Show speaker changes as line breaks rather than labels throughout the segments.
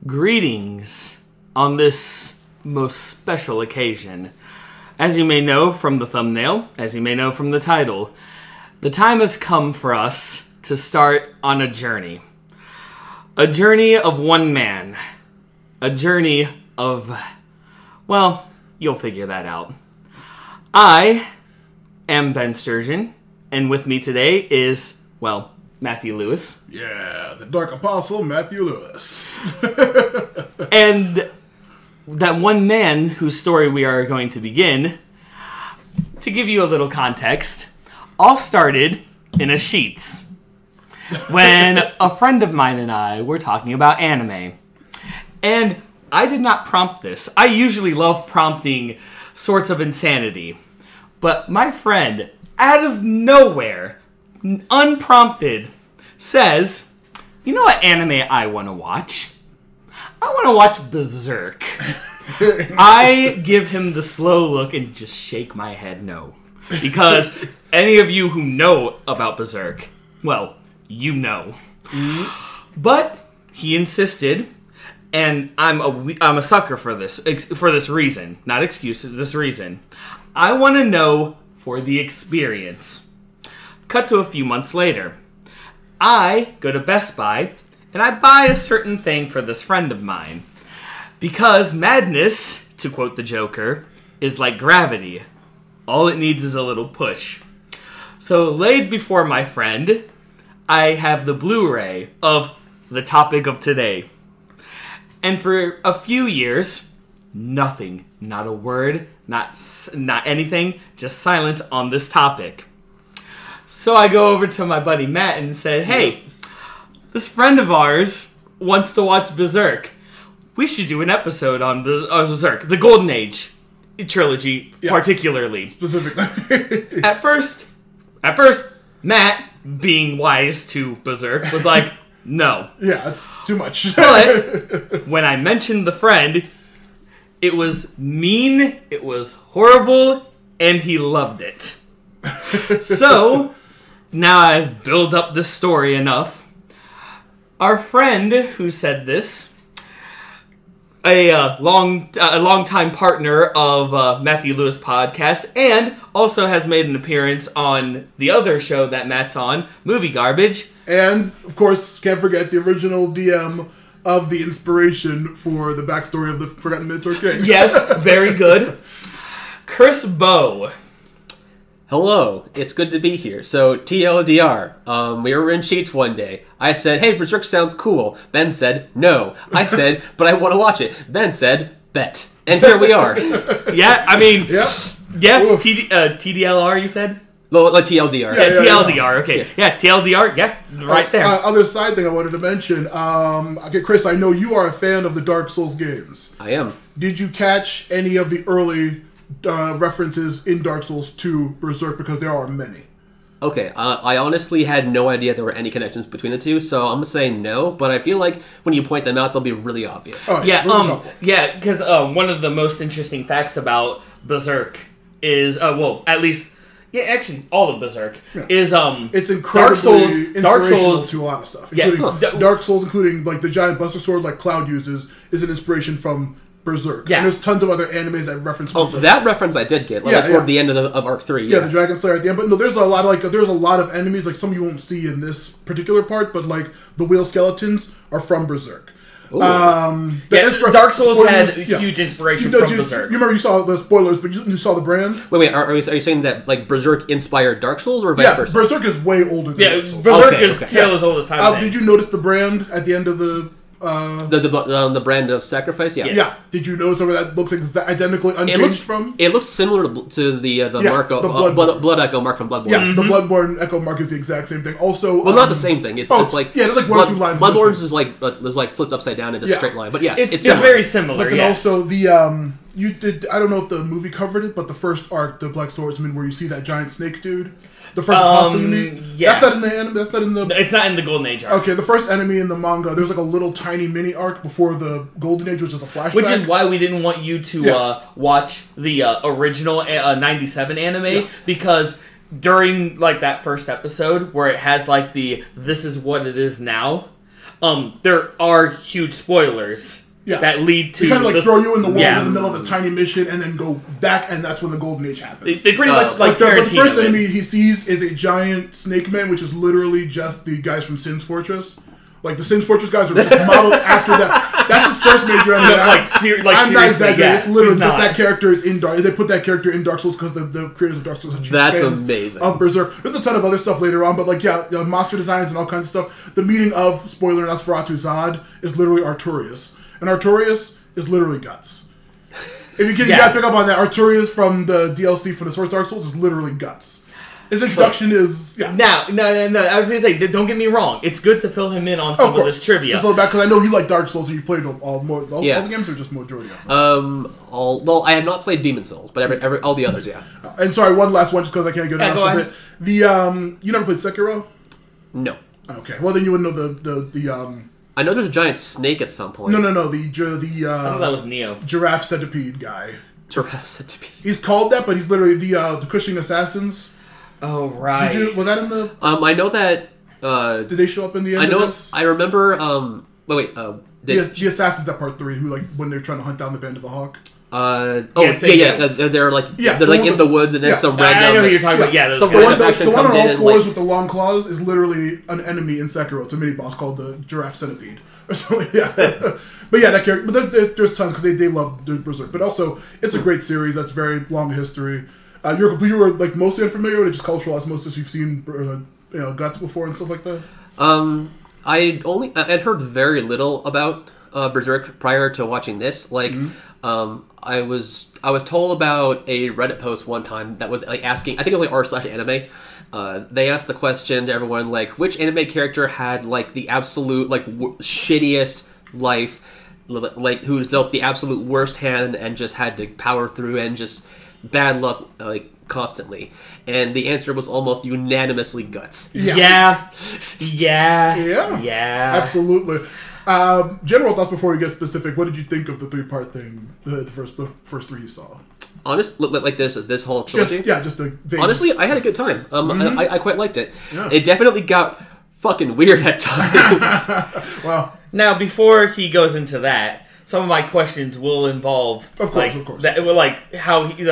Greetings on this most special occasion. As you may know from the thumbnail, as you may know from the title, the time has come for us to start on a journey. A journey of one man. A journey of, well, you'll figure that out. I am Ben Sturgeon, and with me today is, well, Matthew Lewis.
Yeah, the Dark Apostle, Matthew Lewis.
And that one man whose story we are going to begin, to give you a little context, all started in a Sheetz when a friend of mine and I were talking about anime. And I did not prompt this. I usually love prompting sorts of insanity. But my friend, out of nowhere, unprompted, says, you know what anime I want to watch? I want to watch Berserk. I give him the slow look and just shake my head no. Because any of you who know about Berserk, well, you know. But he insisted, and I'm a sucker for this reason. Not excuse, this reason. I want to know for the experience. Cut to a few months later. I go to Best Buy, and I buy a certain thing for this friend of mine. Because madness, to quote the Joker, is like gravity. All it needs is a little push. So laid before my friend, I have the Blu-ray of the topic of today. And for a few years, nothing, not a word, not anything, just silence on this topic. So I go over to my buddy Matt and said, hey, this friend of ours wants to watch Berserk. We should do an episode on Berserk, the Golden Age trilogy, particularly.
Specifically.
At first, Matt, being wise to Berserk, was like, no.
Yeah, it's too much.
But when I mentioned the friend, it was mean, it was horrible, and he loved it. So, now I've built up this story enough. Our friend who said this, a long-time partner of Matthew Lewis podcast, and also has made an appearance on the other show that Matt's on, Movie Garbage.
And, of course, can't forget the original DM of the inspiration for the backstory of the Forgotten Minotaur King.
Yes, very good. Chris Bow.
Hello, it's good to be here. So, TLDR, we were in Sheetz one day. I said, hey, Berserk sounds cool. Ben said, no. I said, but I want to watch it. Ben said, bet. And here we are.
Yeah, I mean,
Yep.
yeah, TDLR, you said?
Well, TLDR.
Yeah, TLDR, okay. Yeah, TLDR, yeah, right there.
Other side thing I wanted to mention. Okay, Chris, I know you are a fan of the Dark Souls games.
I am.
Did you catch any of the early references in Dark Souls to Berserk? Because there are many.
Okay, I honestly had no idea there were any connections between the two, so I'm going to say no, but I feel like when you point them out, they'll be really obvious.
Oh,
yeah, because one of the most interesting facts about Berserk is, at least... Yeah, actually, all of Berserk is
it's incredibly
Dark Souls
to a lot of stuff. Including Dark Souls, including like the giant Buster Sword, like Cloud uses, is an inspiration from Berserk.
Yeah.
And there's tons of other animes that reference.
Oh, that reference I did get. Like, toward the end of Arc 3.
Yeah, the Dragon Slayer at the end. But no, there's a lot of enemies. Like some you won't see in this particular part, but like the wheel skeletons are from Berserk.
Dark Souls had huge inspiration from Berserk.
You remember you saw the spoilers, but you saw the brand?
Wait, are you saying that like Berserk inspired Dark Souls or vice versa?
Berserk is way older than Dark Souls.
Berserk is tale as old as time.
Did you notice the brand at the end of the...
the brand of sacrifice? Yeah.
Yes.
Yeah. Did you notice that looks identically unchanged from?
It looks similar to the mark of Blood Echo mark from Bloodborne.
Yeah, the Bloodborne Echo mark is the exact same thing. Also,
well, not the same thing. It's like
there's like one or two lines.
Bloodborne's is like flipped upside down into a straight line. But yes, it's
very similar.
But then also the you did. I don't know if the movie covered it, but the first arc, the Black Swordsman, where you see that giant snake dude. The first apostle you meet?
Yeah.
That's not in the anime? That's not in the...
It's not in the Golden Age arc.
Okay, the first enemy in the manga, there's like a little tiny mini arc before the Golden Age, which is a flashback.
Which is why we didn't want you to watch the original 97 anime, because during like that first episode where it has like the "this is what it is now," there are huge spoilers
Yeah.
that lead to
They kind of like throw you in the world
Yeah.
in the middle of a tiny mission and then go back, and that's when the Golden Age happens.
They pretty much like
But the first
Tarantino.
enemy he sees is a giant snake man, which is literally just the guys from Sin's Fortress. Like, the Sin's Fortress guys are just modeled after that. That's his first major enemy.
No,
I'm not
seriously,
exaggerating.
yeah,
It's literally
he's
just
not.
that character is in Dark. They put that character in Dark Souls because the creators of Dark Souls are huge
That's
fans
amazing.
of Berserk. There's a ton of other stuff later on, but like, yeah, monster designs and all kinds of stuff. The meeting of, spoiler, Nosferatu Zod is literally Artorias. And Artorias is literally guts. If you gotta pick up on that, Artorias from the DLC for the Source Dark Souls is literally guts. His introduction is
Now, no. I was gonna say, don't get me wrong. It's good to fill him in on some of this trivia.
Just a little back because I know you like Dark Souls and you played all the games or just majority of them.
I have not played Demon Souls, but all the others, yeah.
And sorry, one last one just because I can't get enough
go
of
ahead.
it. The you never played Sekiro?
No.
Okay, well then you wouldn't know the
I know there's a giant snake at some point.
no
I thought that
the
was Neo.
giraffe centipede guy.
Jurassic.
He's called that, but he's literally the Cushing Assassins.
Oh right.
Was that in the?
I know that.
Did they show up in the end
I know.
of this?
I remember. Wait.
The assassins at part 3, who like when they're trying to hunt down the Band of the Hawk.
Yes, they do.
They're like
Yeah,
they're
the
like
one
in the woods, and then
yeah.
some
I
random.
know who you're talking about. Yeah, those
So
The
guys.
one on all
in,
fours
like-
with the long claws is literally an enemy in Sekiro. It's a mini boss called the Giraffe Centipede or something. Yeah, but yeah, that character. But there's tons because they love Berserk. But also, it's a great series. That's very long history. You were like mostly unfamiliar with it, just cultural osmosis. You've seen Guts before and stuff like that.
I'd heard very little about Berserk prior to watching this. Like, I was told about a Reddit post one time that was like asking. I think it was like r/anime. They asked the question to everyone like, which anime character had like the absolute like shittiest life, like who dealt the absolute worst hand and just had to power through and just bad luck like constantly. And the answer was almost unanimously Guts.
Yeah.
Absolutely. General thoughts before we get specific. What did you think of the 3-part thing? The first 3 you saw.
Honestly, like this whole trilogy.
Just a vague.
Honestly, I had a good time. I quite liked it.
Yeah.
It definitely got fucking weird at times.
Well,
Now, before he goes into that, some of my questions will involove,
Of course.
that, like how he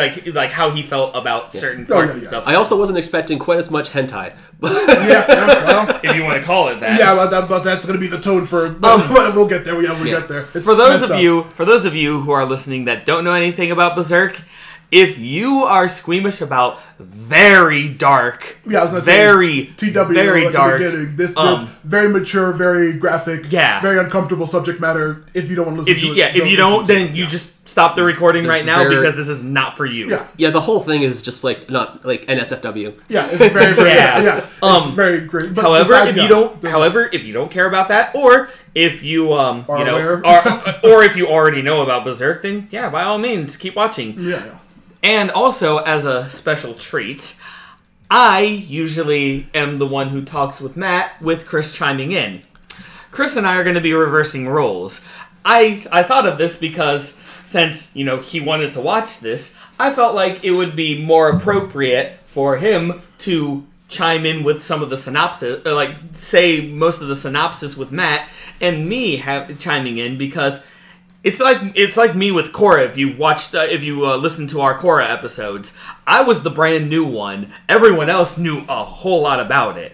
how he felt about certain parts and stuff.
I also wasn't expecting quite as much hentai.
well,
if you want to call it that.
yeah, but that's going to be the tone for. We'll get there. We'll get there. It's
For those
messed
of you who are listening that don't know anything about Berserk, if you are squeamish about very dark,
Yeah, I was gonna
very
say, TW,
very
like
dark,
at the beginning, this very mature, very graphic,
Yeah.
very uncomfortable subject matter. If you don't want to listen to it,
if you don't,
listen to
then
it.
you just stop the recording right now
very-
because this is not for you.
Yeah.
Yeah, the whole thing is just like not like NSFW.
Yeah, it's very, very,
Yeah.
it's very great. But
However,
besides,
if you
yeah,
don't,
there's
however,
lots.
if you don't care about that, or if you
aware.
or if you already know about Berserk, then yeah, by all means, keep watching.
yeah.
And also, as a special treat, I usually am the one who talks with Matt, with Chris chiming in. Chris and I are going to be reversing roles. I thought of this because since, he wanted to watch this, I felt like it would be more appropriate for him to chime in with some of the synopsis, or like say most of the synopsis with Matt, and me chiming in because it's like me with Korra. If you listened to our Korra episodes, I was the brand new one. Everyone else knew a whole lot about it.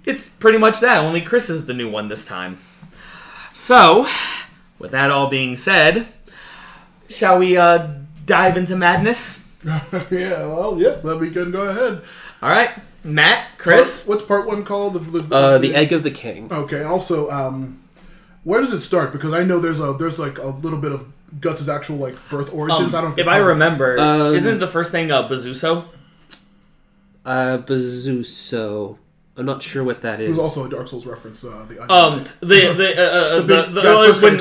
It's pretty much that. Only Chris is the new one this time. So, with that all being said, shall we dive into madness?
Yeah, well, yep, then we can go ahead.
All right, Matt, Chris.
What's part 1 called?
The Egg of the King.
Okay, also, where does it start? Because I know there's like a little bit of Guts' actual like birth origins. I don't know
if I remember, isn't the first thing Bazuso?
Bazuso. I'm not sure what that
It
is.
was also a Dark Souls reference.
When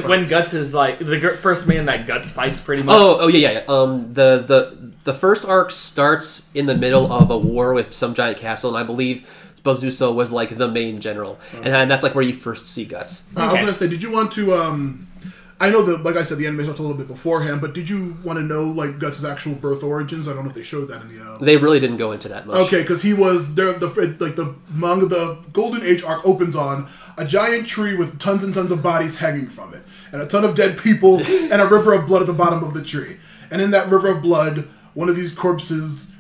fights.
Guts is like the first man that Guts fights, pretty much.
Oh yeah. The first arc starts in the middle of a war with some giant castle, and I believe Bazuso was like the main general, and that's like where you first see Guts.
I was gonna say, did you want to I know that, like I said, the anime starts a little bit beforehand, but did you want to know, like, Guts' actual birth origins? I don't know if they showed that in the...
They really didn't go into that much.
Okay, because he was... the manga, the Golden Age arc opens on a giant tree with tons and tons of bodies hanging from it, and a ton of dead people, and a river of blood at the bottom of the tree. And in that river of blood, one of these corpses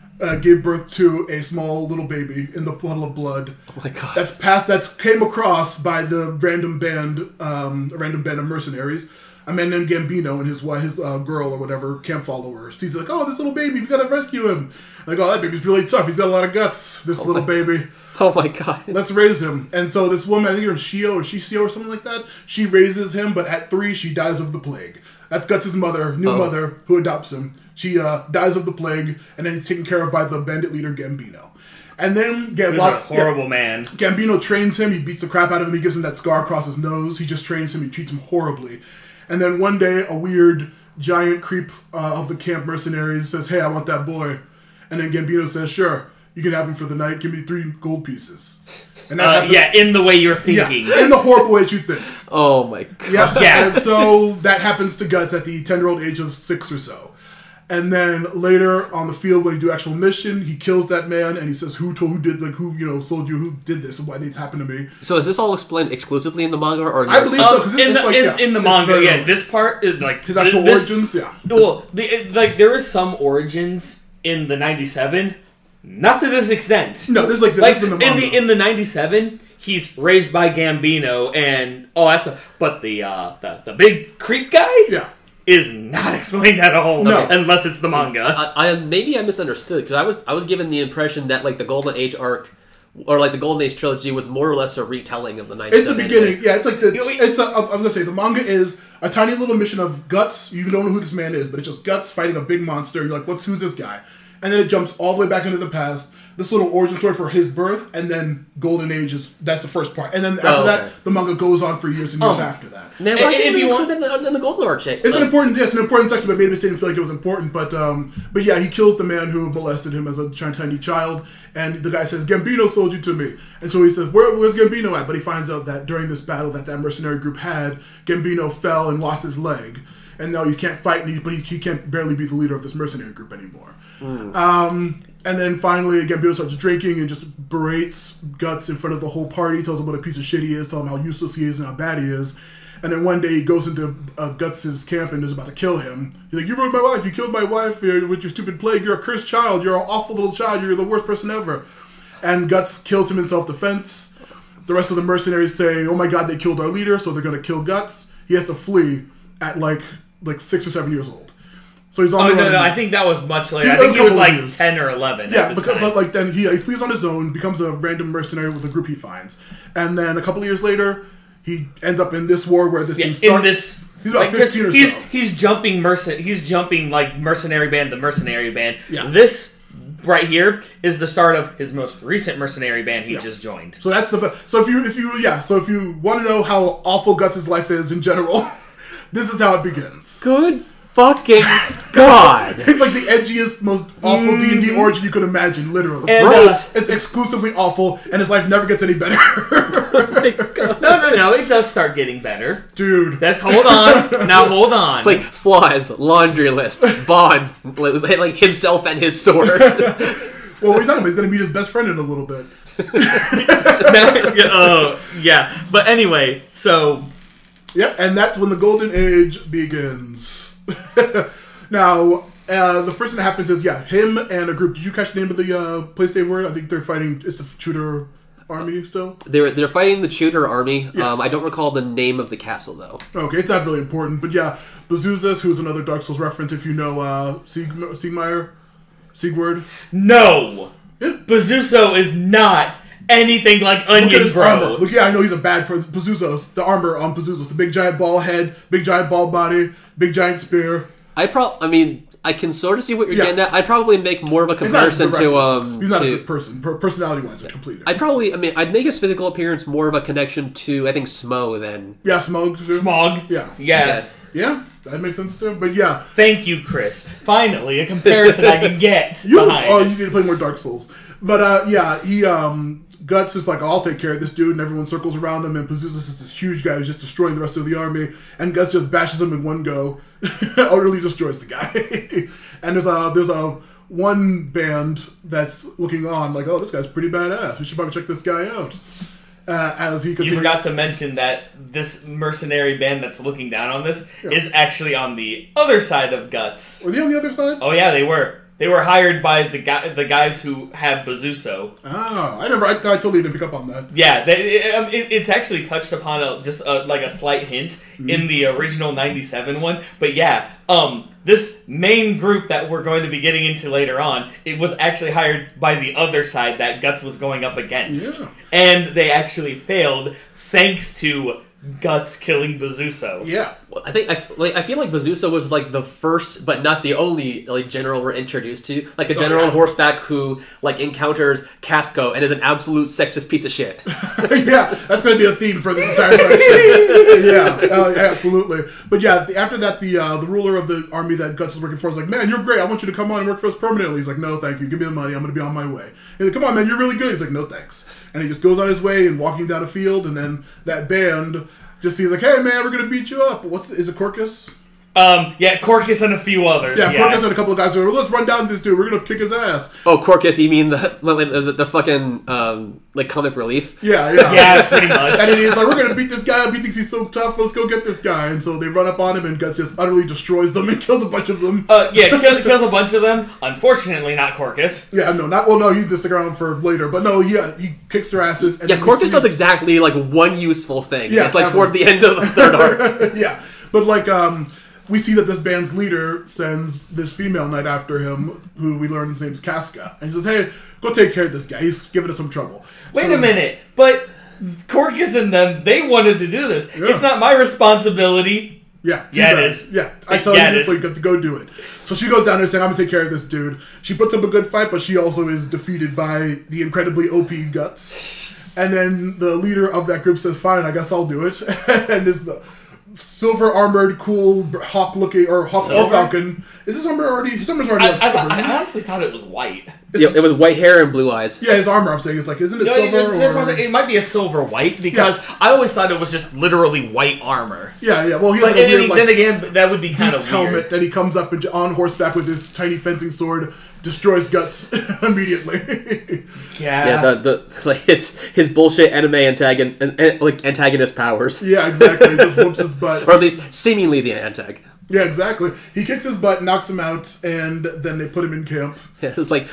gave birth to a small little baby in the puddle of blood.
Oh my god.
That's came across by the random band of mercenaries. A man named Gambino and his girl or whatever, camp follower, sees like, oh, this little baby, we gotta rescue him. Like, oh, that baby's really tough. He's got a lot of guts, this little baby.
Oh my god.
Let's raise him. And so this woman, I think her name's Shio or Shishio or something like that, she raises him, but at 3, she dies of the plague. That's Guts' mother, mother, who adopts him. She dies of the plague, and then he's taken care of by the bandit leader Gambino. And then
He's a horrible man.
Gambino trains him, he beats the crap out of him, he gives him that scar across his nose, he just trains him, he treats him horribly. And then one day, a weird giant creep of the camp mercenaries says, hey, I want that boy. And then Gambino says, sure, you can have him for the night, give me 3 gold pieces. And that happens,
in the way you're thinking.
Yeah, in the horrible way that you think.
Oh my god.
Yep.
Yeah.
And so that happens to Guts at the 10-year-old age of 6 or so. And then later on the field, when he do actual mission, he kills that man and he says, who sold you, who did this and why this happened to me.
So is this all explained exclusively in the manga, or
I believe so, because
in the manga, this part is like
his actual origins, yeah.
Well, there is some origins in the 97, not to this extent.
No, this is like this in the manga.
In the 97, he's raised by Gambino, and but the big creep guy,
yeah,
is not explained at all, unless it's the manga.
Maybe I misunderstood, because I was given the impression that like the Golden Age arc, or like the Golden Age trilogy, was more or less a retelling of the 97.
It's the beginning, yeah. It's like I was gonna say the manga is a tiny little mission of Guts. You don't know who this man is, but it's just Guts fighting a big monster. And you're like, who's this guy? And then it jumps all the way back into the past. This little origin story for his birth, and then Golden Age that's the first part. And then after that, the manga goes on for years and years after that.
Man, why didn't you include that in the Golden Arc check?
It's an important section, but maybe it didn't feel like it was important. But yeah, he kills the man who molested him as a tiny child, and the guy says, Gambino sold you to me. And so he says, where's Gambino at? But he finds out that during this battle that mercenary group had, Gambino fell and lost his leg. And now you can't fight, but he can't barely be the leader of this mercenary group anymore. And then finally, Gambino starts drinking and just berates Guts in front of the whole party, tells him what a piece of shit he is, tells him how useless he is and how bad he is. And then one day he goes into Guts' camp and is about to kill him. He's like, you ruined my life, you killed my wife with your stupid plague, you're a cursed child, you're an awful little child, you're the worst person ever. And Guts kills him in self-defense. The rest of the mercenaries say, oh my god, they killed our leader, so they're going to kill Guts. He has to flee at like 6 or 7 years old. So he's on the run.
No, I think that was much later. I think he was like 10 or 11.
Yeah, but like then he flees on his own, becomes a random mercenary with a group he finds. And then a couple of years later, he ends up in this war where this thing starts. He's about 15 or so.
He's jumping like mercenary band to mercenary band.
Yeah.
This right here is the start of his most recent mercenary band he just joined.
So that's so if you want to know how awful Guts' life is in general, this is how it begins.
Good fucking god!
It's like the edgiest, most awful D&D origin you could imagine, literally.
And,
it's exclusively awful, and his life never gets any better.
Oh my god.
No, it does start getting better.
Dude.
Hold on. Now hold on.
Like flaws, laundry list, bonds, like himself and his sword.
Well, what are you talking about? He's going to meet his best friend in a little bit.
Yeah. But anyway, so...
Yep, and that's when the Golden Age begins. Now, the first thing that happens is, him and a group. Did you catch the name of the place they were? I think they're fighting. It's the Tudor army still.
They're fighting the Tudor army.
Yeah.
I don't recall the name of the castle though.
Okay, it's not really important, but yeah, Bazuzas, who's another Dark Souls reference. If you know Sigurd.
No,
Yeah.
Bazuso is not anything like Onion
Look at his
Bro.
armor. Look, I know he's a bad person. Bazuzos, the armor on Bazuzos, the big giant ball head, big giant ball body, big giant spear.
I can sort of see what you're getting at. I'd probably make more of a comparison to
he's not a good person. Personality-wise, completely.
I'd make his physical appearance more of a connection to, I think, Smo than...
Yeah, Smog. Too.
Smog.
Yeah, that makes sense too. But yeah.
Thank you, Chris. Finally, a comparison I can get behind.
Oh, you need to play more Dark Souls. But he Guts is like, I'll take care of this dude, and everyone circles around him, and Pazuzu is this huge guy who's just destroying the rest of the army, and Guts just bashes him in one go, utterly destroys the guy. And there's a one band that's looking on, like, oh, this guy's pretty badass. We should probably check this guy out. As he continues.
You forgot to mention that this mercenary band that's looking down on this is actually on the other side of Guts.
Were they on the other side?
Oh yeah, they were. They were hired by the guys who have Bazuso.
Oh, I totally didn't pick up on that.
Yeah, it's actually touched upon like a slight hint in the original '97 one. But yeah, this main group that we're going to be getting into later on, it was actually hired by the other side that Guts was going up against, and they actually failed thanks to Guts killing Bazuso.
Yeah.
I feel like Bazuso was like the first, but not the only like general we're introduced to. Like a general on horseback who like encounters Casco and is an absolute sexist piece of shit.
Yeah, that's going to be a theme for this entire section. Yeah, absolutely. But yeah, after that, the ruler of the army that Guts is working for is like, man, you're great. I want you to come on and work for us permanently. He's like, no, thank you. Give me the money. I'm going to be on my way. He's like, come on, man, you're really good. He's like, no, thanks. And he just goes on his way and walking down a field, and then that band just sees like, hey, man, we're going to beat you up. Is it Corcus?
Yeah, Corcus and a few others.
Yeah, Corcus and a couple of guys are like, let's run down this dude. We're going to kick his ass.
Oh, Corcus, you mean the fucking, like, comic relief?
Yeah.
Yeah, pretty much.
And then he's like, we're going to beat this guy up. He thinks he's so tough. Let's go get this guy. And so they run up on him, and Guts just utterly destroys them and kills a bunch of them.
Kills a bunch of them. Unfortunately, not Corcus.
Yeah, no, he just stick around for later. But no, he kicks their asses. And
Corcus does exactly, like, one useful thing.
Yeah,
it's, like, toward the end of the third arc.
Yeah, but, like, we see that this band's leader sends this female knight after him, who we learn his name's Casca. And he says, hey, go take care of this guy. He's giving us some trouble.
Wait a minute. But Corcus and them, they wanted to do this. Yeah. It's not my responsibility.
Yeah.
Yeah, it is.
Yeah. I tell you this, so you got to go do it. So she goes down there saying, I'm going to take care of this dude. She puts up a good fight, but she also is defeated by the incredibly OP Guts. And then the leader of that group says, fine, I guess I'll do it. And this silver armored, cool hawk looking, or hawk or falcon. Is his armor already? His armor's already
I honestly thought it was white.
Yeah, it was white hair and blue eyes.
Yeah, his armor. I'm saying it's like, isn't it silver?
It might be a silver white because I always thought it was just literally white armor.
Yeah. Well,
then again, that would be kind of weird.
Helmet. Then he comes up on horseback with his tiny fencing sword, destroys Guts immediately.
Like his bullshit anime antagonist powers.
Yeah, exactly. He just whoops his butt,
or at least seemingly the antag.
Yeah, exactly. He kicks his butt, knocks him out, and then they put him in camp.
Yeah, it's like,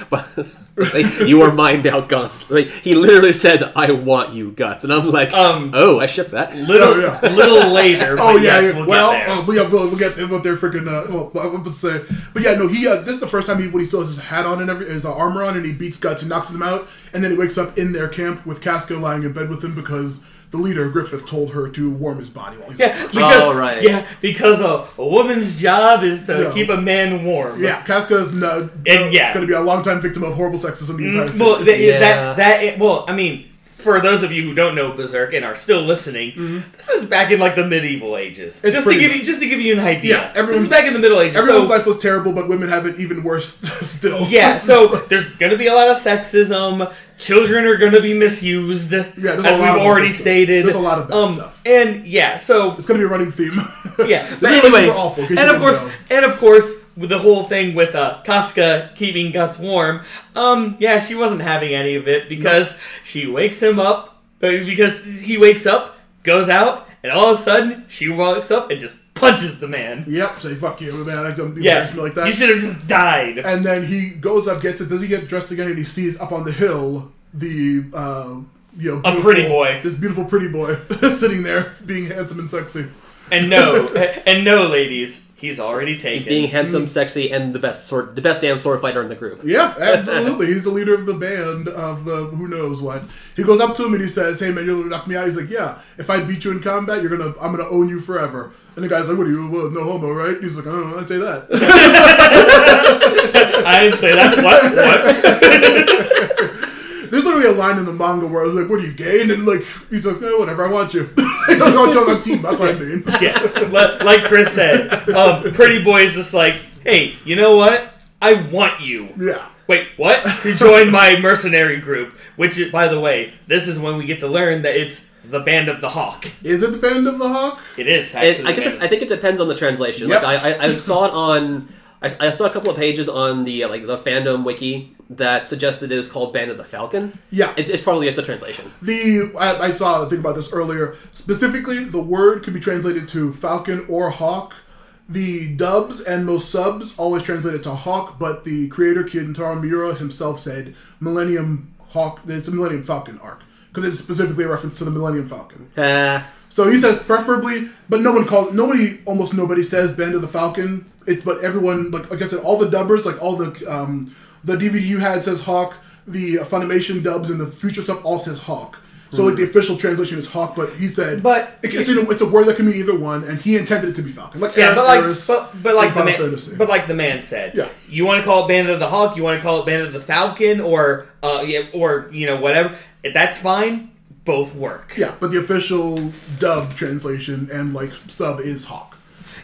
you are mine now, Guts. Like, he literally says, I want you, Guts. And I'm like, oh, I ship that.
Little later.
Oh, yeah.
Yes,
we'll get there. What they're freaking, I would say. But yeah, no, this is the first time when he still has his hat on and his armor on, and he beats Guts and knocks him out, and then he wakes up in their camp with Casca lying in bed with him because the leader, Griffith, told her to warm his body while he's
because a woman's job is to keep a man warm.
Yeah, Casca is going to be a long-time victim of horrible sexism the entire series.
I mean, for those of you who don't know Berserk and are still listening, this is back in like the medieval ages. Just to give you an idea. Yeah, this is back in the Middle Ages.
Everyone's life was terrible, but women have it even worse still.
Yeah, so there's going to be a lot of sexism. Children are going to be misused, as we've already stated.
There's a lot of bad stuff.
And yeah, so
it's going to be a running theme.
Yeah, but anyway, and of course, with the whole thing with Casca keeping Guts warm, she wasn't having any of it because she wakes him up, because he wakes up, goes out, and all of a sudden she walks up and just punches the man.
Yep, say fuck you, man. I don't me like that.
You should have just died.
And then he goes up, gets it. Does he get dressed again? And he sees up on the hill the
a pretty boy,
this beautiful pretty boy sitting there, being handsome and sexy.
And no, ladies, he's already taken.
Being handsome, sexy, and the best damn sword fighter in the group.
Yeah, absolutely. He's the leader of the band of the who knows what. He goes up to him and he says, "Hey man, you're gonna knock me out." He's like, "Yeah, if I beat you in combat, I'm gonna own you forever." And the guy's like, "What are you? Well, no homo, right?" He's like, "I don't know, I'd say that."
I didn't say that. What?
There's literally a line in the manga where I was like, "What are you, gay?" And then like he's like, "No, whatever, I want you." He goes, "I'm on team." That's what I mean.
Yeah, like Chris said, Pretty Boy is just like, "Hey, you know what? I want you."
Yeah.
Wait, what? To join my mercenary group. Which, by the way, this is when we get to learn that it's the Band of the Hawk.
Is it the Band of the Hawk?
It is, actually.
I think it depends on the translation.
Yep.
Like, I saw it on... I saw a couple of pages on the the fandom wiki that suggested it was called Band of the Falcon.
Yeah.
It's probably the translation.
I saw a thing about this earlier. Specifically, the word could be translated to Falcon or Hawk. The dubs and most subs always translate it to Hawk, but the creator, Kentaro Miura, himself said Millennium Hawk, it's a Millennium Falcon arc. Because it's specifically a reference to the Millennium Falcon. So he says preferably, but almost nobody says Band of the Falcon. But everyone, like I said, all the dubbers, like all the DVD you had says Hawk, the Funimation dubs and the future stuff all says Hawk. So like the official translation is Hawk, but he said it's a word that can mean either one, and he intended it to be Falcon. Like
yeah,
Eris,
but like the man said,
yeah.
You want to call it Band of the Hawk, you want to call it Band of the Falcon, or whatever. That's fine. Both work.
Yeah, but the official dub translation and like sub is Hawk.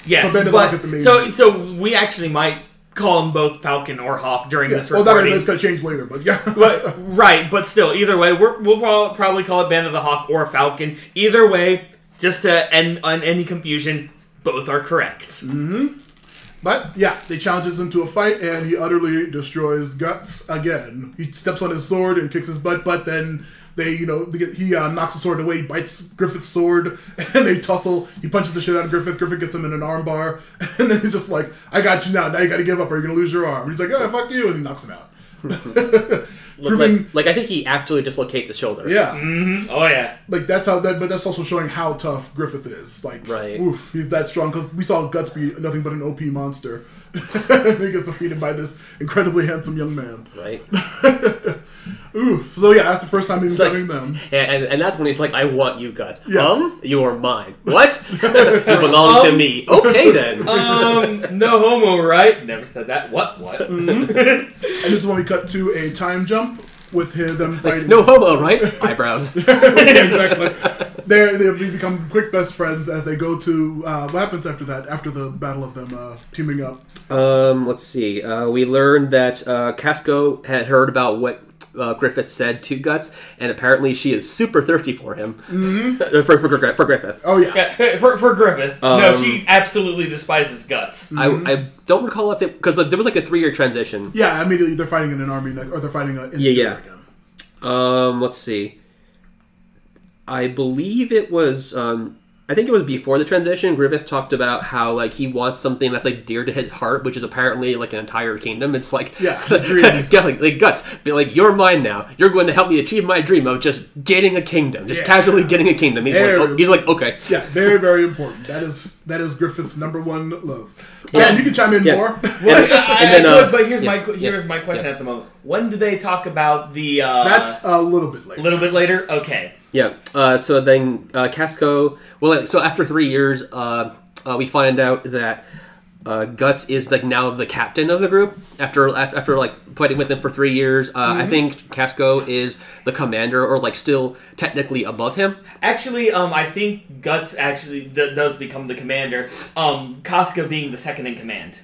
Yes,
so Band of the Hawk is the main.
So we actually might call them both Falcon or Hawk during this recording.
Well, that's going to change later, but yeah.
but still, either way, we'll probably call it Band of the Hawk or Falcon. Either way, just to end on any confusion, both are correct.
Mm-hmm. But, yeah, they challenges him to a fight, and he utterly destroys Guts again. He steps on his sword and kicks his butt, but then he knocks the sword away, he bites Griffith's sword, and they tussle. He punches the shit out of Griffith. Griffith gets him in an arm bar, and then he's just like, I got you now. Now you got to give up or you're going to lose your arm. And he's like, oh, fuck you, and he knocks him out.
I think he actually dislocates his shoulder.
Yeah.
Mm-hmm. Oh, yeah.
Like, but that's also showing how tough Griffith is. Like,
right.
Oof, he's that strong, because we saw Guts be nothing but an OP monster. And he gets defeated by this incredibly handsome young man.
Right.
Ooh. So yeah, that's the first time he's encountering them.
And that's when he's like, I want you, Guts.
Yeah.
You are mine. What? You belong to me. Okay, then.
No homo, right? Never said that. What?
Mm-hmm. And this is when we cut to a time jump with them fighting.
No homo, right? Eyebrows.
Exactly. They become quick best friends as they go to... what happens after that? After the battle of them teaming up?
Let's see. We learned that Casco had heard about what Griffith said to Guts, and apparently she is super thirsty for him.
Mm-hmm.
for Griffith.
Oh, yeah.
For Griffith. No, she absolutely despises Guts.
Mm-hmm.
I don't recall if it... Because there was like a 3-year transition.
Yeah, immediately they're fighting in an army, or they're fighting in the again.
Let's see. I believe it was... I think it was before the transition. Griffith talked about how like he wants something that's like dear to his heart, which is apparently like an entire kingdom. It's like like Guts, be like, you're mine now. You're going to help me achieve my dream of just getting a kingdom, just casually getting a kingdom. He's like, okay.
Yeah, very, very important. That is Griffith's number one love. Yeah, you can chime in more.
Well, but here's my question at the moment. When do they talk about the?
That's a little bit later.
A little bit later. Okay.
Yeah. So then Casco. Well, so after 3 years, we find out that Guts is like now the captain of the group. After like fighting with him for 3 years, I think Casco is the commander, or like still technically above him.
Actually, I think Guts actually does become the commander. Casca being the second in command.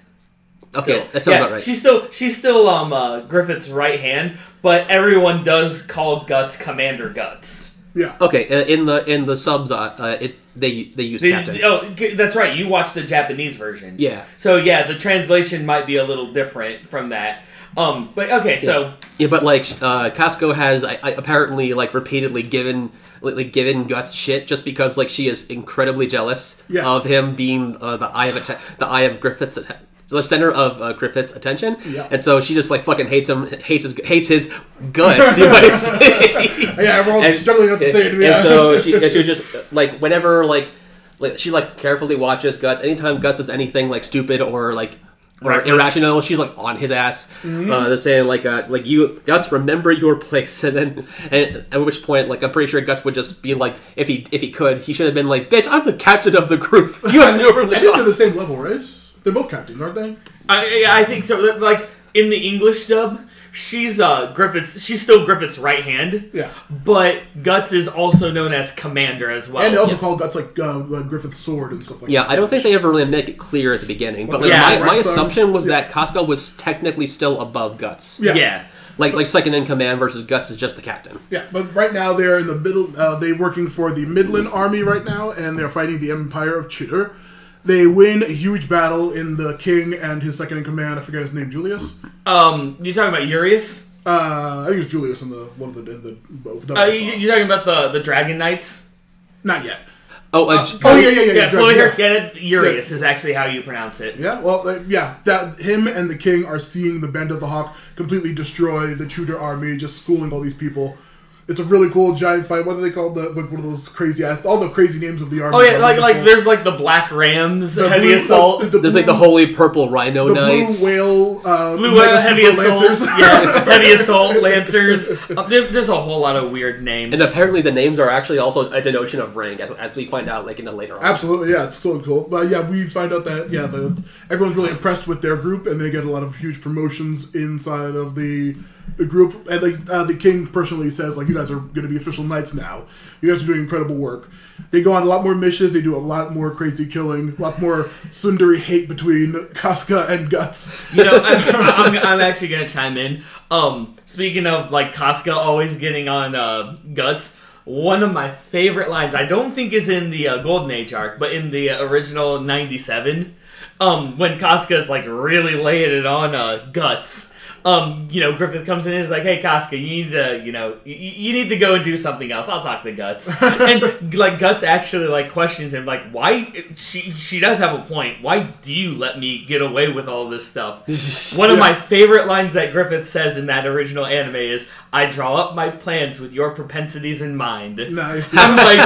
Okay, that sounds about right.
She's still Griffith's right hand, but everyone does call Guts Commander Guts.
Yeah.
Okay. In the subs, they use captain.
Oh, that's right. You watched the Japanese version.
Yeah.
So yeah, the translation might be a little different from that. But okay, so
yeah, but like Casco has apparently like repeatedly given Guts shit just because like she is incredibly jealous of him being the eye of Griffith's. The center of Griffith's attention, and so she just like fucking hates him, hates his guts. You might say.
Yeah, everyone's struggling not to say it.
And so she would just like whenever like she like carefully watches Guts. Anytime Guts does anything like stupid or irrational, she's like on his ass, saying like you Guts, remember your place, and then at which point like I'm pretty sure Guts would just be like if he could he should have been like, bitch, I'm the captain of the group. You have no room to talk.
I think they're the same level, right? They're both captains, aren't they?
I think so. Like in the English dub, she's she's still Griffith's right hand.
Yeah.
But Guts is also known as Commander as well.
And they also call Guts like Griffith's sword and stuff like that.
Yeah, I don't think they ever really make it clear at the beginning. But like,
Yeah,
my
right, so-
assumption was that Casca was technically still above Guts.
Yeah.
Like second in command versus Guts is just the captain.
Yeah, but right now they're in the middle. They're working for the Midland Army right now, and they're fighting the Empire of Chitter. They win a huge battle in the king and his second in command. I forget his name, Julius.
You talking about Urius?
I think it's Julius in the one of the.
You talking about the Dragon Knights?
Not yet.
Yeah.
Yeah, Urius is actually how you pronounce it.
Yeah, well, that him and the king are seeing the Band of the Hawk completely destroy the Tudor army, just schooling all these people. It's a really cool giant fight. What are they called? One of those crazy ass, all the crazy names of the army.
Oh yeah, like there's like the Black Rams, Heavy Assault.
There's like the Holy Purple Rhino
the
Knights.
Blue Whale,
Blue Whale,
Mega
Heavy
Super
Assault,
Lancers.
Heavy Assault Lancers. There's a whole lot of weird names.
And apparently the names are actually also a denotion of rank, as we find out like in a later on.
Absolutely, yeah, it's so cool. But yeah, we find out that everyone's really impressed with their group, and they get a lot of huge promotions inside of the group. And the king personally says, like, you guys are going to be official knights now. You guys are doing incredible work. They go on a lot more missions. They do a lot more crazy killing, a lot more Sundari hate between Casca and Guts.
I'm actually gonna chime in. Speaking of like Casca always getting on Guts. One of my favorite lines, I don't think is in the Golden Age arc, but in the original 97, when Casca is like really laying it on Guts. Griffith comes in and is like, "Hey, Casca, you need to, you need to go and do something else. I'll talk to Guts." And like Guts actually like questions him, like, "Why?" She does have a point. Why do you let me get away with all this stuff? One of my favorite lines that Griffith says in that original anime is, "I draw up my plans with your propensities in mind."
Nice.
I'm like,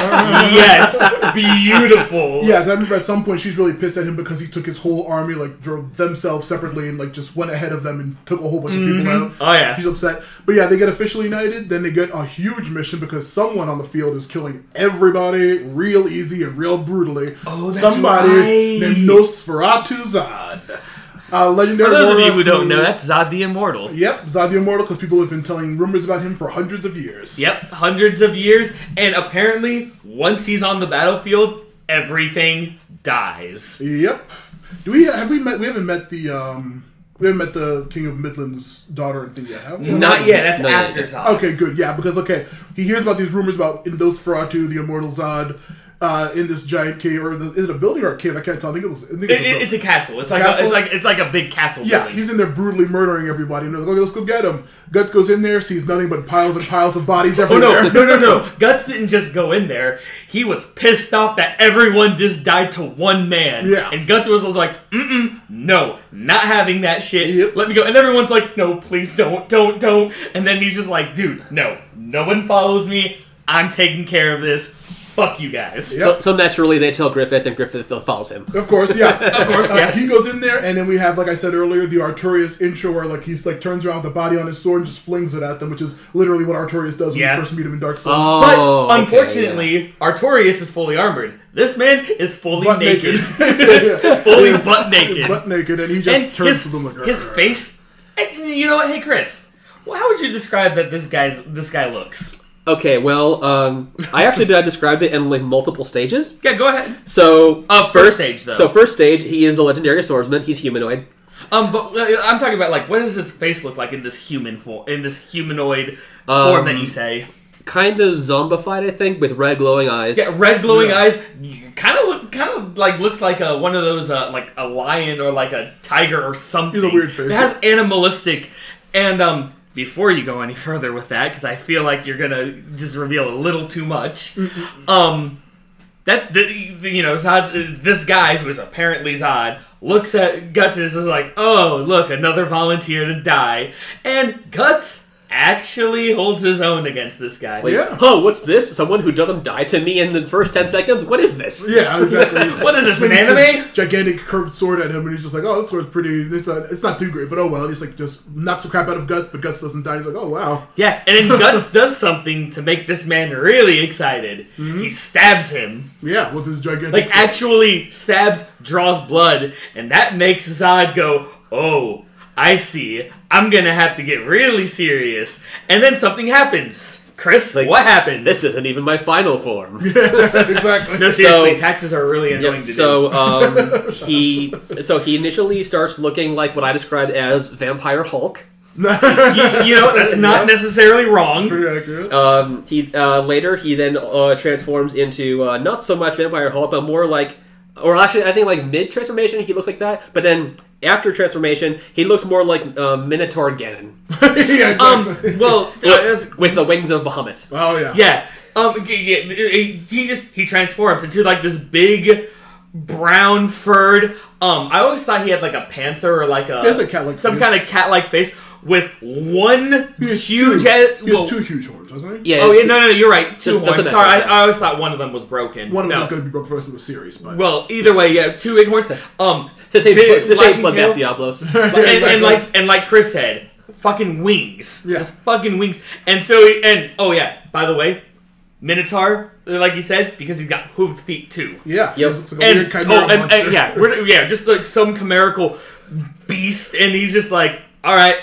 yes, beautiful.
Yeah, I remember at some point she's really pissed at him because he took his whole army, like drove themselves separately and like just went ahead of them and took a whole bunch of people out.
Oh yeah,
he's upset. But yeah, they get officially united. Then they get a huge mission because someone on the field is killing everybody real easy and real brutally.
Oh, that's
somebody
right.
named Nosferatu Zod. Legendary.
For those of you who don't know, that's Zod the Immortal.
Yep, Zod the Immortal, because people have been telling rumors about him for hundreds of years.
Yep, hundreds of years, and apparently, once he's on the battlefield, everything dies.
Yep. We haven't met the King of Midland's daughter and thing yet, have we?
Not yet. That's
Not
after
yet.
Zod.
Okay, good. Yeah, because he hears about these rumors about in those Feratu, the immortal Zod, in this giant cave, or is it a building or a cave? I can't tell. I think
It's a castle. It's like it's like a big castle.
yeah,
building.
he's in there brutally murdering everybody. And they're like, okay, let's go get him. Guts goes in there, sees nothing but piles and piles of bodies everywhere.
Oh no! Guts didn't just go in there. He was pissed off that everyone just died to one man.
Yeah.
And Guts was like, no, not having that shit.
Yep.
Let me go. And everyone's like, no, please don't. And then he's just like, dude, no one follows me. I'm taking care of this. Fuck you guys.
Yep.
So naturally they tell Griffith, and Griffith follows him.
Of course, yeah.
Of course, yes.
He goes in there, and then we have, like I said earlier, the Artorias intro where like he's like turns around with the body on his sword and just flings it at them, which is literally what Artorias does when you first meet him in Dark Souls.
But unfortunately, Artorias is fully armored. This man is fully
Butt
naked.
naked.
Fully butt naked.
Butt naked, and he just turns to them like
his face. You know what? Hey, Chris, how would you describe that this guy looks?
Okay, well, I actually described it in like multiple stages.
Yeah, go ahead.
So
First stage, though.
So first stage, he is the legendary swordsman. He's humanoid.
But I'm talking about like, what does his face look like in this humanoid form that you say?
Kind of zombified, I think, with red glowing eyes.
Yeah, red glowing eyes. Kind of like looks like one of those like a lion or like a tiger or something.
He's a weird face.
It has animalistic and Before you go any further with that, because I feel like you're gonna just reveal a little too much. Zod, this guy who's apparently Zod looks at Guts and is like, "Oh, look, another volunteer to die," and Guts actually holds his own against this guy.
Like,
Yeah.
oh, what's this? Someone who doesn't die to me in the first 10 seconds? What is this?
Yeah, exactly.
What is this, an
Swings his
anime?
gigantic curved sword at him, and he's just like, "Oh, this sword's pretty. It's not too great, but oh well." And he's like, just knocks the crap out of Guts, but Guts doesn't die. He's like, "Oh wow."
Yeah, and then Guts does something to make this man really excited. He stabs him.
Yeah, with his gigantic.
Like, actually stabs, draws blood, and that makes Zod go, "Oh, I see. I'm gonna have to get really serious. And then something happens. Chris, what happened?
This isn't even my final form.
Exactly.
No, seriously, taxes are really annoying to do.
He initially starts looking like what I described as Vampire Hulk.
You know, that's not necessarily wrong.
Pretty accurate.
He then transforms into not so much Vampire Hulk, but more like, or actually, I think like mid transformation he looks like that. But then after transformation, he looks more like Minotaur Ganon.
Yeah, exactly.
With the wings of Bahamut.
Oh yeah.
Yeah. He transforms into like this big brown furred. I always thought he had like a panther or like
He has a cat-like
some
face.
kind of cat-like face with one
He has
huge
two.
head.
He has two huge horns, doesn't he?
Yeah.
Oh yeah, no, you're right. Two
Doesn't
horns. Sorry,
matter.
I always thought one of them was broken.
One of them
No.
is going to be broken for the rest of the series, but
Well, either way, yeah, two big horns.
This ain't
flashing
Bloodbath
tail.
Diablos.
and like Chris said, fucking wings,
Yeah.
just fucking wings. And so, oh yeah, by the way, Minotaur, like you said, because he's got hooved feet too.
yeah,
Yep.
it's like a weird chimera monster.
yeah, just like some chimerical beast, and he's just like, all right,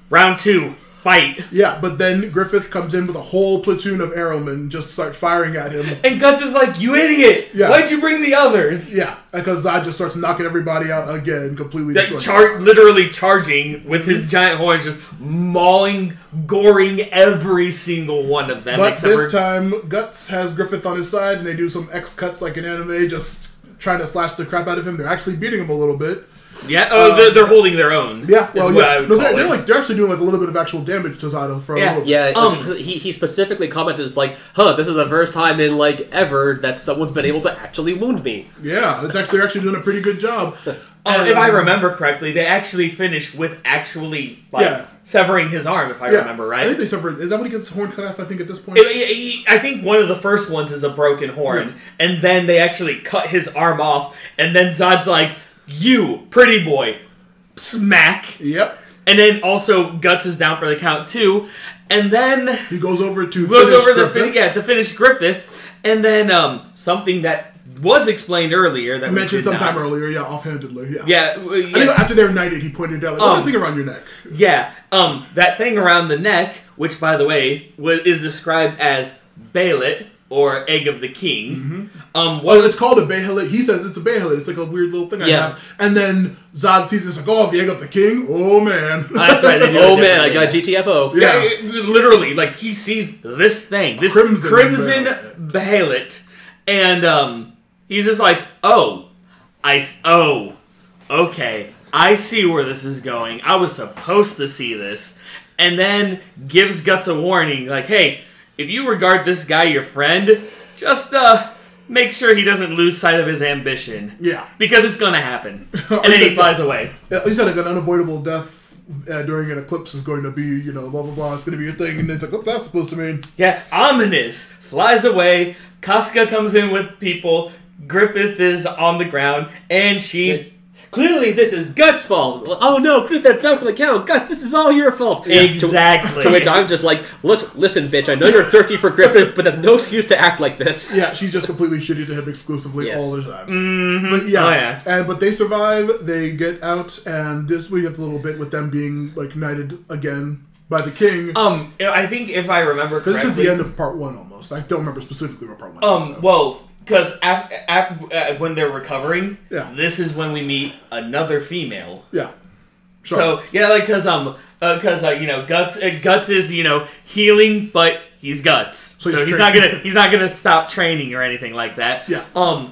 round 2, fight.
Yeah, but then Griffith comes in with a whole platoon of arrowmen, just start firing at him.
And Guts is like, you idiot!
Yeah.
Why'd you bring the others?
Yeah, because Zod just starts knocking everybody out again, completely destroying.
Literally charging with his giant horns, just mauling, goring every single one of them.
But
except
this
for
time, Guts has Griffith on his side, and they do some X cuts like in anime, just trying to slash the crap out of him. They're actually beating him a little bit.
yeah, they're holding their own.
Yeah,
is
well,
what
yeah.
I would
No,
call
they're
it.
actually doing like a little bit of actual damage to Zod for a
Yeah.
little bit.
Yeah, he specifically commented, it's like, this is the first time in, like, ever that someone's been able to actually wound me.
Yeah, they're actually doing a pretty good job.
If I remember correctly, they actually finished with actually severing his arm. If I remember right,
I think they suffered. Is that when he gets his horn cut off? I think at this point.
I think one of the first ones is a broken horn, and then they actually cut his arm off, and then Zod's like, "You, pretty boy," smack.
Yep.
And then also Guts is down for the count too, and then
He goes over to
to finish Griffith, and then something that was explained earlier that
mentioned
we did
sometime
not.
earlier, offhandedly, yeah.
Yeah,
I think after they're knighted, he pointed out, like, what's that thing around your neck?
Yeah, that thing around the neck, which by the way is described as Bailet or Egg of the King.
Well, it's called a Behelit. He says it's a Behelit. It's like a weird little thing I have. And then Zod sees this, like, oh, the Egg of the King? Oh, man.
That's right. They do
Oh man, I got GTFO.
Yeah.
Literally, like, he sees this thing, this Crimson Behelit, and he's just like, okay, I see where this is going. I was supposed to see this. And then gives Guts a warning, like, hey, if you regard this guy your friend, just make sure he doesn't lose sight of his ambition.
Yeah.
Because it's going to happen. And then he flies away.
He said like an unavoidable death during an eclipse is going to be, blah, blah, blah. It's going to be a thing. And it's like, what's that supposed to mean?
Yeah, ominous. Flies away. Casca comes in with people. Griffith is on the ground. And she...
Clearly, this is Guts' fault. Oh no, Griffith's down for the count. Guts, this is all your fault.
Exactly.
To which I'm just like, listen, bitch. I know you're thirsty for Griffith, but there's no excuse to act like this.
Yeah, she's just completely shitty to him exclusively all the time.
Mm-hmm.
But yeah,
Oh, yeah.
but they survive. They get out, and we have a little bit with them being like knighted again by the king.
I think if I remember correctly...
This is the end of part 1 almost. I don't remember specifically what part 1 is. So.
Well... Because when they're recovering,
Yeah.
this is when we meet another female.
Yeah. Sure.
So yeah, like because Guts is healing, but he's Guts, so he's not gonna stop training or anything like that.
Yeah.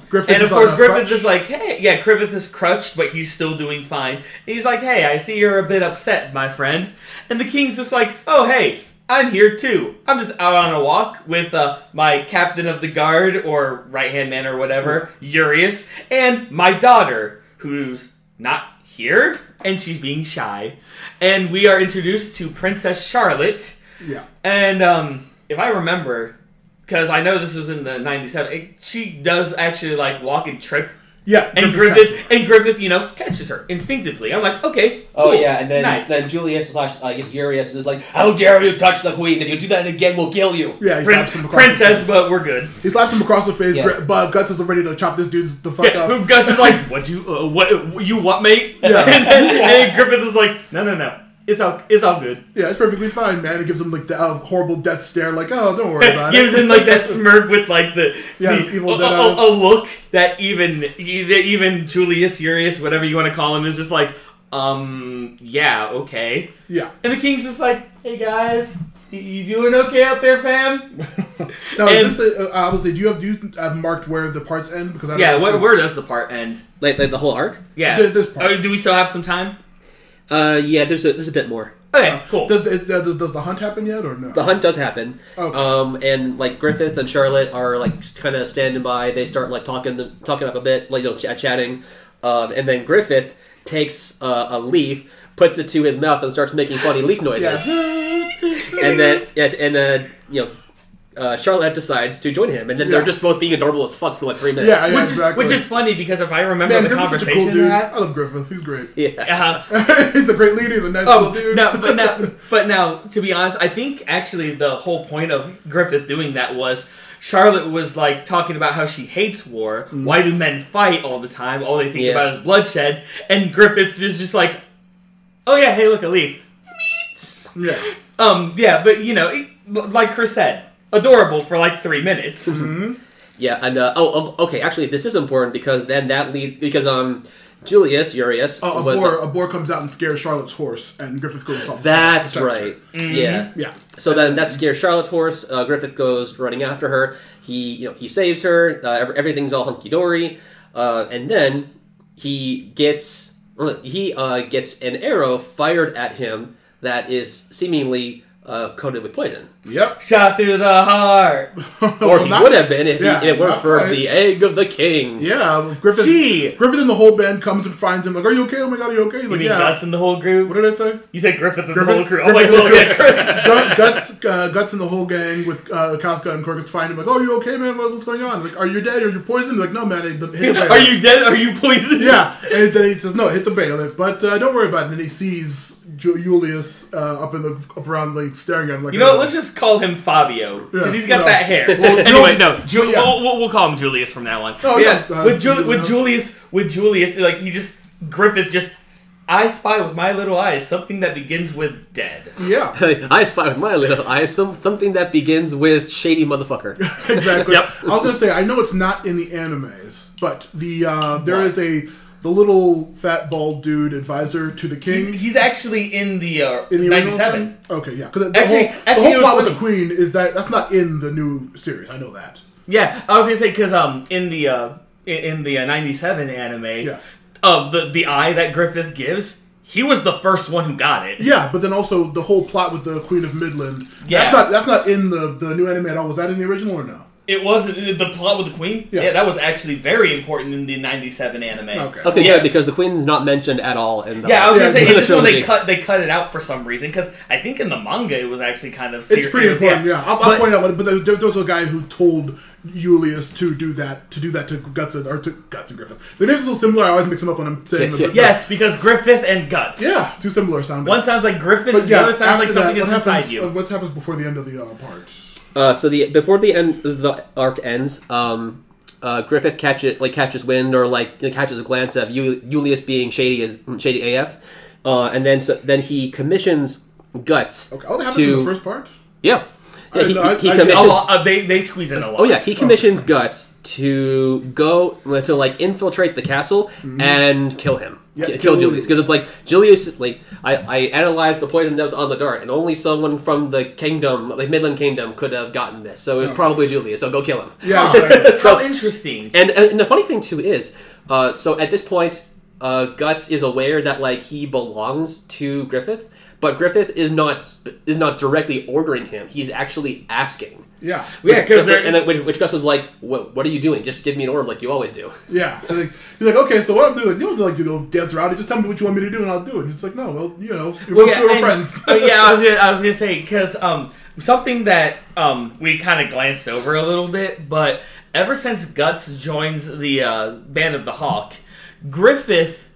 Griffith and of course Griffith is like, hey, yeah, Griffith is crutched, but he's still doing fine. And he's like, hey, I see you're a bit upset, my friend. And the king's just like, oh, hey. I'm here too. I'm just out on a walk with my captain of the guard, or right-hand man, or whatever, Urius, and my daughter, who's not here, and she's being shy. And we are introduced to Princess Charlotte.
Yeah.
And if I remember, because I know this was in the 97, she does actually like walk and trip
Yeah,
And Griffith, catches her instinctively. I'm like, okay, cool,
Oh yeah, and then
nice.
Julius / I guess Urius is like, "How dare you touch the queen? If you do that again, we'll kill you."
Yeah, he slaps him across
Princess,
the face.
but we're good.
He slaps him across the face,
Yeah.
but Guts is ready to chop this dude's the fuck up.
Guts is like, what you what, mate?
Yeah.
and Griffith is like, no. It's all good.
Yeah, it's perfectly fine, man. He gives him like the horrible death stare, like, oh, don't worry about
Gives
it.
him like that smirk with like the
his evil
a,
dead
a,
eyes.
a look that even Julius Urius, whatever you want to call him, is just like, yeah, okay.
Yeah.
And the king's just like, hey guys, you doing okay up there, fam?
Now,
And-
is this the? Obviously, do you have marked where the parts end? Because I don't
Yeah,
know if
where
it's-
does the part end?
Like the whole arc.
Yeah,
This part.
Oh, do we still have some time?
Yeah, there's a bit more.
Okay, cool.
Does the hunt happen yet or no?
The hunt does happen.
Okay.
And like Griffith and Charlotte are like kind of standing by. They start like talking up a bit, like chatting. And then Griffith takes a leaf, puts it to his mouth, and starts making funny leaf noises. And then Charlotte decides to join him, and then they're
Yeah.
just both being adorable as fuck for like 3 minutes.
Yeah, exactly.
Which is funny because if I remember
Man,
the
Griffith's such a
conversation
cool dude.
they had,
I love Griffith. He's great.
Yeah.
He's a great leader. He's a nice little dude.
but now, to be honest, I think actually the whole point of Griffith doing that was Charlotte was like talking about how she hates war. Why do men fight all the time? All they think
Yeah.
about is bloodshed. And Griffith is just like, oh yeah, hey, look, a leaf.
Yeah.
Yeah, but like Chris said, adorable for like 3 minutes.
Yeah, and okay. Actually, this is important because then that leads Julius Urius
A
was
boar comes out and scares Charlotte's horse, and Griffith goes off.
that's
to protect
right.
her.
Yeah.
Yeah.
So then that scares Charlotte's horse. Griffith goes running after her. He saves her. Everything's all hunky dory, and then he gets an arrow fired at him that is seemingly coated with poison.
Yep.
Shot through the heart.
Or he would have been if it weren't
not
for
quite.
the egg of the king.
Yeah. Griffith.
Gee.
Griffith and the whole band comes and finds him. Like, are you okay? Oh my god, are you okay? He's
You
like,
mean
yeah.
Guts in the whole group?
What did I say?
You said Griffith and the
Griffith-
whole crew. I'm
Griffith
like,
and the
well, yeah, Griffith.
Guts and the whole gang with Casca and Corcus find him. Like, oh, are you okay, man? What's going on? Like, are you dead? Are you poisoned? Like, no, man. Hit the bailiff.
Are you dead? Are you poisoned?
Yeah. And then he says, no, hit the bailiff. But don't worry about it. And then he sees Julius up around, like, staring at him. Like,
You know what? Let's just call him Fabio because
Yeah,
he's got
no.
that hair.
Well,
Anyway, no,
yeah.
we'll call him Julius from now on.
Oh,
But
yeah,
with
Julius.
Julius, like Griffith just, I spy with my little eyes something that begins with dead.
Yeah.
I spy with my little eyes something that begins with shady motherfucker.
Exactly.
Yep.
I was gonna say I know it's not in the animes, but there is the little fat bald dude advisor to the king.
He's actually in the
in the original
97.
thing? Okay, yeah. Because the
Actually,
whole
it was
plot with
funny.
the queen is that's not in the new series. I know that.
Yeah, I was gonna say because in the 97 anime,
Yeah.
the eye that Griffith gives, he was the first one who got it.
Yeah, but then also the whole plot with the Queen of Midland.
Yeah.
That's not in the new anime at all. Was that in the original or no?
It wasn't the plot with the queen.
Yeah.
That was actually very important in the 97 anime.
Okay.
Okay,
Yeah.
good, because the queen's not mentioned at all in the
Yeah, I was gonna
Yeah,
say
in
in
the
this one they
trilogy.
cut it out for some reason because I think in the manga it was actually kind of
It's
serious.
pretty important. Yeah, I'll
But-
point out. But there was a guy who told Julius to do that to Guts and Griffith. Their names are so similar. I always mix them up when I'm saying them.
Yes, because Griffith and Guts.
Yeah, too similar sounding.
One sounds like Griffin,
But
and
yeah,
the other sounds like
after
something
that,
that's inside you.
What happens before the end of the part?
So before the end the arc ends, Griffith catches wind or catches a glance of Julius being shady AF, and then he commissions Guts
Okay, all that happens in
to
the first part.
yeah.
I-
He
no, I-
commissions
A lot, they squeeze in a lot.
Oh yeah, he commissions Guts to go to infiltrate the castle and kill him.
Yeah,
Kill
kill-
Julius, because it's like Julius. I analyzed the poison that was on the dart, and only someone from the kingdom, Midland Kingdom, could have gotten this. So it was probably Julius. So go kill him.
Yeah,
Huh.
exactly.
How interesting.
And the funny thing too is, so at this point, Guts is aware that he belongs to Griffith, but Griffith is not directly ordering him. He's actually asking.
Yeah.
Yeah, because they're...
And then which Gus was like, what are you doing? Just give me an orb like you always do.
Yeah. He's like, okay, so what I'm doing, you don't have to go dance around it. Just tell me what you want me to do and I'll do it. And he's like, no, well, we're friends.
I was gonna say, because something that we kind of glanced over a little bit, but ever since Guts joins the Band of the Hawk, Griffith,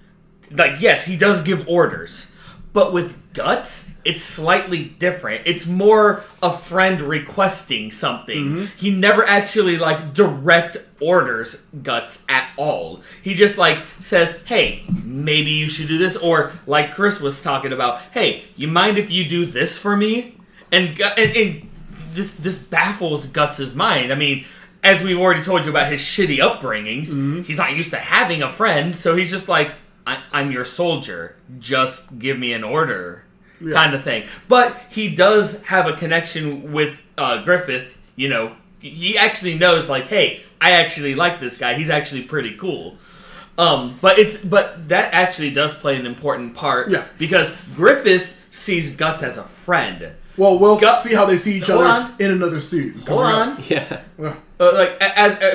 yes, he does give orders, but with Guts, it's slightly different. It's more a friend requesting something. Mm-hmm. He never actually direct orders Guts at all. He just says, hey, maybe you should do this, or like Chris was talking about, hey, you mind if you do this for me? And this baffles Guts' mind. I mean, as we've already told you about his shitty upbringings, he's not used to having a friend, so he's just like, I'm your soldier. Just give me an order, kind of thing. But he does have a connection with Griffith. You know, he actually knows, hey, I actually like this guy. He's actually pretty cool. But that actually does play an important part.
Yeah.
Because Griffith sees Guts as a friend.
Well, we'll see how they see each other in another scene.
Hold on.
Yeah.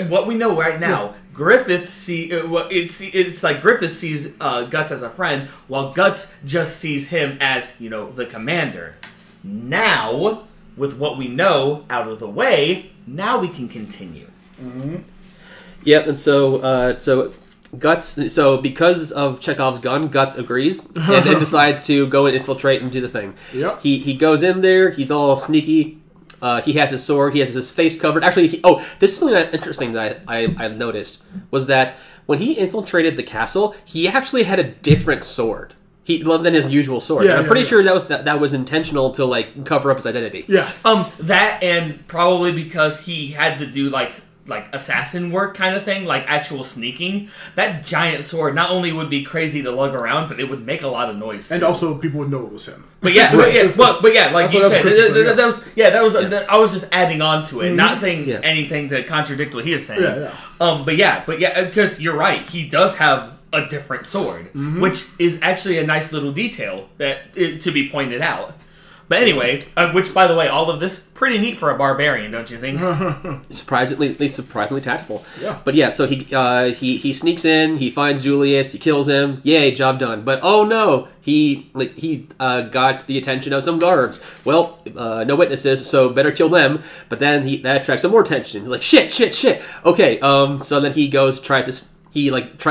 What we know right now, Griffith it's like Griffith sees Guts as a friend, while Guts just sees him as, the commander. Now, with what we know out of the way, now we can continue.
Mm-hmm.
Yep, and so Guts. So because of Chekhov's gun, Guts agrees and then decides to go and infiltrate and do the thing.
Yep.
He goes in there. He's all sneaky. He has his sword. He has his face covered. Actually, this is something that interesting that I noticed was that when he infiltrated the castle, he actually had a different sword. Than his usual sword.
Yeah,
I'm pretty sure that was intentional to cover up his identity.
Yeah.
That, and probably because he had to do like assassin work kind of thing, actual sneaking. That giant sword not only would be crazy to lug around, but it would make a lot of noise too.
And also people would know it was him.
Like you said, that was.
Yeah.
I was just adding on to it, not saying anything to contradict what he is saying.
Yeah.
Because you're right, he does have a different sword, which is actually a nice little detail to be pointed out. But anyway, which, by the way, all of this pretty neat for a barbarian, don't you think?
surprisingly tactful.
Yeah.
But yeah, so he sneaks in, he finds Julius, he kills him. Yay, job done. But oh no, he got the attention of some guards. Well, no witnesses, so better kill them. But then that attracts some more attention. He's like, shit. Okay, so then he tries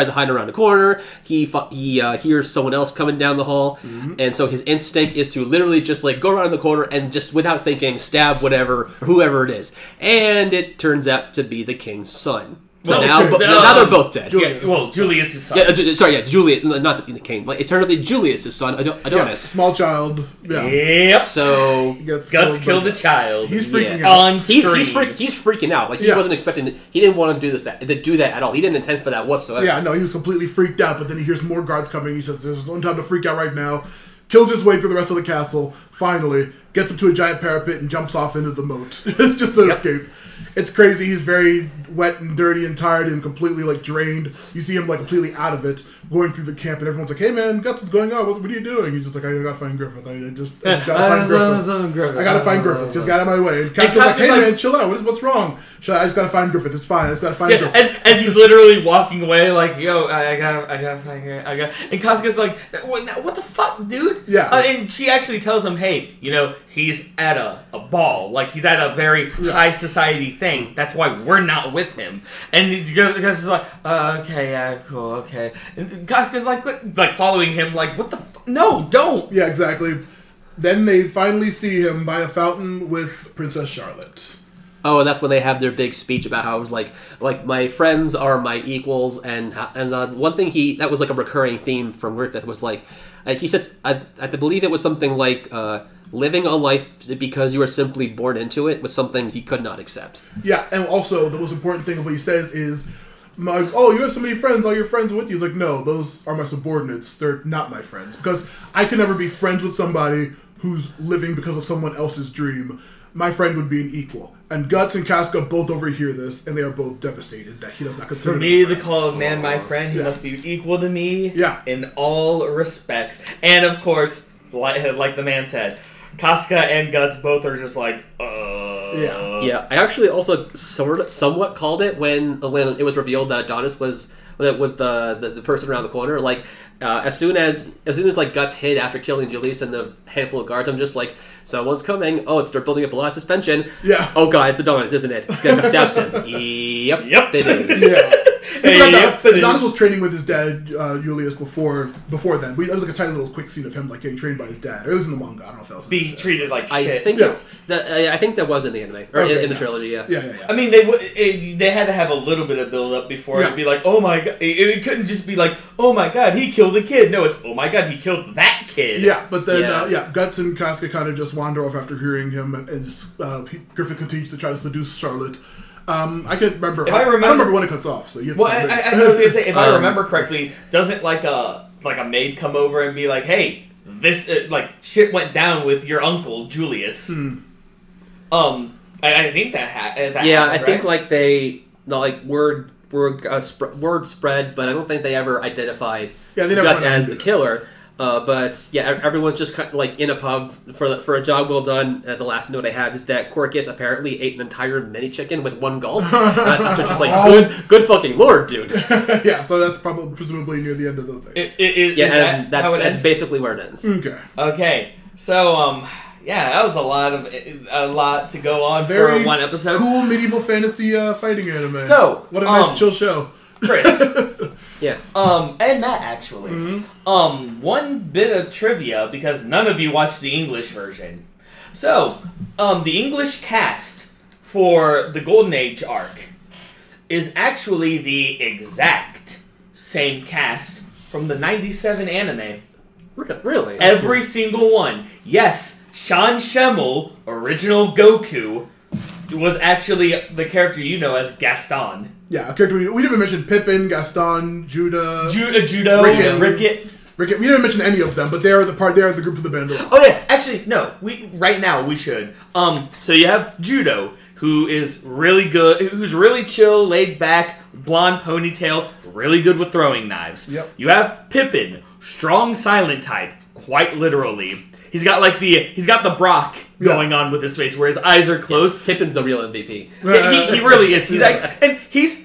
to hide around the corner. He hears someone else coming down the hall, and so his instinct is to literally just go around the corner and just without thinking stab whoever it is. And it turns out to be the king's son. So now they're both dead.
Julius' son.
Julius, not the king. It turned out to be Julius' son, Adonis.
Yeah, small child. Yeah.
Yep.
So
Guts killed a child.
He's freaking out.
On screen.
He's freaking out. He wasn't expecting. He didn't want to do that at all. He didn't intend for that whatsoever.
Yeah, no, he was completely freaked out. But then he hears more guards coming. He says, "There's no time to freak out right now." Kills his way through the rest of the castle. Finally, gets up to a giant parapet and jumps off into the moat just to escape. It's crazy. He's very wet and dirty and tired and completely drained. You see him completely out of it, going through the camp, and everyone's like, "Hey man, Guts, what's going on? What are you doing?" He's just like, "I gotta find Griffith. I just gotta find Griffith. I gotta find Griffith. Just got out of my way." And Casca's like, "Hey man, chill out. What's wrong? I just gotta find Griffith. It's fine. I just gotta find Griffith."
As he's literally walking away, yo, I gotta find Griffith. And Casca's like, "What the fuck, dude?"
Yeah.
And she actually tells him, "Hey, he's at a ball. He's at a very high society thing. That's why we're not with him." And Gus is like, "Okay, yeah, cool, okay." And Casca's following him, what the no, don't.
Yeah, exactly. Then they finally see him by a fountain with Princess Charlotte.
Oh, and that's when they have their big speech about how it was like my friends are my equals, and one thing that was a recurring theme from Griffith was he says, I believe it was something living a life because you are simply born into it was something he could not accept.
Yeah, and also the most important thing of what he says is, you have so many friends, all your friends are with you. He's like, no, those are my subordinates. They're not my friends. Because I could never be friends with somebody who's living because of someone else's dream. My friend would be an equal. And Guts and Casca both overhear this, and they are both devastated that he does not consider
For me to call a man my friend, he must be equal to me in all respects. And of course, like the man said, Casca and Guts both are just
Yeah, I actually also somewhat called it when it was revealed that Adonis was the person around the corner. Like as soon as like Guts hid after killing Julius and the handful of guards, I'm just like, someone's coming. Oh, they're building up a lot of suspension.
Yeah.
Oh god, it's Adonis, isn't it? Then stabs him. Yep, it is.
Yeah.
Yep,
Adonis was training with his dad, Julius, before then. That was like a tiny little quick scene of him like getting trained by his dad. Or it was in the manga. I don't know if that was
Being treated like
I
shit.
think
Yeah.
I think that was in the anime or in the trilogy. Yeah.
Yeah.
I mean, they had to have a little bit of build up before
Yeah.
it'd be like, oh my god. It couldn't just be like, oh my god, he killed a kid. No, it's, oh my god, he killed that kid.
Yeah, but then
Yeah.
Guts and Casca kind of just wander off after hearing him, and just, Griffith continues to try to seduce Charlotte. I can't remember. I don't remember when it cuts off. So you have to
Well, I was gonna say, if I remember correctly, doesn't like a maid come over and be like, "Hey, this like shit went down with your uncle Julius." I think that
Yeah,
happened,
I think
right?
like they word spread, but I don't think they ever identified
Yeah, they never
Guts
went
as
into
the
it.
killer. But yeah, everyone's just kind of like in a pub for a job well done. The last note I have is that Corcus apparently ate an entire mini chicken with one gulp. And it's just like good fucking lord, dude.
Yeah, so that's probably presumably near the end of the thing.
Yeah, and
how it
that's
ends?
basically where it ends.
Okay.
Okay, so yeah, that was a lot to go on
Very
for one episode.
Cool medieval fantasy fighting anime.
So,
what a nice chill show.
Chris,
Yeah.
and Matt actually, one bit of trivia because none of you watched the English version. So, the English cast for the Golden Age arc is actually the exact same cast from the '97 anime.
Really?
Every single one. Yes, Sean Schemmel, original Goku, was actually the character you know as Gaston.
Yeah, a character we didn't mention Pippin, Gaston, Judo,
Ricket.
Ricket. We didn't mention any of them, but they are the group of the band.
Oh yeah, actually no. Right now we should. So you have Judo, who is really good, who's really chill, laid back, blonde ponytail, really good with throwing knives.
Yep.
You have Pippin, strong silent type, quite literally. He's got the Brock going on with his face, where his eyes are closed.
Pippin's the real MVP.
Yeah, he really is.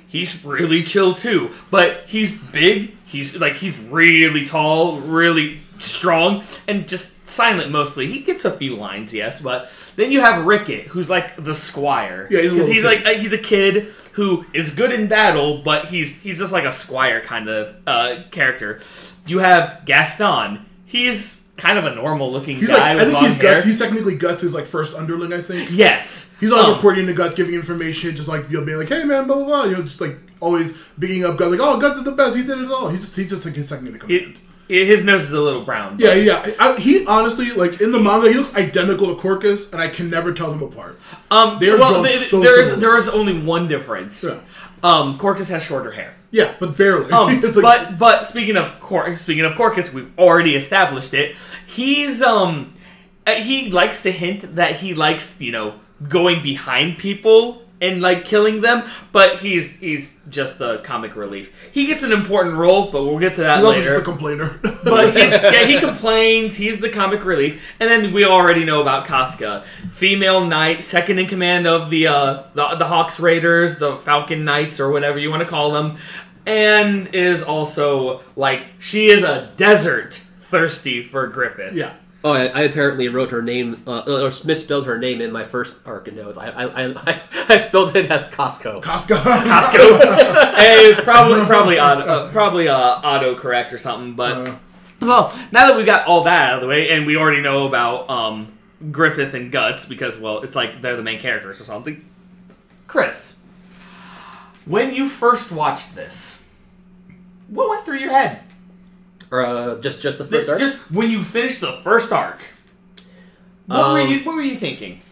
He's really chill too. But he's big. He's really tall, really strong, and just silent mostly. He gets a few lines, yes, but then you have Ricket, who's like the squire.
Yeah,
because he's a kid who is good in battle, but he's just like a squire kind of character. You have Gaston. He's kind of a normal looking guy with long hair.
He's technically Guts' like first underling, I think.
Yes.
He's always reporting to Guts, giving information, just like being like, "Hey man, blah blah blah." Just like always bigging up Guts, like, "Oh, Guts is the best. He did it all." He's just like his second in the command.
His nose is a little brown.
Yeah. He honestly, like in the manga, he looks identical to Corcus, and I can never tell them apart. There
is only one difference.
Yeah.
Corcus has shorter hair.
Yeah, but barely. It's
but speaking of Corcus, we've already established it. He's he likes to hint that he likes going behind people and like killing them, but he's just the comic relief. He gets an important role, but we'll get to that
he's also
later.
just a complainer.
But he complains. He's the comic relief, and then we already know about Casca, female knight, second in command of the Hawks Raiders, the Falcon Knights, or whatever you want to call them, and is also like she is a desert thirsty for Griffith.
Yeah.
Oh, I apparently wrote her name, or misspelled her name in my first arc in notes. I spelled it as Costco.
Casca.
Hey, probably autocorrect or something. But well, now that we got all that out of the way, and we already know about Griffith and Guts, because it's like they're the main characters or something. Chris, when you first watched this, what went through your head?
Or just the first arc?
Just when you finished the first arc, what were you thinking?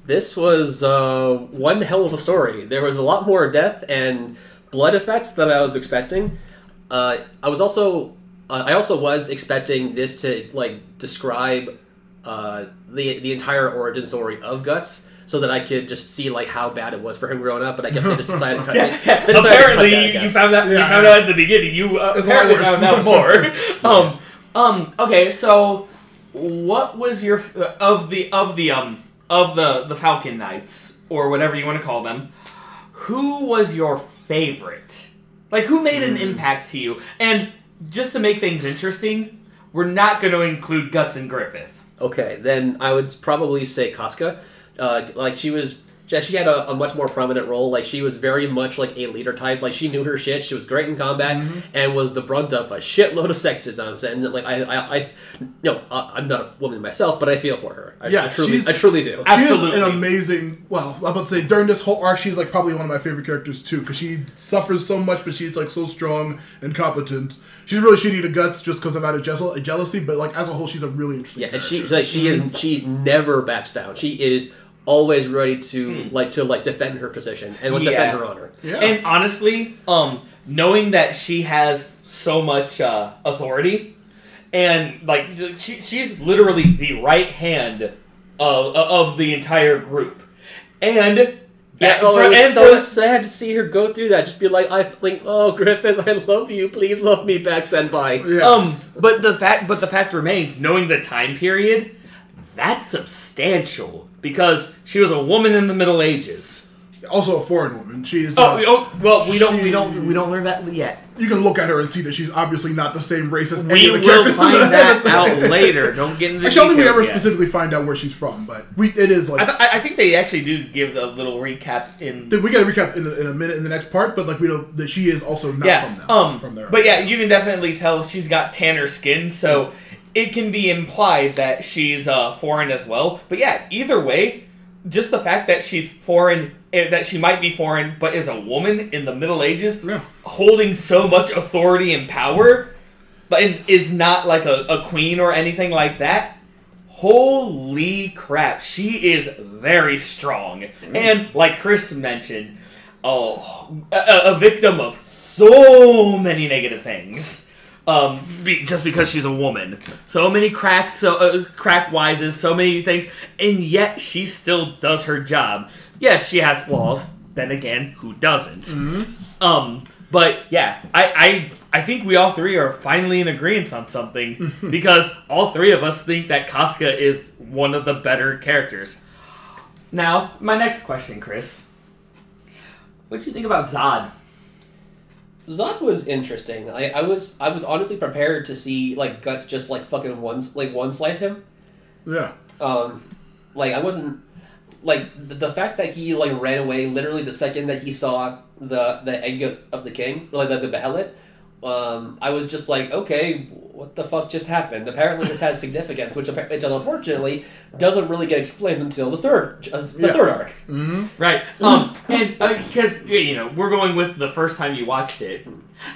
This was one hell of a story. There was a lot more death and blood effects than I was expecting. I also was expecting this to like describe the entire origin story of Guts, so that I could just see like how bad it was for him growing up. But I guess they just decided to cut.
Apparently, you found that at the beginning. You apparently found out more. Okay, so what was your of the of the Falcon Knights, or whatever you want to call them, who was your favorite? Like, who made an impact to you? And just to make things interesting, we're not going to include Guts and Griffith.
Okay, then I would probably say Casca. Like, she had a much more prominent role. Like, she was very much like a leader type. Like, she knew her shit. She was great in combat and was the brunt of a shitload of sexism. And like, I'm not a woman myself, but I feel for her. I truly do.
Absolutely.
She is an amazing. Well, I'm about to say during this whole arc, she's like probably one of my favorite characters too, because she suffers so much, but she's like so strong and competent. She's really shitty to Guts just because of out of jealousy, but like as a whole, she's a really interesting.
Yeah,
character.
and she never backs down. She is always ready to defend her position and defend her honor.
Yeah.
And honestly, knowing that she has so much authority, and like she's literally the right hand of the entire group, and
it was so sad to see her go through that. Just be like, oh Griffith, I love you. Please love me back, Senpai.
Yeah.
But the fact remains, knowing the time period, that's substantial because she was a woman in the Middle Ages.
Also a foreign woman. She's.
We don't learn that yet.
You can look at her and see that she's obviously not the same race as any
We
of the
will
characters.
find that out later. Don't get into the
Actually, I don't think we ever
details yet.
specifically find out where she's from, but it is like.
I think they actually do give a little recap in.
We got a recap in a minute in the next part, but like we know that she is also not from them. From there.
But yeah, you can definitely tell she's got tanner skin, so it can be implied that she's foreign as well. But yeah, either way, just the fact that she's foreign, that she might be foreign, but is a woman in the Middle Ages, holding so much authority and power, and is not like a queen or anything like that. Holy crap, she is very strong. And like Chris mentioned, a victim of so many negative things. Just because she's a woman. So many cracks, crack wises, so many things, and yet she still does her job. Yes, she has flaws. Then again, who doesn't? But yeah, I think we all three are finally in agreement on something because all three of us think that Casca is one of the better characters. Now, my next question, Chris. What do you think about Zod?
Zod was interesting. I was honestly prepared to see like Guts just like fucking one slice him.
Yeah.
Like I wasn't like the fact that he like ran away literally the second that he saw the egg of the king, like the behelit. I was just like, okay, what the fuck just happened? Apparently this has significance, which unfortunately doesn't really get explained until the third arc.
Mm-hmm. Right. And because we're going with the first time you watched it.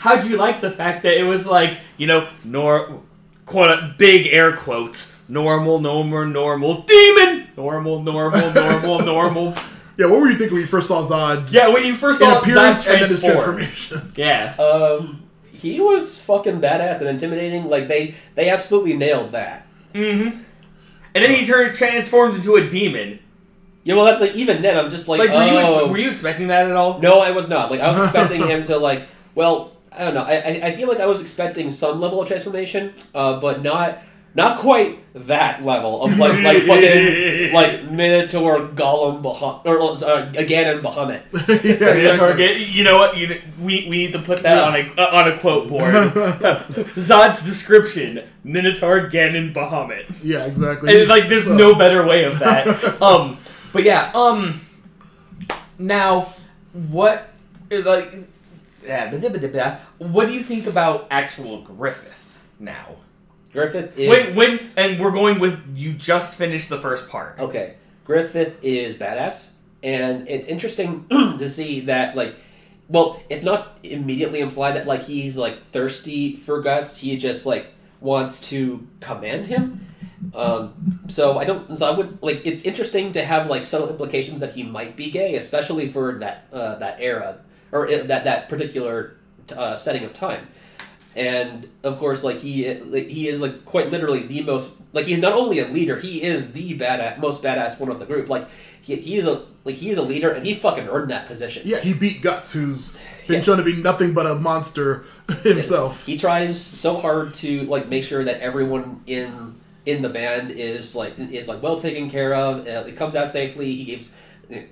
How'd you like the fact that it was like big air quotes, normal, demon, normal.
Yeah, what were you thinking when you first saw Zod?
Yeah, when you first saw
appearance
Zod
and then his transformation.
Yeah.
He was fucking badass and intimidating. Like they absolutely nailed that.
Mm-hmm. And then he transformed into a demon.
Yeah, well, that's like even then I'm just like
were you expecting that at all?
No, I was not. Like I was expecting him to I don't know. I feel like I was expecting some level of transformation, but not quite that level of like fucking like Minotaur, Gollum, Ganon, Bahamut.
Minotaur, you know what? We need to put that on a quote board. Zod's description: Minotaur, Ganon, Bahamut.
Yeah, exactly.
And, like, there's no better way of that. But yeah. Now, what what do you think about actual Griffith now?
Griffith is...
And we're going with, you just finished the first part.
Okay. Griffith is badass, and it's interesting to see that, it's not immediately implied that, he's, thirsty for Guts. He just, wants to command him. It's interesting to have, subtle implications that he might be gay, especially for that era, or that particular setting of time. And of course, he is quite literally the most he's not only a leader, he is the most badass one of the group. He is a leader, and he fucking earned that position.
Yeah, he beat Guts, who's been shown to be nothing but a monster himself.
He tries so hard to make sure that everyone in in the band is well taken care of. It comes out safely. He gives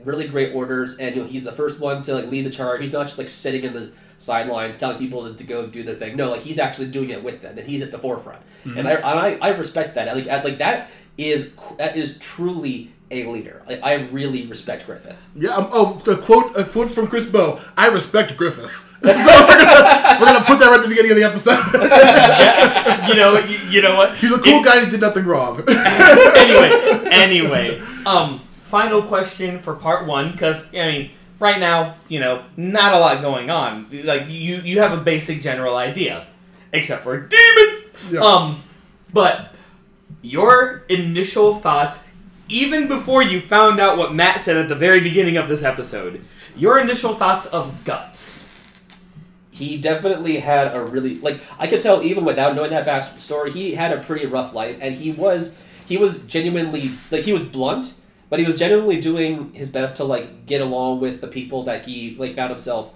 really great orders, and he's the first one to lead the charge. He's not just sitting in the sidelines telling people to go do their thing. No, he's actually doing it with them, and he's at the forefront. Mm-hmm. And I respect that. That is truly a leader. I really respect Griffith.
Yeah. A quote from Chris Bow. I respect Griffith. So we're gonna put that right at the beginning of the episode.
You know what?
He's a cool guy who did nothing wrong.
Anyway. Final question for part 1, because right now, not a lot going on. You have a basic general idea, except for Demon.
Yeah.
But your initial thoughts, even before you found out what Matt said at the very beginning of this episode, your initial thoughts of Guts.
He definitely had a really I could tell even without knowing that backstory, he had a pretty rough life, and he was genuinely he was blunt. But he was genuinely doing his best to get along with the people that he found himself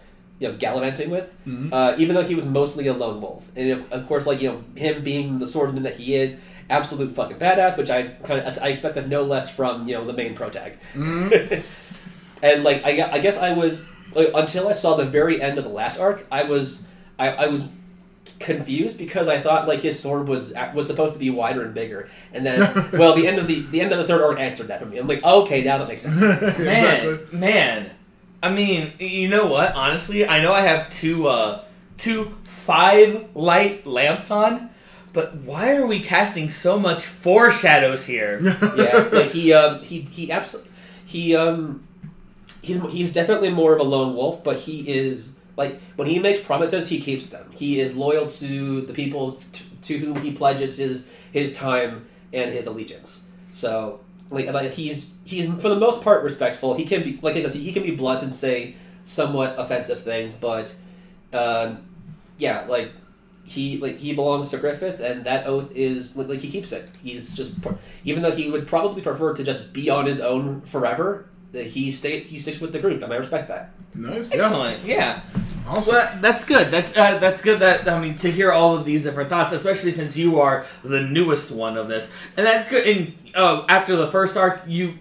gallivanting with, even though he was mostly a lone wolf. And of course, him being the swordsman that he is, absolute fucking badass, which I expected no less from the main protag. And I guess I was until I saw the very end of the last arc, I was confused because I thought his sword was supposed to be wider and bigger, and then the end of the third arc answered that for me. I'm like, okay, now that makes sense.
Man, I mean, you know what? Honestly, I know I have two 5 light lamps on, but why are we casting so much foreshadows here?
Yeah, he's definitely more of a lone wolf, but he is. When he makes promises, he keeps them. He is loyal to the people to whom he pledges his time and his allegiance. So, he's for the most part respectful. He can be he can be blunt and say somewhat offensive things, but he belongs to Griffith, and that oath is he keeps it. He's just even though he would probably prefer to just be on his own forever. He sticks with the group, and I respect that.
Nice,
excellent, yeah.
Awesome.
Well, that's good. That's good. To hear all of these different thoughts, especially since you are the newest one of this, and that's good. And after the first arc, you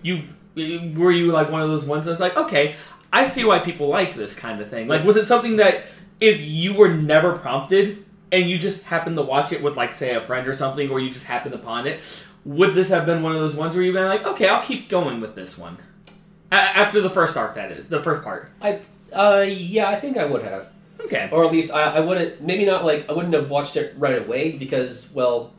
were you one of those ones that's okay, I see why people like this kind of thing. Was it something that if you were never prompted and you just happened to watch it with say a friend or something, or you just happened upon it, would this have been one of those ones where you've been okay, I'll keep going with this one? After the first arc, that is. The first part.
Yeah, I think I would have.
Okay.
Or at least I wouldn't, maybe not I wouldn't have watched it right away because, ADD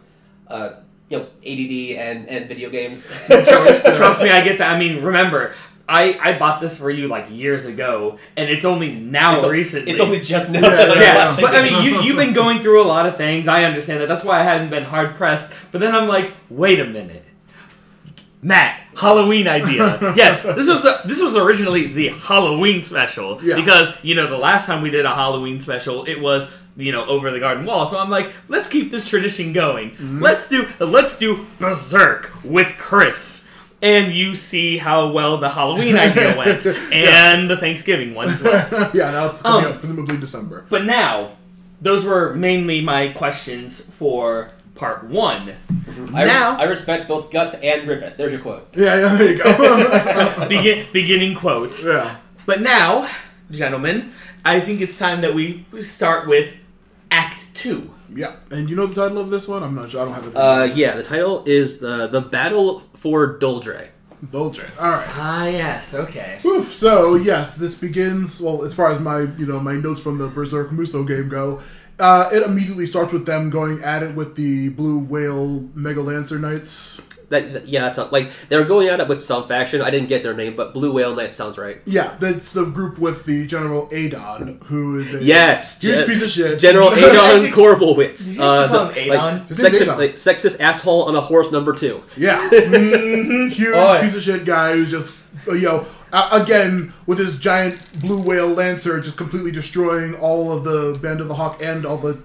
and video games.
Trust me, I get that. I mean, remember, I bought this for you years ago, and it's only now recently.
It's only just now.
Yeah, but I mean, you've been going through a lot of things. I understand that. That's why I hadn't been hard pressed. But then I'm wait a minute. Matt, Halloween idea. Yes, this was originally the Halloween special because the last time we did a Halloween special, it was over the garden wall. So I'm let's keep this tradition going. Mm-hmm. Let's do Berserk with Chris, and you see how well the Halloween idea went, and the Thanksgiving one as well.
Yeah, now it's coming up presumably December.
But now, those were mainly my questions for part 1.
Mm-hmm. I respect both Guts and Griffith. There's your quote.
Yeah, there you go.
Beginning quote.
Yeah.
But now, gentlemen, I think it's time that we start with Act 2.
Yeah, and you know the title of this one? I'm not sure. I don't have it.
Yeah, the title is the Battle for Doldre.
Doldre. All right.
Ah, yes. Okay.
Oof. So yes, this begins. Well, as far as my my notes from the Berserk Muso game go. It immediately starts with them going at it with the Blue Whale Mega Lancer Knights.
That's not, they were going at it with some faction. I didn't get their name, but Blue Whale Knights sounds right.
Yeah, that's the group with the General Adon, who is a
huge
piece of shit.
General Adon Korbolwitz.
Adon?
Sexist asshole on a horse number 2.
Yeah. Huge piece of shit guy who's just, again, with his giant blue whale lancer, just completely destroying all of the Band of the Hawk and all the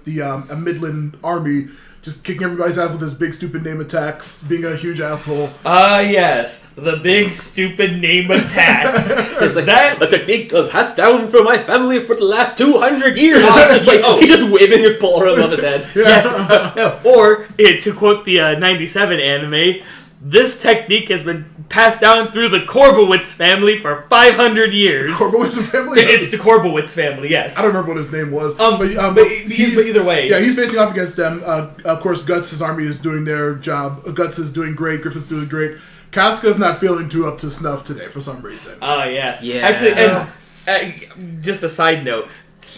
Midland army, just kicking everybody's ass with his big stupid name attacks, being a huge asshole.
Yes, the big stupid name attacks.
It's like
that.
a technique passed down from my family for the last 200 years. Just like he's just waving his pole above his head.
Yes. Or, to quote the 97 anime, this technique has been passed down through the Korbowitz family for 500 years.
Korbowitz family?
It's the Korbowitz family, yes.
I don't remember what his name was.
But either way.
Yeah, he's facing off against them. Of course, Guts' army is doing their job. Guts is doing great. Griffith's doing great. Casca's not feeling too up to snuff today for some reason.
Oh, yes.
Yeah.
Actually, and just a side note,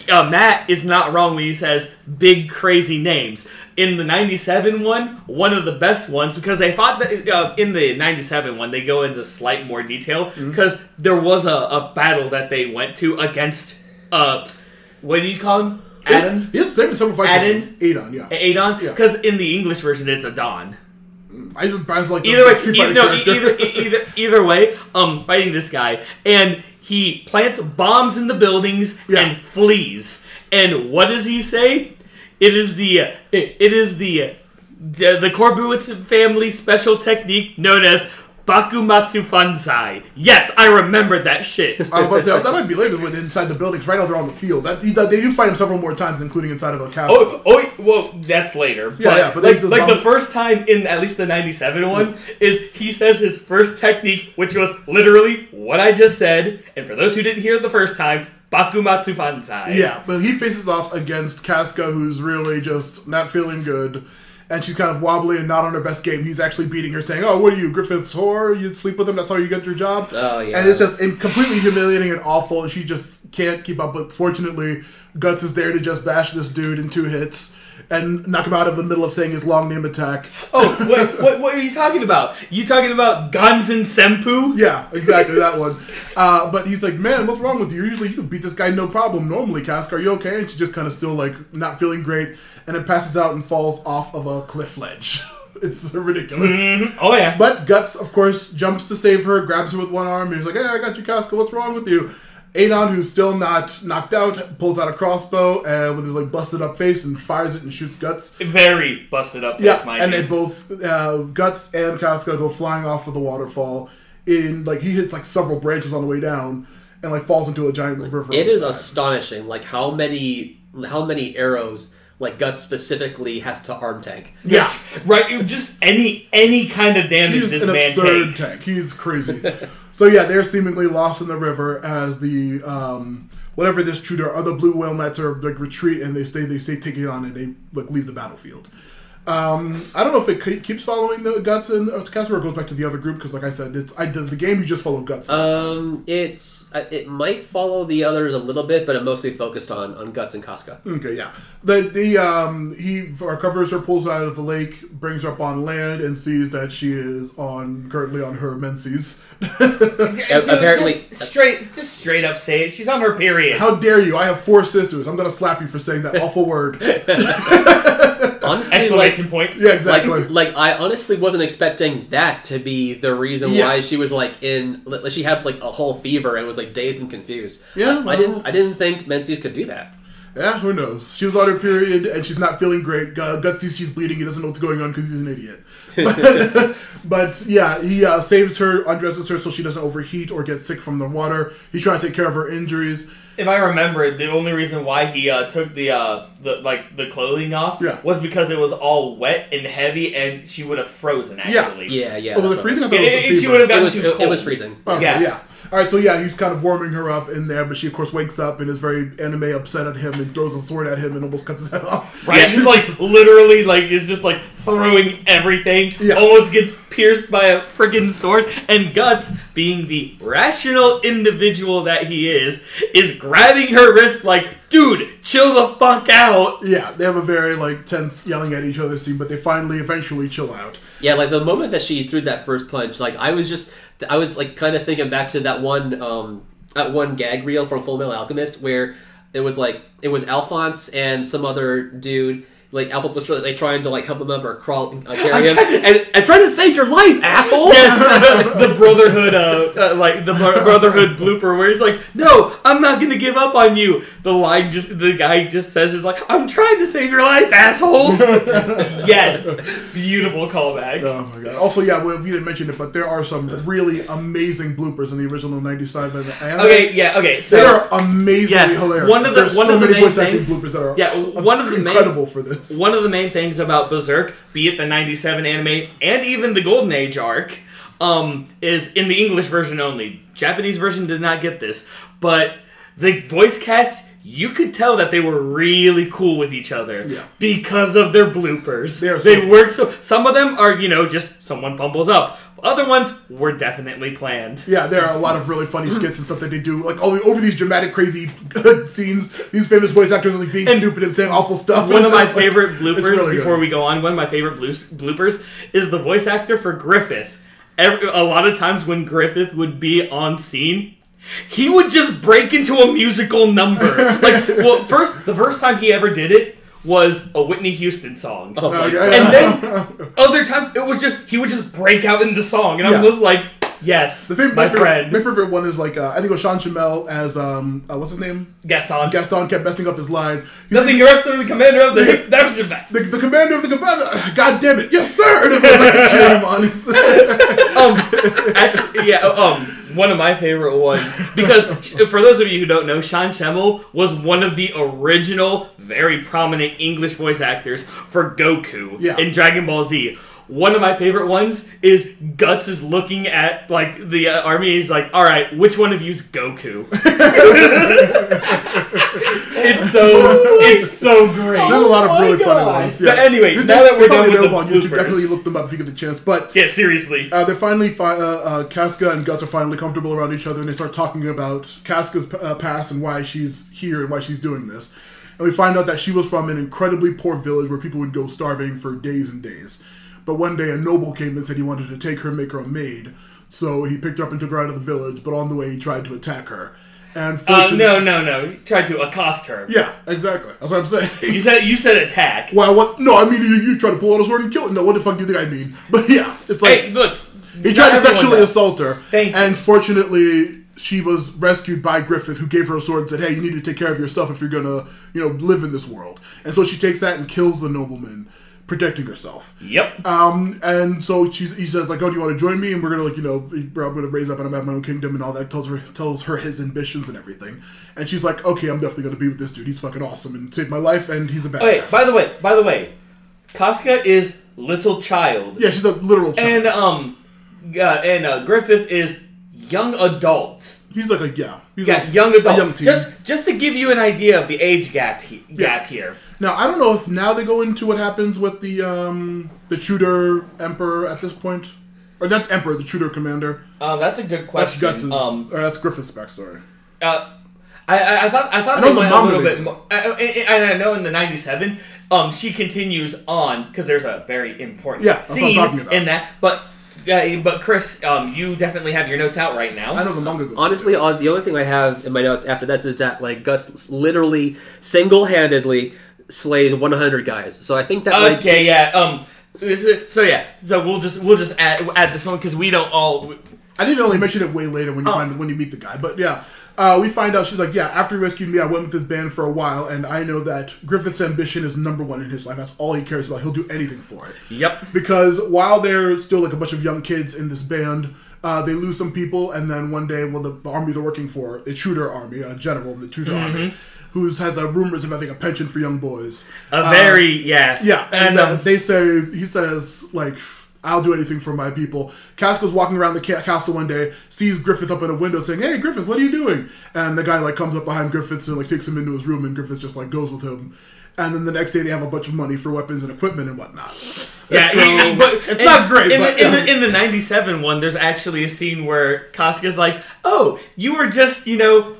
Matt is not wrong when he says big crazy names. In the 97 one of the best ones, because they thought that in the 97 one, they go into slight more detail, because there was a battle that they went to against, what do you call him? Adon?
He has the same several fights. Adon, yeah.
Adon? Because in the English version, it's Adon.
I was like
Either way, fighting this guy, and he plants bombs in the buildings and flees. And what does he say? It is the Korbowitz family special technique known as Bakumatsu Fanzai. Yes, I remembered that shit.
I was about to say, that might be later with inside the buildings. Right now they're on the field. They do fight him several more times, including inside of a castle.
Well, that's later.
But
like the first time in at least the 97 one is he says his first technique, which was literally what I just said. And for those who didn't hear it the first time, Bakumatsu Fanzai.
Yeah, but he faces off against Casca, who's really just not feeling good. And she's kind of wobbly and not on her best game. He's actually beating her, saying, "Oh, what are you, Griffith's whore? You sleep with him? That's how you get your job."
Oh yeah.
And it's just completely humiliating and awful. And she just can't keep up. But fortunately, Guts is there to just bash this dude in 2 hits and knock him out of the middle of saying his long name attack.
Oh, what are you talking about? You talking about Ganzen Senpu?
Yeah, exactly that one. But he's like, "Man, what's wrong with you? Usually you can beat this guy no problem. Normally, Casca, are you okay?" And she's just kind of still like not feeling great. And then passes out and falls off of a cliff ledge. It's ridiculous.
Mm-hmm. Oh, yeah.
But Guts, of course, jumps to save her, grabs her with one arm, and he's like, "Hey, I got you, Casca. What's wrong with you?" Adon, who's still not knocked out, pulls out a crossbow with his like busted up face and fires it and shoots Guts.
Very busted up face, mind
and
you.
they both, Guts and Casca go flying off of the waterfall. He hits like several branches on the way down and like falls into a giant river.
It is astonishing, like how many arrows like Guts specifically has to arm tank.
Yeah, right. Just any kind of damage this man takes.
Tank. He's crazy. So yeah, they're seemingly lost in the river as the whatever this Tudor or the Blue Whale Nets are like retreat and they stay taking it on and they like leave the battlefield. I don't know if it keeps following the Guts and Casca or it goes back to the other group because, like I said, the game you just follow Guts.
It might follow the others a little bit, but it mostly focused on Guts and Casca.
Okay, yeah. He recovers her, pulls her out of the lake, brings her up on land, and sees that she is currently on her menses.
Apparently,
just straight up say it. She's on her period.
How dare you? I have 4 sisters. I'm gonna slap you for saying that awful word.
Honestly,
exclamation point.
Yeah, exactly.
Like I honestly wasn't expecting that to be the reason why she was like she had like a whole fever and was like dazed and confused.
Yeah, well,
I didn't think menses could do that.
Yeah, who knows? She was on her period and she's not feeling great. Guts sees she's bleeding. He doesn't know what's going on because he's an idiot. But yeah, he saves her, undresses her so she doesn't overheat or get sick from the water. He's trying to take care of her injuries.
If I remember, the only reason why he took the clothing off was because it was all wet and heavy, and she would have frozen. Actually,
yeah.
Oh, was it freezing? I thought it was
she would have gotten too cold.
It was freezing.
Okay, yeah. All right, so yeah, he's kind of warming her up in there, but she of course wakes up and is very anime upset at him and throws a sword at him and almost cuts his head off.
Right, she's like literally like is just like throwing everything.
Yeah.
Almost gets pierced by a friggin' sword, and Guts, being the rational individual that he is grabbing her wrist like, dude, chill the fuck out.
Yeah, they have a very like tense yelling at each other scene, but they eventually chill out.
Yeah, like the moment that she threw that first punch, like I was like kind of thinking back to that one gag reel from Full Metal Alchemist where it was Alphonse and some other dude Alphonse was like trying to like help him up or carry him, and trying to save your life, asshole.
Yes, the Brotherhood blooper where he's like, "No, I'm not gonna give up on you." The guy just says is like, "I'm trying to save your life, asshole." Yes, beautiful callback.
Oh my god! Also, yeah, we didn't mention it, but there are some really amazing bloopers in the original '97 anime.
Okay. So
they are amazingly hilarious.
One of the main things.
Bloopers that are
incredible
for this.
One of the main things about Berserk, be it the '97 anime and even the Golden Age arc, is in the English version only. Japanese version did not get this, but the voice cast. You could tell that they were really cool with each other because of their bloopers. They work so. Some of them are, just someone fumbles up. Other ones were definitely planned.
Yeah, there are a lot of really funny skits and stuff that they do, like over these dramatic, crazy scenes. These famous voice actors like being stupid and saying awful stuff.
One of my favorite bloopers before we go on. One of my favorite bloopers is the voice actor for Griffith. A lot of times when Griffith would be on scene. He would just break into a musical number. The first time he ever did it was a Whitney Houston song.
Oh,
and then other times he would just break out in the song, and I was like, yes, my friend.
My favorite one is like I think it was Sean Chamel as what's his name?
Gaston.
Gaston kept messing up his line.
Nothing less than the commander of the
the commander of the commander. God damn it, yes sir. And it was like a cheer him on.
One of my favorite ones, because for those of you who don't know, Sean Schemmel was one of the original, very prominent English voice actors for Goku in Dragon Ball Z. One of my favorite ones is Guts is looking at the army. He's like, "All right, which one of you's Goku?" It's so great.
There's a lot of really funny ones.
Yeah. But anyway, now that we're done with the
on YouTube, definitely look them up if you get the chance. But
yeah, seriously,
they're finally Casca and Guts are finally comfortable around each other, and they start talking about Casca's past and why she's here and why she's doing this. And we find out that she was from an incredibly poor village where people would go starving for days and days. But one day a noble came and said he wanted to take her and make her a maid. So he picked her up and took her out of the village, but on the way he tried to attack her. And
no. He tried to accost her.
Yeah, exactly. That's what I'm saying.
You said attack.
Well, what? No, I mean you tried to pull out a sword and kill her. No, what the fuck do you think I mean? But yeah, it's like...
Hey, look.
He tried to sexually assault her.
Thank you.
And fortunately, she was rescued by Griffith, who gave her a sword and said, hey, you need to take care of yourself if you're gonna, live in this world. And so she takes that and kills the nobleman, protecting herself.
Yep.
And so he says, like, oh, do you want to join me? And we're going to, I'm going to raise up and I'm going to have my own kingdom and all that. Tells her his ambitions and everything. And she's like, okay, I'm definitely going to be with this dude. He's fucking awesome and saved my life and he's a badass.
Okay, by the way, Casca is little child.
Yeah, she's a literal child.
And Griffith is young adult.
He's like
young adult.
A young teen.
Just to give you an idea of the age gap here.
Now, I don't know if now they go into what happens with the Tudor Emperor at this point. Or not Emperor, the Tudor Commander.
That's a good question.
That's Griffith's backstory.
I thought they went a little bit more. And I know in the 97, she continues on, because there's a very important scene in that. But Chris, you definitely have your notes out right now.
I know the manga goes.
Honestly, the only thing I have in my notes after this is that Guts literally single-handedly slays 100 guys. So I think that So we'll just add this one because we don't all.
I didn't only mention it way later when you meet the guy, but yeah. We find out she's like, yeah, after he rescued me, I went with his band for a while, and I know that Griffith's ambition is number one in his life. That's all he cares about. He'll do anything for it.
Yep.
Because while they're still like a bunch of young kids in this band, they lose some people, and then one day, the army they're working for, a Tudor army, a general of the Tudor army, who has rumors of having a penchant for young boys.
Yeah,
and he says, like, I'll do anything for my people. Casca's walking around the castle one day, sees Griffith up in a window saying, hey, Griffith, what are you doing? And the guy, comes up behind Griffith and, takes him into his room, and Griffith just, goes with him. And then the next day they have a bunch of money for weapons and equipment and whatnot.
Yeah,
but it's not great.
In the 97 one, there's actually a scene where Casca's like, oh, you were just,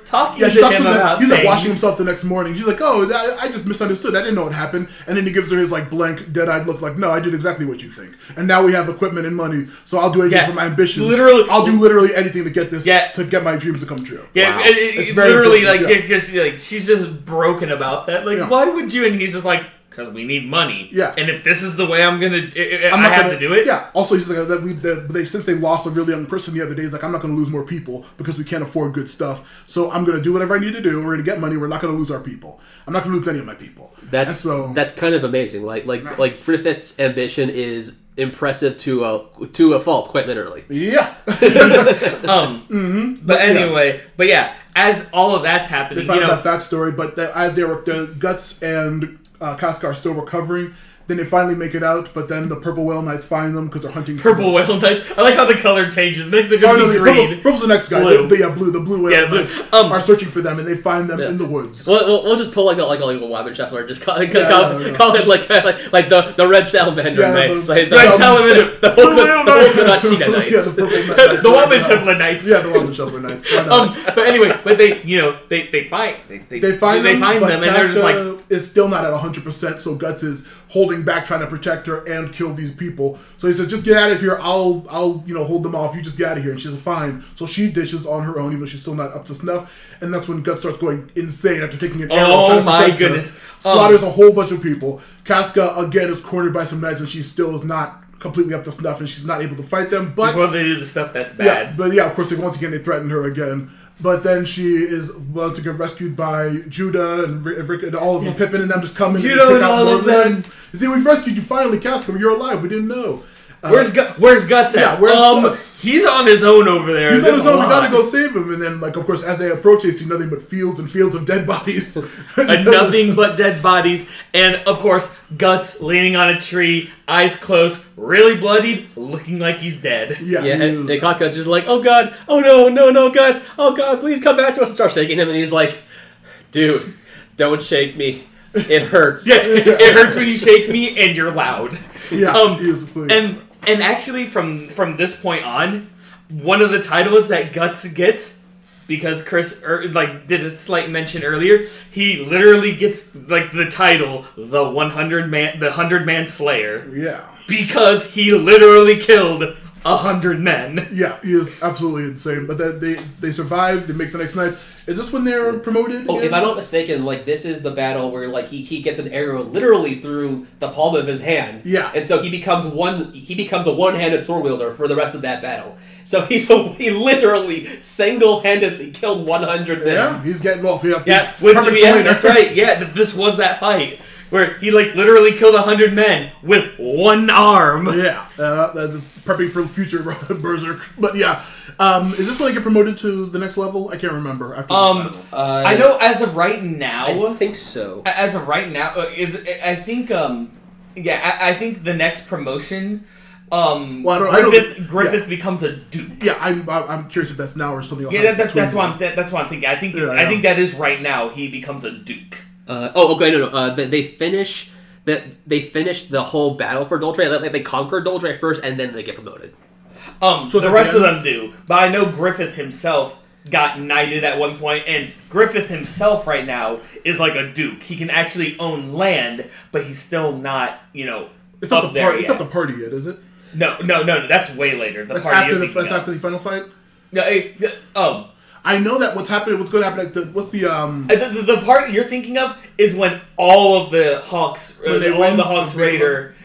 talking to him about
He's
things.
Washing himself the next morning. She's like, oh, I just misunderstood. I didn't know what happened. And then he gives her his, blank, dead-eyed look like, no, I did exactly what you think. And now we have equipment and money, so I'll do anything for my ambitions. I'll do literally anything to get this, to get my dreams to come true.
Yeah, wow. It's literally, she's just broken about that. Why would you? And he's just like, because we need money.
Yeah.
And if this is the way I'm gonna, I
not
have
gonna-
to do it.
Yeah. Also, he's like since they lost a really young person the other day, he's like, I'm not going to lose more people because we can't afford good stuff. So I'm going to do whatever I need to do. We're going to get money. We're not going to lose our people. I'm not going to lose any of my people.
That's kind of amazing. Like Griffith's ambition is impressive to a fault, quite literally.
Yeah.
But anyway, but yeah, as all of that's happening,
They found that backstory, but the Guts and Casca are still recovering. Then they finally make it out, but then the Purple Whale Knights find them because they're hunting.
Purple Whale Knights. I like how the color changes. Next they're
Oh,
gonna
no,
be green.
Purple's the next guy.
Blue.
The Blue Whale
Yeah,
Knights are searching for them, and they find them in the woods.
We'll just pull like a Wabenschaffler, just call it like the Red Salamander
Yeah,
Knights,
the-
like
Red Salamander.
the Polka Cheetah
Yeah,
Knights.
the Purple Knights.
The Wabenschaffler Knights.
Yeah, the Wabenschaffler Knights. Why not?
But anyway, but they find them,
but
and they're just like,
Casca is still not at 100%. So Guts is holding back, trying to protect her and kill these people. So he says, "Just get out of here. I'll hold them off. You just get out of here." And she says, "Fine." So she ditches on her own, even though she's still not up to snuff. And that's when Guts starts going insane after taking an arrow.
Oh
trying to
my
protect her.
goodness.
Slaughters a whole bunch of people. Casca again is cornered by some knights, and she still is not completely up to snuff, and she's not able to fight them. But
before they do the stuff that's
yeah,
bad.
but yeah, of course, once again, they threaten her again. But then she is about to get rescued by Judah and Rick and all of them. Pippin and them just come in
Judah
and take
and
out
all
more
of them.
knights. You see, we've rescued you finally, Casca. You're alive. We didn't know.
Where's Guts at?
Yeah, where's Guts?
He's on his own over there.
He's on
There's
his
a
own. We
lot.
gotta go save him. And then, like, of course, as they approach, they see nothing but fields and fields of dead bodies.
And nothing but dead bodies, and of course, Guts leaning on a tree, eyes closed, really bloodied, looking like he's dead.
Yeah,
Yeah,
he
and
is-
Kaka just like, oh god, oh no, Guts, oh god, please come back to us, and start shaking him, and he's like, dude, don't shake me, it hurts.
Yeah, it hurts when you shake me, and you're loud.
yeah, he was pleased.
And actually, from this point on, one of the titles that Guts gets, because Chris did a slight mention earlier, he literally gets the title, the 100-man Slayer,
Yeah.
because he literally killed 100 men.
Yeah, he is absolutely insane. But then they survive, they make the next night. Is this when they're promoted?
Oh,
again?
if I'm not mistaken, this is the battle where he gets an arrow literally through the palm of his hand.
Yeah.
And so he becomes a one-handed sword wielder for the rest of that battle. So he literally single-handedly killed 100 men.
Yeah, he's getting well.
Yeah,
he's perfect for later.
that's right. Yeah, this was that fight where he literally killed 100 men with one arm.
Yeah, prepping for future Berserk. But yeah, is this when I get promoted to the next level? I can't remember. After this battle.
I know as of right now.
I think so.
As of right now, I think the next promotion. Griffith becomes a duke.
Yeah, I'm curious if that's now or something else.
Yeah, that's what I'm thinking. I think
Yeah,
I think that is right now. He becomes a duke.
They finish the whole battle for Doldrey. They conquer Doldrey first, and then they get promoted.
So the rest of them do, but I know Griffith himself got knighted at one point, and Griffith himself right now is like a duke. He can actually own land, but he's still not,
it's not
up
the
there
party.
yet.
It's not the party yet, is it?
No. That's way later.
That's after the final fight.
No,
I know that what's happening. What's going to happen?
the part you're thinking of is when all of the Hawks, Raider,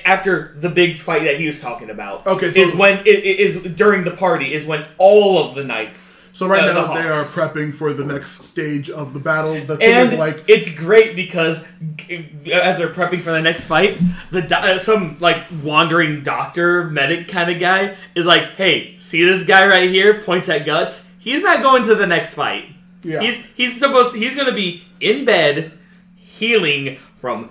after the big fight that he was talking about.
Okay, so
is when it is during the party is when all of the knights.
So right now
the
they are
Hawks.
prepping for the next stage of the battle. The thing
And
is
it's great because as they're prepping for the next fight, some wandering doctor, medic kind of guy is like, "Hey, see this guy right here?" Points at Guts. He's not going to the next fight.
Yeah.
He's going to be in bed, healing from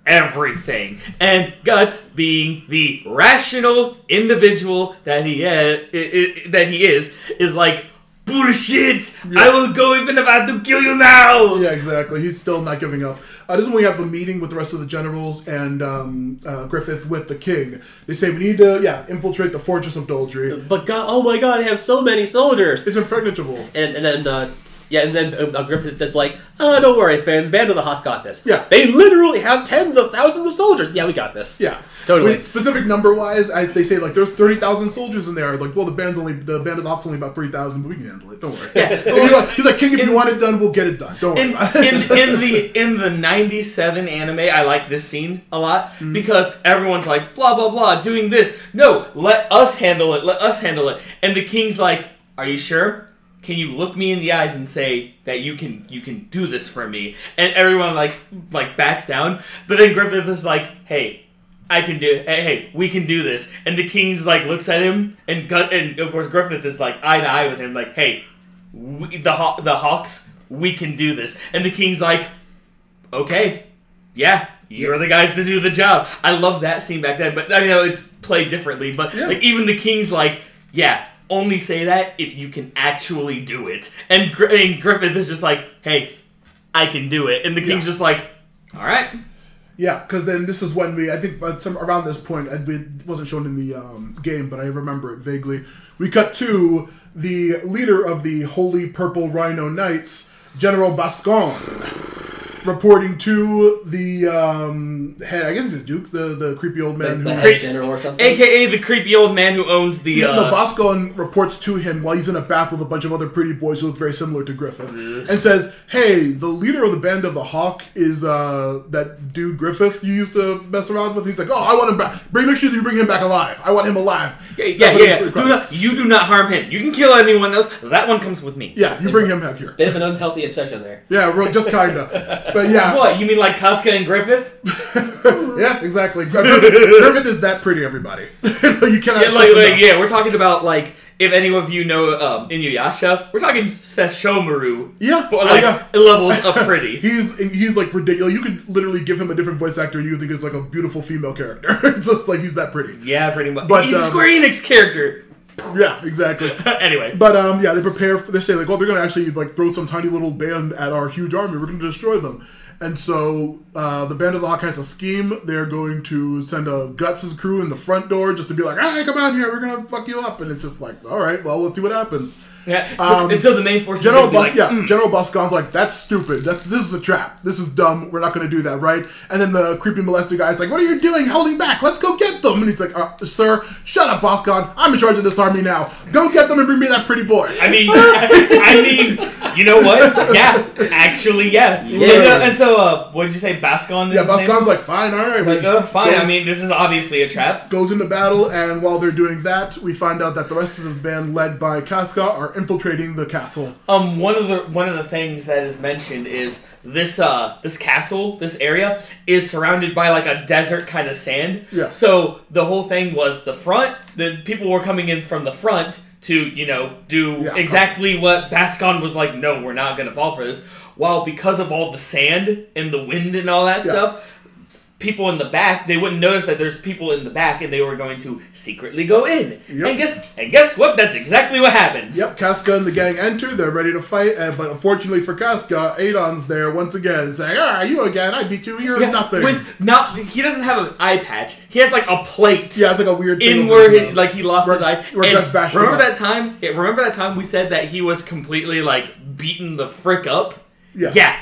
everything. And Guts, being the rational individual that he is like, bullshit!
Yeah.
I will go even if I have to kill you now!
Yeah, exactly. He's still not giving up. This is when we have a meeting with the rest of the generals and Griffith with the king. They say we need to, infiltrate the fortress of Doldrey.
But God, oh my God, they have so many soldiers.
It's impregnable.
And then Yeah, and then Griffith is like, "Oh, don't worry, fam. The Band of the Hawks got this.
Yeah.
They literally have tens of thousands of soldiers. Yeah, we got this.
Yeah,
Totally.
Wait, specific number wise, they say like there's 30,000 soldiers in there. Like, well, the Band of the Hawks only about 3,000, but we can handle it. Don't worry.
Yeah.
He's like, King, if you want it done, we'll get it done. Don't worry.
In the 97 anime, I like this scene a lot because everyone's like blah blah blah doing this. No, let us handle it. Let us handle it. And the king's like, "Are you sure? Can you look me in the eyes and say that you can do this for me?" And everyone like backs down. But then Griffith is like, "Hey, I can do it. Hey, we can do this." And the king's like looks at him and of course Griffith is like eye to eye with him like, "Hey, the Hawks, we can do this." And the king's like, "Okay, yeah, you're the guys to do the job." I love that scene back then, but I know it's played differently. But like even the king's like, "Yeah, only say that if you can actually do it." And Griffith is just like, "Hey, I can do it." And the king's just like, "All right."
Yeah, because then this is when I think around this point, it wasn't shown in the game, but I remember it vaguely. We cut to the leader of the Holy Purple Rhino Knights, General Bascon, reporting to the head, I guess it's Duke, the creepy old man
The
who...
head general or something?
AKA the creepy old man who owns the...
No, Bascon reports to him while he's in a bath with a bunch of other pretty boys who look very similar to Griffith, and says, "Hey, the leader of the Band of the Hawk is that dude Griffith you used to mess around with." He's like, "Oh, I want him back. Make sure you bring him back alive. I want him alive."
Yeah. You do not harm him. You can kill anyone else. That one comes with me.
Yeah, you bring him back here.
Bit of an unhealthy obsession there.
Yeah, just kinda. But yeah.
What, you mean like Casca and Griffith?
Yeah, exactly. Griffith is that pretty, everybody. You cannot
We're talking about, like, if any of you know Inuyasha, we're talking Sesshomaru.
Yeah.
For, levels of pretty.
He's like ridiculous. You could literally give him a different voice actor and you would think it's like a beautiful female character. It's just like he's that pretty.
Yeah, pretty much.
But,
he's a Square Enix character.
Yeah, exactly.
Anyway.
But they prepare they say like, "Oh, they're gonna actually like throw some tiny little band at our huge army. We're gonna destroy them." And so the Band of the Hawk has a scheme. They're going to send a Guts' crew in the front door just to be like, "Hey, come out here. We're gonna fuck you up." And it's just like, all right, well, let's see what happens.
Yeah. So the main force
General
is gonna be like,
General Bascon's like, "That's stupid. This is a trap. This is dumb. We're not going to do that, right?" And then the creepy molester guy's like, "What are you doing? Holding back? Let's go get them." And he's like, "Sir, shut up, Bascon. I'm in charge of this army now. Go get them and bring me that pretty boy."
I mean, you know what? Yeah, actually, yeah. And so, what did you say, Bascon?
Yeah, Bascon's like, "Fine, all right."
Like, fine. I mean, this is obviously a trap.
Goes into battle, and while they're doing that, we find out that the rest of the band, led by Casca, are infiltrating the castle.
One of the things that is mentioned is this castle, this area, is surrounded by like a desert kind of sand.
Yeah.
So the whole thing was the front. The people were coming in from the front to do exactly what Bascon was like. "No, we're not going to fall for this." While because of all the sand and the wind and all that stuff, people in the back, they wouldn't notice that there's people in the back, and they were going to secretly go in.
Yep.
And guess what? That's exactly what happens.
Yep, Casca and the gang enter. They're ready to fight, but unfortunately for Casca, Adon's there once again, saying, you again. I beat you. You're nothing."
He doesn't have an eye patch. He has like a plate.
Yeah, it's like a weird thing.
In where he lost his eye.
Where Guts bashed him
remember
up.
that time? Remember that time we said that he was completely like beaten the frick up?
Yeah.
Yeah.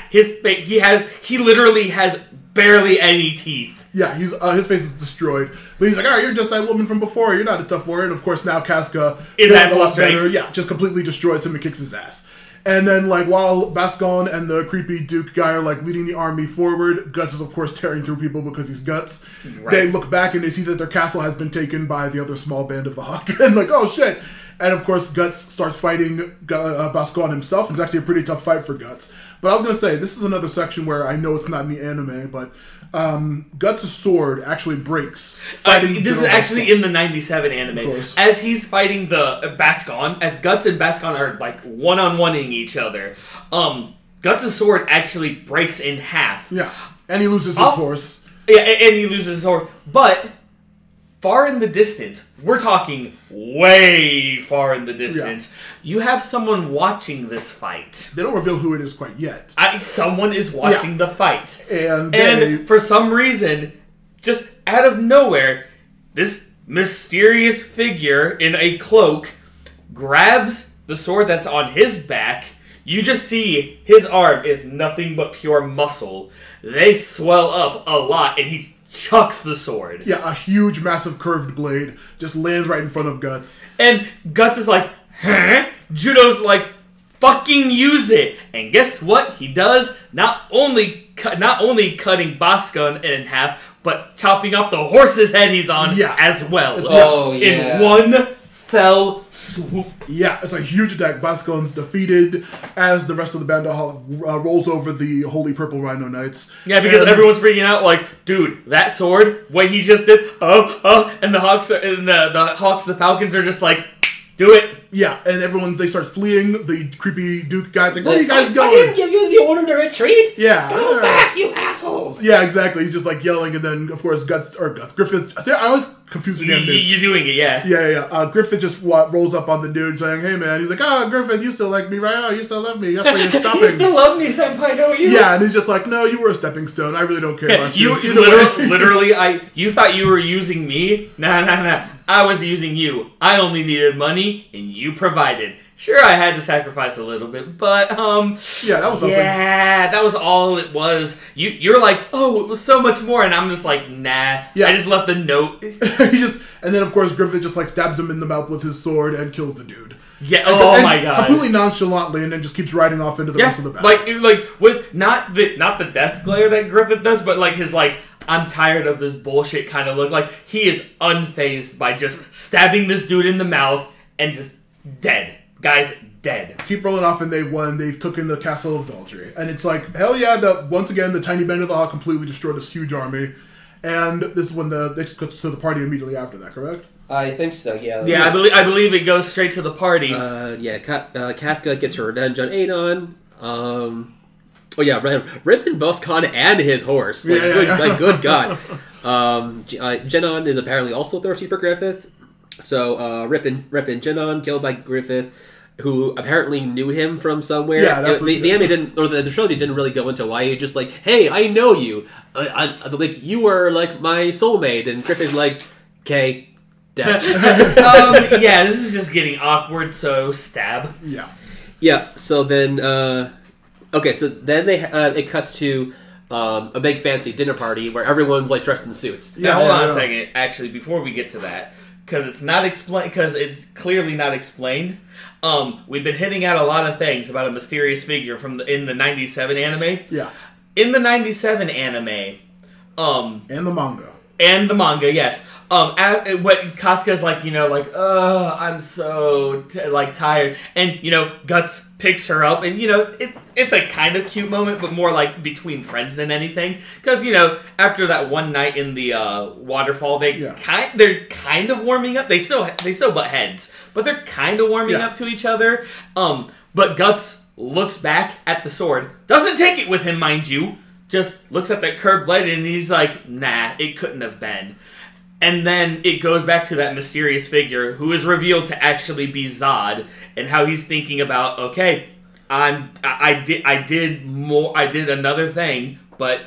He literally has barely any teeth.
Yeah, his face is destroyed. But he's like, "All right, you're just that woman from before. You're not a tough warrior." And of course now Casca
is at full strength.
Yeah, just completely destroys him and kicks his ass. And then like while Bascon and the creepy Duke guy are like leading the army forward, Guts is of course tearing through people because he's Guts. Right. They look back and they see that their castle has been taken by the other small band of the Hawk. And like, oh shit. And of course Guts starts fighting Bascon himself. It's actually a pretty tough fight for Guts. But I was going to say, this is another section where I know it's not in the anime, but Guts' sword actually breaks.
This is actually in the 97 anime. As he's fighting the Bascon, as Guts and Bascon are like one-on-one-ing each other, Guts' sword actually breaks in half.
Yeah, and he loses his horse.
Yeah, and he loses his horse. But far in the distance, we're talking way far in the distance, you have someone watching this fight.
They don't reveal who it is quite yet.
Someone is watching the fight.
And
for some reason, just out of nowhere, this mysterious figure in a cloak grabs the sword that's on his back, You just see his arm is nothing but pure muscle. They swell up a lot, and he chucks the sword.
Yeah, a huge, massive curved blade just lands right in front of Guts.
And Guts is like, huh? Judo's like, fucking use it. And guess what he does? Not only cutting Bosco in half, but chopping off the horse's head he's on as well.
Oh, yeah.
In one fell swoop.
Yeah, it's a huge attack. Bosco's defeated as the rest of the Bandahawk rolls over the Holy Purple Rhino Knights.
Yeah, because everyone's freaking out, like, dude, that sword, what he just did, and the Hawks, the Falcons are just like, do it.
Yeah, and they start fleeing. The creepy Duke guys like, where are you guys
I
going?
didn't give you the order to retreat.
Yeah.
Go back, you assholes.
Yeah, exactly. He's just like yelling, and then of course Griffith. I always confuse the damn name.
You're doing it, yeah.
Yeah. Griffith just rolls up on the dude saying, "Hey man," he's like, "Oh, Griffith, you still like me, right? Oh, you still love me. That's why you're stopping."
You still love me, senpai, don't you?
Yeah, and he's just like, "No, you were a stepping stone. I really don't care about you."
Literally, you thought you were using me? Nah. I was using you. I only needed money, and you provided. Sure, I had to sacrifice a little bit, but
yeah, that was something.
Yeah, that was all it was. You're like, oh, it was so much more, and I'm just like, nah.
Yeah.
I just left the note.
And then of course Griffith just like stabs him in the mouth with his sword and kills the dude.
Yeah. Oh my god.
Completely nonchalantly, and then just keeps riding off into the rest of the battle.
Like with not the death glare that Griffith does, but like his like, I'm tired of this bullshit kind of look. Like, he is unfazed by just stabbing this dude in the mouth and just dead. Guy's dead.
Keep rolling off, and they've won. They've taken the Castle of Daldry. And it's like, hell yeah, once again, the tiny band of the Hawk completely destroyed this huge army. And this is when they go to the party immediately after that, correct?
I think so, yeah.
Yeah, I believe it goes straight to the party.
Casca gets her revenge on Adon. Oh yeah, Rippin, Boscon, and his horse. Good God. Genon is apparently also thirsty for Griffith. So Rippin Genon killed by Griffith, who apparently knew him from somewhere.
Yeah, that's
the anime didn't, or the trilogy didn't really go into why. He just like, hey, I know you. Like you were like my soulmate, and Griffin's like, okay, death.
Yeah, this is just getting awkward. So stab.
Yeah.
Yeah. So then. Okay, so then it cuts to a big fancy dinner party where everyone's like dressed in suits.
Yeah, hold on a second. Actually, before we get to that, because it's clearly not explained. We've been hitting out a lot of things about a mysterious figure in the '97 anime.
Yeah.
In the '97 anime,
and the manga.
And the manga, yes. What Casca's like, I'm so tired, and Guts picks her up, and it's a kind of cute moment, but more like between friends than anything, because after that one night in the waterfall, they're kind of warming up. They still butt heads, but they're kind of warming up to each other. But Guts looks back at the sword, doesn't take it with him, mind you. Just looks at that curved blade and he's like, nah, it couldn't have been. And then it goes back to that mysterious figure who is revealed to actually be Zod, and how he's thinking about, okay, I did another thing, but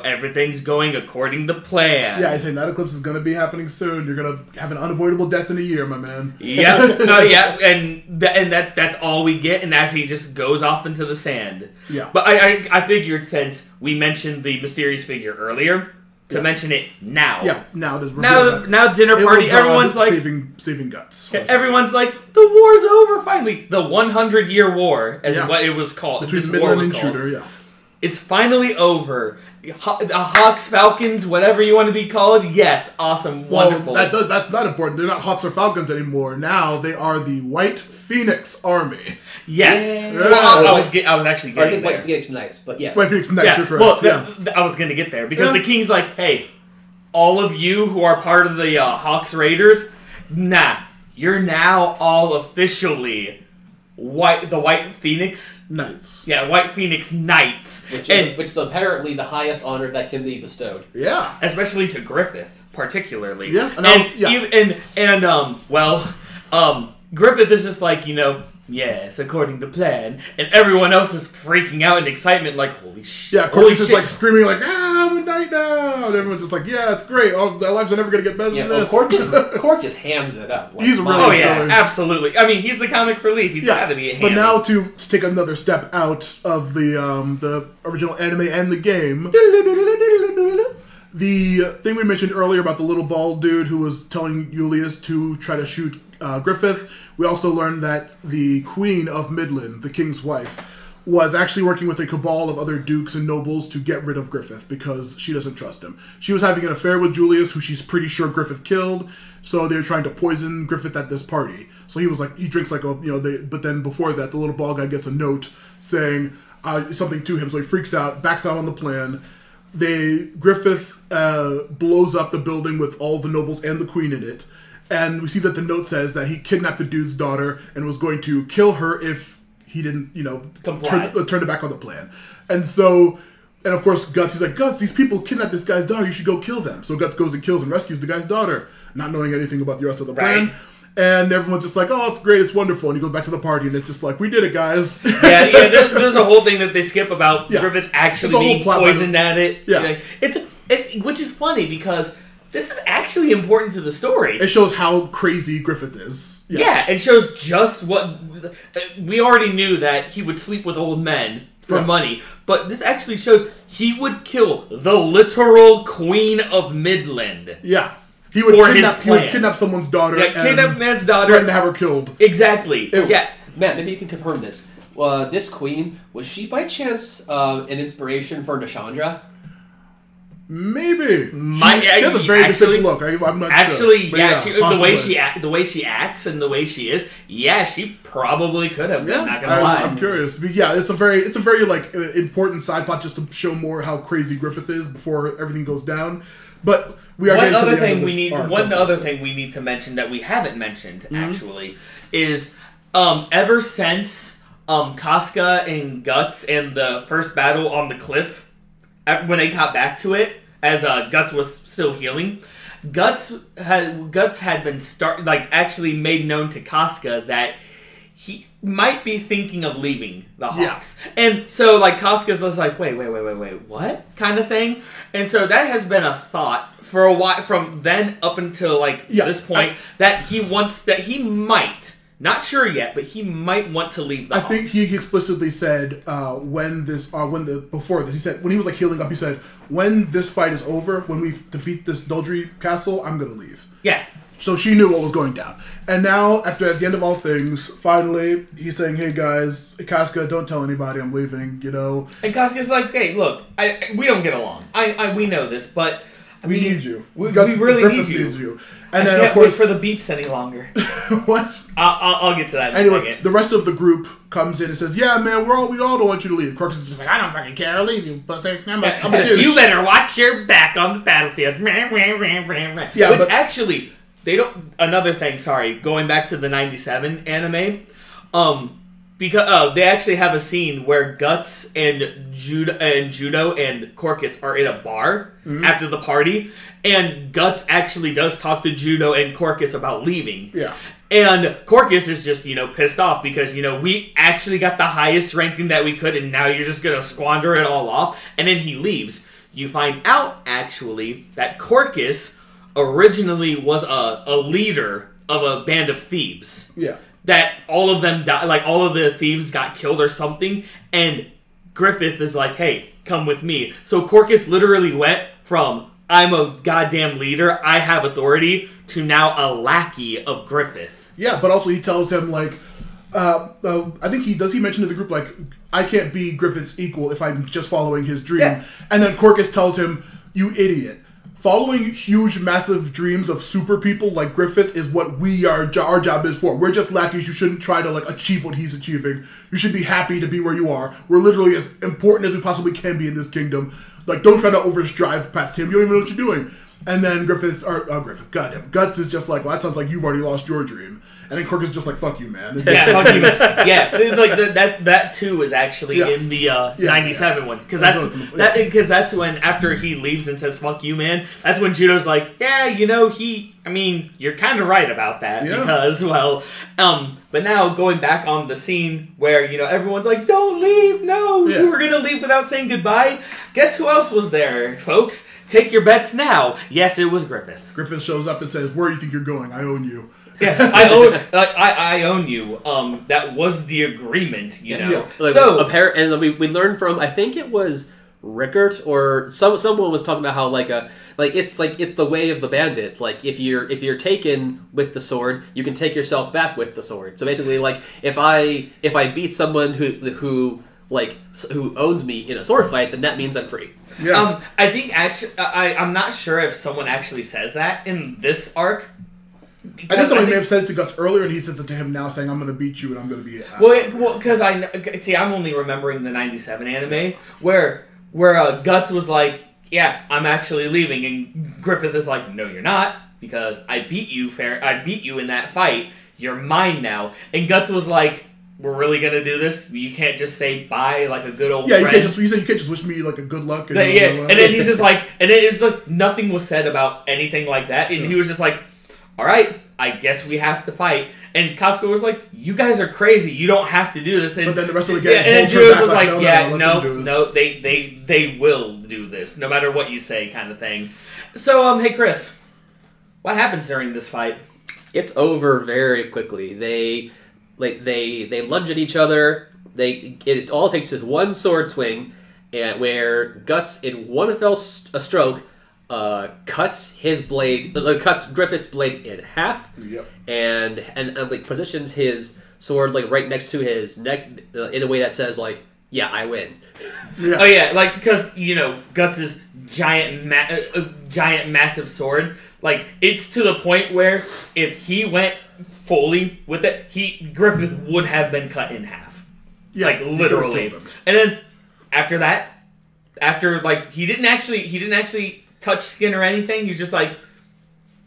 everything's going according to plan.
Yeah, I say that eclipse is going to be happening soon. You're going to have an unavoidable death in a year, my man.
Yeah, and that's all we get, and as he just goes off into the sand.
Yeah.
But I figured, since we mentioned the mysterious figure earlier, to mention it now.
Yeah, now
dinner party, everyone's like
saving Guts.
Everyone's like, the war's over finally. The 100-year war, as what it was called.
Between the Midland and Shooter, yeah.
It's finally over. Hawks, Falcons, whatever you want to be called. Yes, awesome, wonderful.
That's not important. They're not Hawks or Falcons anymore. Now they are the White Phoenix Army.
Yes.
Yeah.
Well, I was actually getting there.
White Phoenix Knights, but yes.
White Phoenix Knights, you're correct.
Well, I was going to get there, because the king's like, hey, all of you who are part of the Hawks Raiders, you're now all officially the White Phoenix
Knights.
Yeah, White Phoenix Knights.
Which is apparently the highest honor that can be bestowed.
Yeah.
Especially to Griffith, particularly.
Yeah.
Griffith is just like, Yes, according to plan. And everyone else is freaking out in excitement, like, holy shit.
Yeah,
holy
Corkus is
shit.
like screaming like, I'm a knight now! And everyone's just like, yeah, it's great. Oh, their lives are never going to get better
Yeah,
than this.
Cork just hams it up. Like,
He's really
Oh, yeah,
silly.
absolutely. I mean, he's the comic relief. He's got to be a
but
hammy.
now to take another step out of the original anime and the game, the thing we mentioned earlier about the little bald dude who was telling Julius to try to shoot Griffith, we also learned that the Queen of Midland, the king's wife, was actually working with a cabal of other dukes and nobles to get rid of Griffith because she doesn't trust him. She was having an affair with Julius, who she's pretty sure Griffith killed, so they were trying to poison Griffith at this party. So he was like, he drinks like a, but then before that, the little bald guy gets a note saying something to him, so he freaks out, backs out on the plan. Griffith blows up the building with all the nobles and the queen in it, and we see that the note says that he kidnapped the dude's daughter and was going to kill her if he didn't, turn it back on the plan. And so, and of course, Guts, he's like, Guts, these people kidnapped this guy's daughter, you should go kill them. So Guts goes and kills and rescues the guy's daughter, not knowing anything about the rest of the plan.
Right.
And everyone's just like, oh, it's great, it's wonderful. And he goes back to the party, and it's just like, we did it, guys.
Yeah, there's a whole thing that they skip about Griffith actually
It's a whole
being
plot
poisoned at it.
Yeah.
Like, which is funny because this is actually important to the story.
It shows how crazy Griffith is.
Yeah, and shows just what we already knew, that he would sleep with old men for money, but this actually shows he would kill the literal Queen of Midland.
Yeah. He would kidnap someone's daughter.
Yeah, kidnap man's daughter.
Threaten to have her killed.
Exactly. Yeah.
Matt, maybe you can confirm this. This queen, was she by chance an inspiration for Nashandra?
Maybe.
She
has a very distinct look. I'm not
actually,
sure.
yeah,
Possibly.
the way she acts and the way she is, yeah, she probably could have.
Yeah,
not gonna lie.
I'm curious. But yeah, it's a very like important side plot just to show more how crazy Griffith is before everything goes down. But we are
One other thing we need to mention that we haven't mentioned actually is ever since Casca and Guts and the first battle on the cliff, when they got back to it, as Guts was still healing, Guts had been actually made known to Casca that he might be thinking of leaving the Hawks. Yeah. And so, Casca's just like, wait, what? Kind of thing. And so that has been a thought for a while, from then up until, this point, that he might, not sure yet, but he might want to leave the Hawks.
I think he explicitly said, when he was, healing up, he said, when this fight is over, when we defeat this Doldry castle, I'm going to leave.
Yeah.
So she knew what was going down. And now, at the end of all things, finally, he's saying, hey guys, Casca, don't tell anybody I'm leaving,
And Casca's like, hey, look, we don't get along. We know this, but
we need you.
We really need you.
Needs you. And
I
then,
can't
of course,
wait for the beeps any longer.
What?
I'll get to that in a second.
The rest of the group comes in and says, yeah, man, we all don't want you to leave. Corkus is just like, I don't fucking care, I'll leave you. But I'm a douche.
You better watch your back on the battlefield.
Yeah,
Which actually, they don't... Another thing, sorry, going back to the 97 anime, because they actually have a scene where Guts and Judo and Corkus are in a bar after the party, and Guts actually does talk to Judo and Corkus about leaving.
Yeah.
And Corkus is just, pissed off because, we actually got the highest ranking that we could, and now you're just going to squander it all off, and then he leaves. You find out, actually, that Corkus originally was a leader of a band of thieves.
Yeah.
That all of them died, all of the thieves got killed or something, and Griffith is like, hey, come with me. So Corkus literally went from, I'm a goddamn leader, I have authority, to now a lackey of Griffith.
Yeah, but also he tells him, I think he mention to the group, I can't be Griffith's equal if I'm just following his dream.
Yeah.
And then Corkus tells him, you idiot. Following huge, massive dreams of super people like Griffith is what our job is for. We're just lackeys. You shouldn't try to achieve what he's achieving. You should be happy to be where you are. We're literally as important as we possibly can be in this kingdom. Don't try to overdrive past him. You don't even know what you're doing. And then Guts is just like, well, that sounds like you've already lost your dream. and then Kirk is just like, "Fuck you, man."
Yeah, fuck you. Yeah, like that too is actually
Yeah.
in the '97 one because that's when after he leaves and says "fuck you, man." That's when Judo's like, "Yeah, you're kind of right about that because But now going back on the scene where everyone's like, "Don't leave, no, you were gonna leave without saying goodbye." Guess who else was there, folks? Take your bets now. Yes, it was Griffith.
Griffith shows up and says, "Where do you think you're going? I own you."
Yeah, I own you. That was the agreement,
Yeah.
And we learned from, I think it was Rickert or someone was talking about how it's the way of the bandit. Like if you're taken with the sword, you can take yourself back with the sword. So basically, like if I beat someone who owns me in a sword fight, then that means I'm free.
Yeah.
I think actually, I'm not sure if someone actually says that in this arc.
I think somebody may have said it to Guts earlier, and he says it to him now, saying, "I'm going to beat you, and I'm going to be."
Because I'm only remembering the '97 anime where Guts was like, "Yeah, I'm actually leaving," and Griffith is like, "No, you're not, because I beat you in that fight. You're mine now." And Guts was like, "We're really gonna do this? You can't just say bye like a good old friend."
You can't just wish me like a good luck. And
and then he's just like, and then it's like nothing was said about anything like that, and he was just like, "All right, I guess we have to fight." And Costco was like, "You guys are crazy. You don't have to do this." And,
but then the rest of the game,
and then Julius was like,
"No,
they will do this, no matter what you say," kind of thing. So, hey Chris, what happens during this fight?
It's over very quickly. They lunge at each other. It all takes is one sword swing, and where Guts in one fell stroke cuts Griffith's blade in half, and positions his sword like right next to his neck in a way that says like, "Yeah, I win."
Yeah.
Oh yeah, like because Guts' giant massive sword, like it's to the point where if he went fully with it, Griffith would have been cut in half, like literally. And then after that, he didn't actually touch skin or anything. He's just like,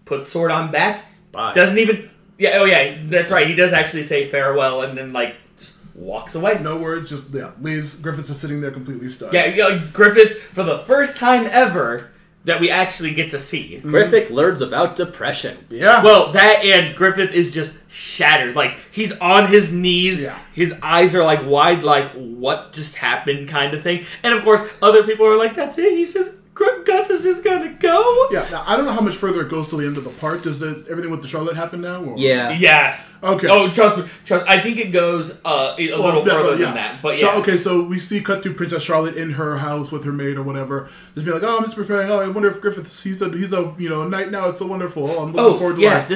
put sword on back.
Bye.
Doesn't even. Yeah. Oh yeah. That's right. He does actually say farewell and then just walks away.
No words. Just leaves. Griffith's just sitting there completely stunned.
Yeah. Griffith for the first time ever that we actually get to see.
Griffith learns about depression.
Yeah.
Well, that and Griffith is just shattered. Like he's on his knees.
Yeah.
His eyes are like wide. Like what just happened, kind of thing. And of course, other people are like, "That's it. Guts is just gonna go."
Yeah, now, I don't know how much further it goes till the end of the part. Does everything with the Charlotte happen now? Or?
Yeah.
Okay.
Oh, trust me. I think it goes a little further than that. But yeah.
Okay, so we see cut to Princess Charlotte in her house with her maid or whatever. Just be like, "Oh, I'm just preparing. Oh, I wonder if Griffith's he's a knight now. It's so wonderful. Oh, I'm looking forward to life."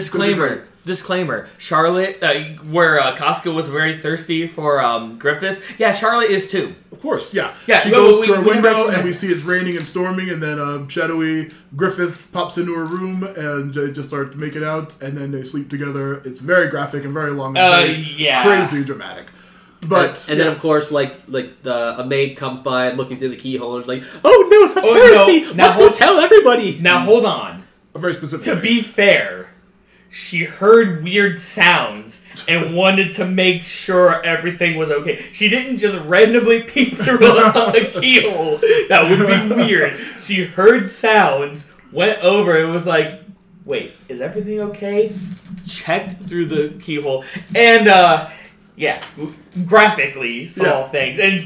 Disclaimer. Charlotte, where Casca was very thirsty for Griffith. Yeah, Charlotte is too.
Of course, yeah.
Yeah,
she goes to her window and we see it's raining and storming, and then shadowy Griffith pops into her room and they just start to make it out, and then they sleep together. It's very graphic and very long and crazy dramatic. But
and then of course a maid comes by looking through the keyhole and is like, "Oh no, such heresy! Let's go tell everybody."
Now hold on.
A very specific.
To be fair, she heard weird sounds and wanted to make sure everything was okay. She didn't just randomly peek through a keyhole. That would be weird. She heard sounds, went over, and was like, "Wait, is everything okay?" Checked through the keyhole, and graphically saw things. And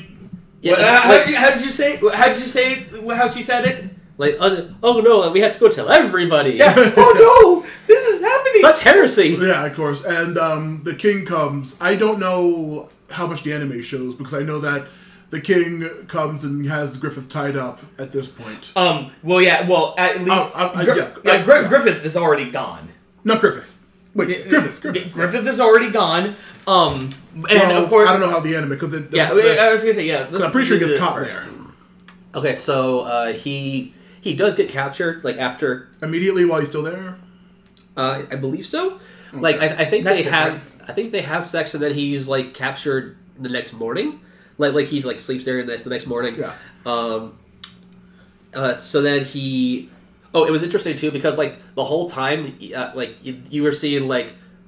how did you say how she said it?
Like, oh no, we have to go tell everybody.
Yeah. Oh no, this is happening.
Such heresy.
Yeah, of course. And the king comes. I don't know how much the anime shows because I know that the king comes and has Griffith tied up at this point.
Well, at least Griffith is already gone.
Not Griffith. Wait, Griffith.
Griffith is already gone. And of course,
I don't know how the anime because
I was gonna say
I'm pretty sure he gets caught there.
Okay, so he does get captured after
immediately while he's still there.
I believe so.
Okay.
I think they have sex and then he's captured the next morning. Like he's sleeps there and the next morning.
Yeah.
So then he. Oh, it was interesting too because the whole time, you were seeing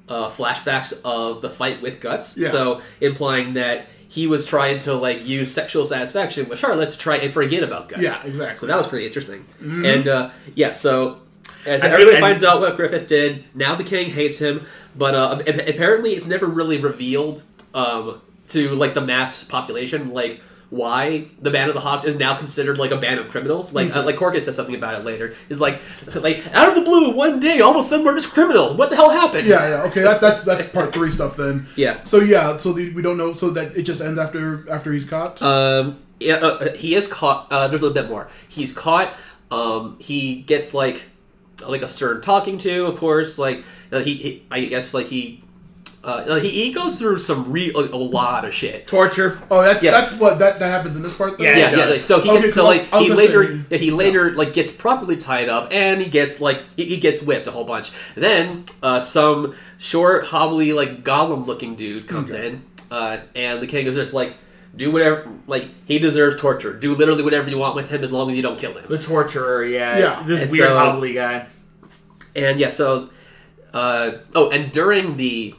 flashbacks of the fight with Guts.
Yeah.
So implying that he was trying to like use sexual satisfaction with Charlotte to try and forget about Guts.
Yeah, exactly.
So that was pretty interesting.
Mm-hmm.
And so as
And-
everybody
and-
finds out what Griffith did, now the king hates him. But apparently, it's never really revealed to like the mass population, like why the Band of the Hawks is now considered like a band of criminals. Like like Corcus says something about it later. Is like out of the blue, one day, all of a sudden we're just criminals. What the hell happened?
Yeah. Okay. That's part 3 stuff then.
Yeah.
So we don't know. So that it just ends after he's caught.
He is caught. There's a little bit more. He's caught. He gets like a stern talking to, of course. Like I guess like he goes through some a lot of shit.
Torture.
Oh, that's
Yeah.
that's what that happens in this part. Then?
Yeah,
Yeah,
it
yeah.
does.
Like, so he
Okay,
gets,
so
so like
I was
he
gonna
later
say-
like gets properly tied up, and he gets like he gets whipped a whole bunch. Then some short, hobbly, like goblin-looking dude comes in, and the king is just like, do whatever. Like he deserves torture. Do literally whatever you want with him, as long as you don't kill him.
The torturer, yeah.
Yeah.
This
And
weird
so-
hobbly guy.
And yeah, so and during the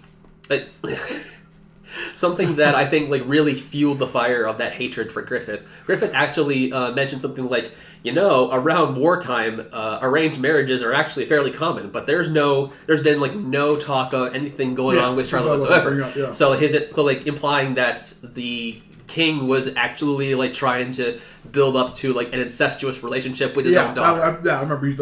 something that I think like really fueled the fire of that hatred for Griffith. Griffith actually mentioned something like, around wartime, arranged marriages are actually fairly common, but there's been like no talk of anything going on with
that's
Charlotte
what I was
whatsoever.
bringing up, yeah.
So like implying that the king was actually like trying to build up to like an incestuous relationship with his own daughter.
I remember he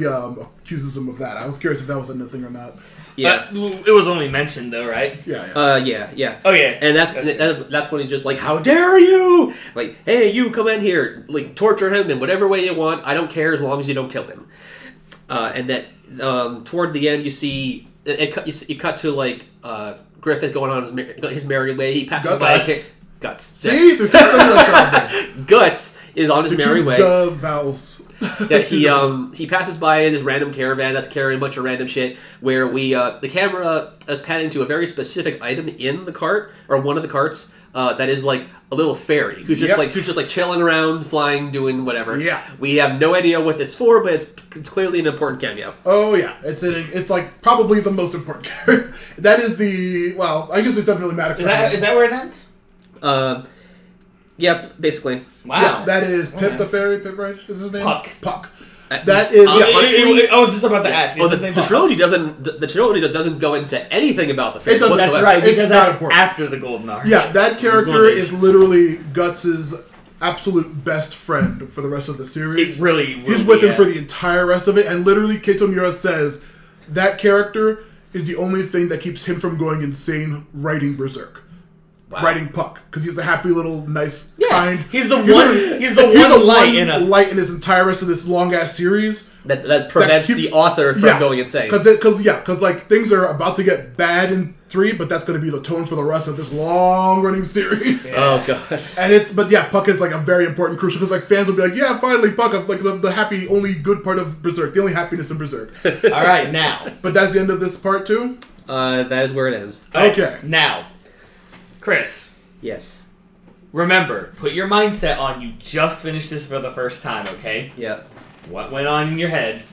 accuses him of that. I was curious if that was a thing or not.
Yeah.
It was only mentioned, though, right?
Yeah.
Yeah.
Oh, yeah.
And that's when he just like, how dare you? Like, hey, you come in here, like torture him in whatever way you want. I don't care as long as you don't kill him. And that toward the end, you see you cut to like Griffith going on his merry way. He passes by Guts.
See, there's just something like that.
Guts is on his
The
merry
two
way.
vowels.
Yeah, he passes by in this random caravan that's carrying a bunch of random shit. Where the camera is panning to a very specific item in the cart, or one of the carts, that is like a little fairy who's just like chilling around, flying, doing whatever.
Yeah.
We have no idea what this for, but it's clearly an important cameo.
Oh yeah, it's like probably the most important character. That is I guess it doesn't really matter.
Is that where it ends?
Yeah, basically.
Wow.
Yeah, that is Pip
Okay.
the fairy. Pip, right? Is his name?
Puck.
That is.
honestly-
I was just about to ask. Is his name
The
Puck?
trilogy doesn't go into anything about the fairy.
It doesn't.
That's
whatsoever.
right,
It's
because
not
that's
important.
after the Golden Arc.
Yeah, that character
Golden
is
Age.
literally Guts's absolute best friend for the rest of the series.
It really
He's with him for the entire rest of it, and literally Keito Miura says that character is the only thing that keeps him from going insane writing Berserk. Writing Puck, because he's a happy little, nice, kind.
He's the one light in
his entire rest of this long ass series.
That prevents
keeps-
the author from going insane.
Because like things are about to get bad in 3, but that's going to be the tone for the rest of this long running series.
Oh god.
And Puck is like a very important, crucial, because like fans will be like, yeah, finally Puck, like the happy, only good part of Berserk, the only happiness in Berserk.
All right, now.
But that's the end of this part too.
That is where it ends.
Okay.
Now, Chris,
Yes.
remember, put your mindset on you just finished this for the first time, okay?
Yeah.
What went on in your head?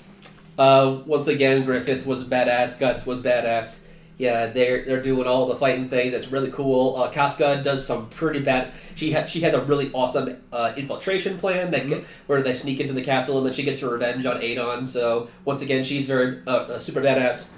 Once again, Griffith was badass. Guts was badass. Yeah, they're doing all the fighting things. That's really cool. Casca does some pretty bad. She has a really awesome infiltration plan where they sneak into the castle and then she gets her revenge on Adon. So once again, she's very super badass.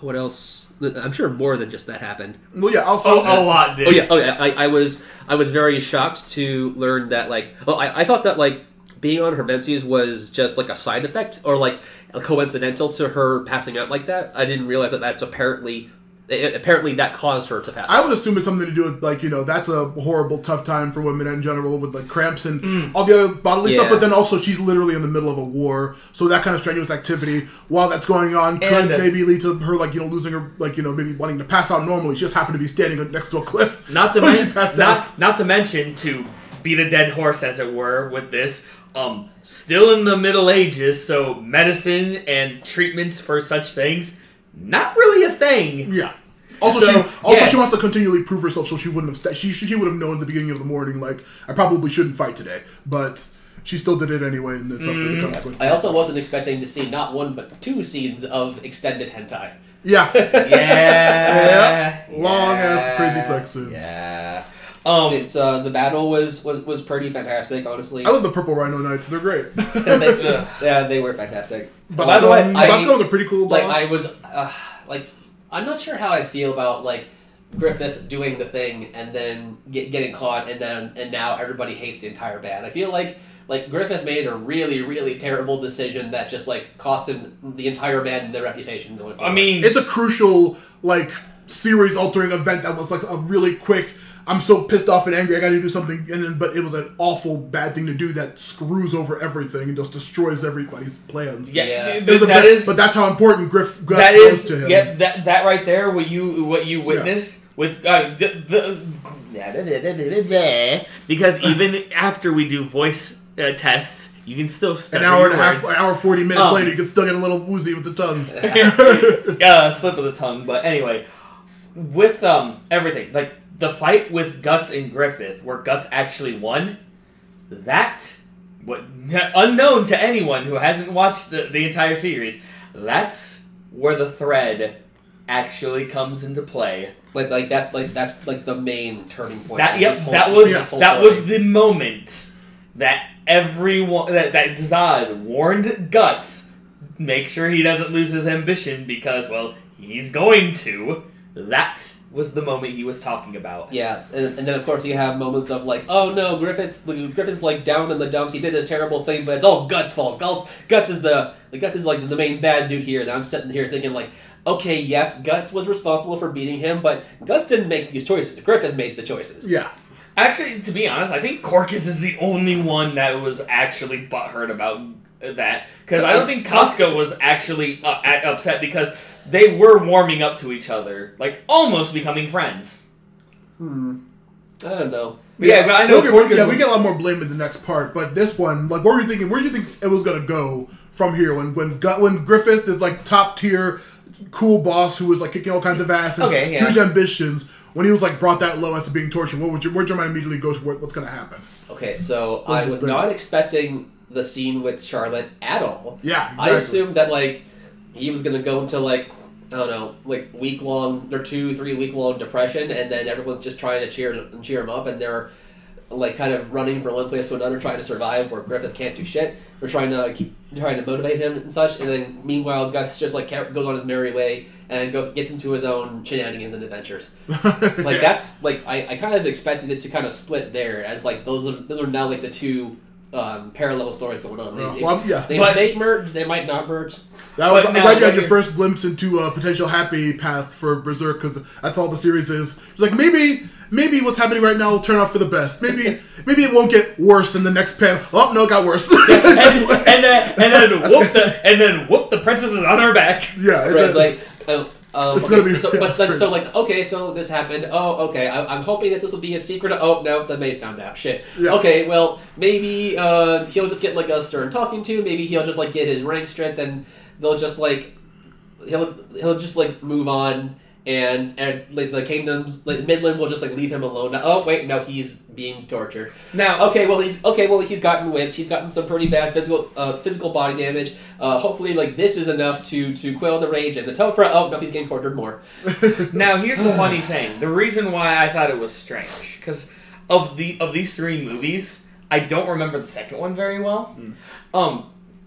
What else? I'm sure more than just that happened.
Well, yeah. Also,
A lot did.
Oh yeah. I was very shocked to learn that I thought that being on Hermenses was just like a side effect or like coincidental to her passing out like that. I didn't realize that that's apparently that caused her to pass out.
I would assume it's something to do with that's a horrible, tough time for women in general with like cramps and all the other bodily stuff. But then also she's literally in the middle of a war, so that kind of strenuous activity while that's going on could maybe lead to her losing her maybe wanting to pass out normally. She just happened to be standing next to a cliff.
Not to
when she
mention,
passed out.
not to mention, to beat a dead horse, as it were, with this. Still in the Middle Ages, so medicine and treatments for such things, not really a thing.
Yeah. Also,
So,
she wants to continually prove herself, so she wouldn't have. She would have known at the beginning of the morning, I probably shouldn't fight today, but she still did it anyway, and then suffered the consequences.
I also wasn't expecting to see not one but two scenes of extended hentai.
Yeah.
Yeah.
Long ass crazy sex scenes.
Yeah.
Um,
The battle was pretty fantastic, honestly.
I love the Purple Rhino Knights. They're great.
They were fantastic.
By the way,
Bosco's a pretty cool boss.
Like I was I'm not sure how I feel about like Griffith doing the thing and then getting caught and now everybody hates the entire band. I feel like Griffith made a really, really terrible decision that just like cost him the entire band their reputation going forward.
I mean,
it's a crucial like series altering event that was like a really quick. I'm so pissed off and angry. I got to do something, but it was an awful bad thing to do that screws over everything and just destroys everybody's plans.
yeah.
But that's how important Griff
that
was
is
to him.
yeah that right there. What you witnessed with because even after we do voice tests, you can still stutter
an hour and a
your
half,
words.
an hour 40 minutes later, you can still get a little woozy with the tongue.
Slip of the tongue. But anyway, with everything like the fight with Guts and Griffith, where Guts actually won, that unknown to anyone who hasn't watched the entire series, that's where the thread actually comes into play.
That's the main turning point.
That
That
was the moment that everyone that Zod warned Guts, make sure he doesn't lose his ambition because he's going to. That was the moment he was talking about.
Yeah, and then of course you have moments of like, oh no, Griffith's like down in the dumps. He did this terrible thing, but it's all Guts' fault. Guts is like the main bad dude here. And I'm sitting here thinking like, okay, yes, Guts was responsible for beating him, but Guts didn't make these choices. Griffith made the choices.
Yeah.
Actually, to be honest, I think Corcus is the only one that was actually butthurt about that. Because I don't think Costco was actually upset because they were warming up to each other. Like, almost becoming friends.
I don't know.
But but I know Corcus
we get a lot more blame in the next part, but this one, like, what were you thinking? Where do you think it was going to go from here? When Griffith is, like, top tier, cool boss who was, like, kicking all kinds of ass and huge ambitions, when he was, like, brought that low as to being tortured, where'd your mind immediately go to what's going to happen?
Okay, so I was not expecting the scene with Charlotte at all.
Yeah, exactly.
I assumed that, like, he was going to go into, like, I don't know, like week-long or 2-3 week-long depression, and then everyone's just trying to cheer him up, and they're like kind of running from one place to another, trying to survive, where Griffith can't do shit. They're trying to motivate him and such, and then meanwhile Gus just like goes on his merry way and gets into his own shenanigans and adventures. Like that's like I kind of expected it to kind of split there, as like those are now like the two parallel stories going on. They might merge, they might not merge.
I'm glad you had your first glimpse into a potential happy path for Berserk, because that's all the series is. It's like maybe what's happening right now will turn out for the best. Maybe it won't get worse in the next panel. Oh no, it got worse.
and then whoop the princess is on her back.
Yeah,
it's like.
It's gonna be,
so like, okay, so this happened. Oh, okay. I'm hoping that this will be a secret. Oh no, the maid found out. Shit. Yeah. Okay, well maybe he'll just get like a stern talking to. Maybe he'll just like get his rank stripped, and they'll just like he'll just like move on, and like the kingdoms, like Midland will just like leave him alone. Now, oh wait, no, he's being tortured.
Now,
he's gotten whipped. He's gotten some pretty bad physical body damage. Hopefully, like this is enough to quell the rage and the Topher. Oh no, he's getting tortured more.
Now, here's the funny thing. The reason why I thought it was strange, because of these three movies, I don't remember the second one very well.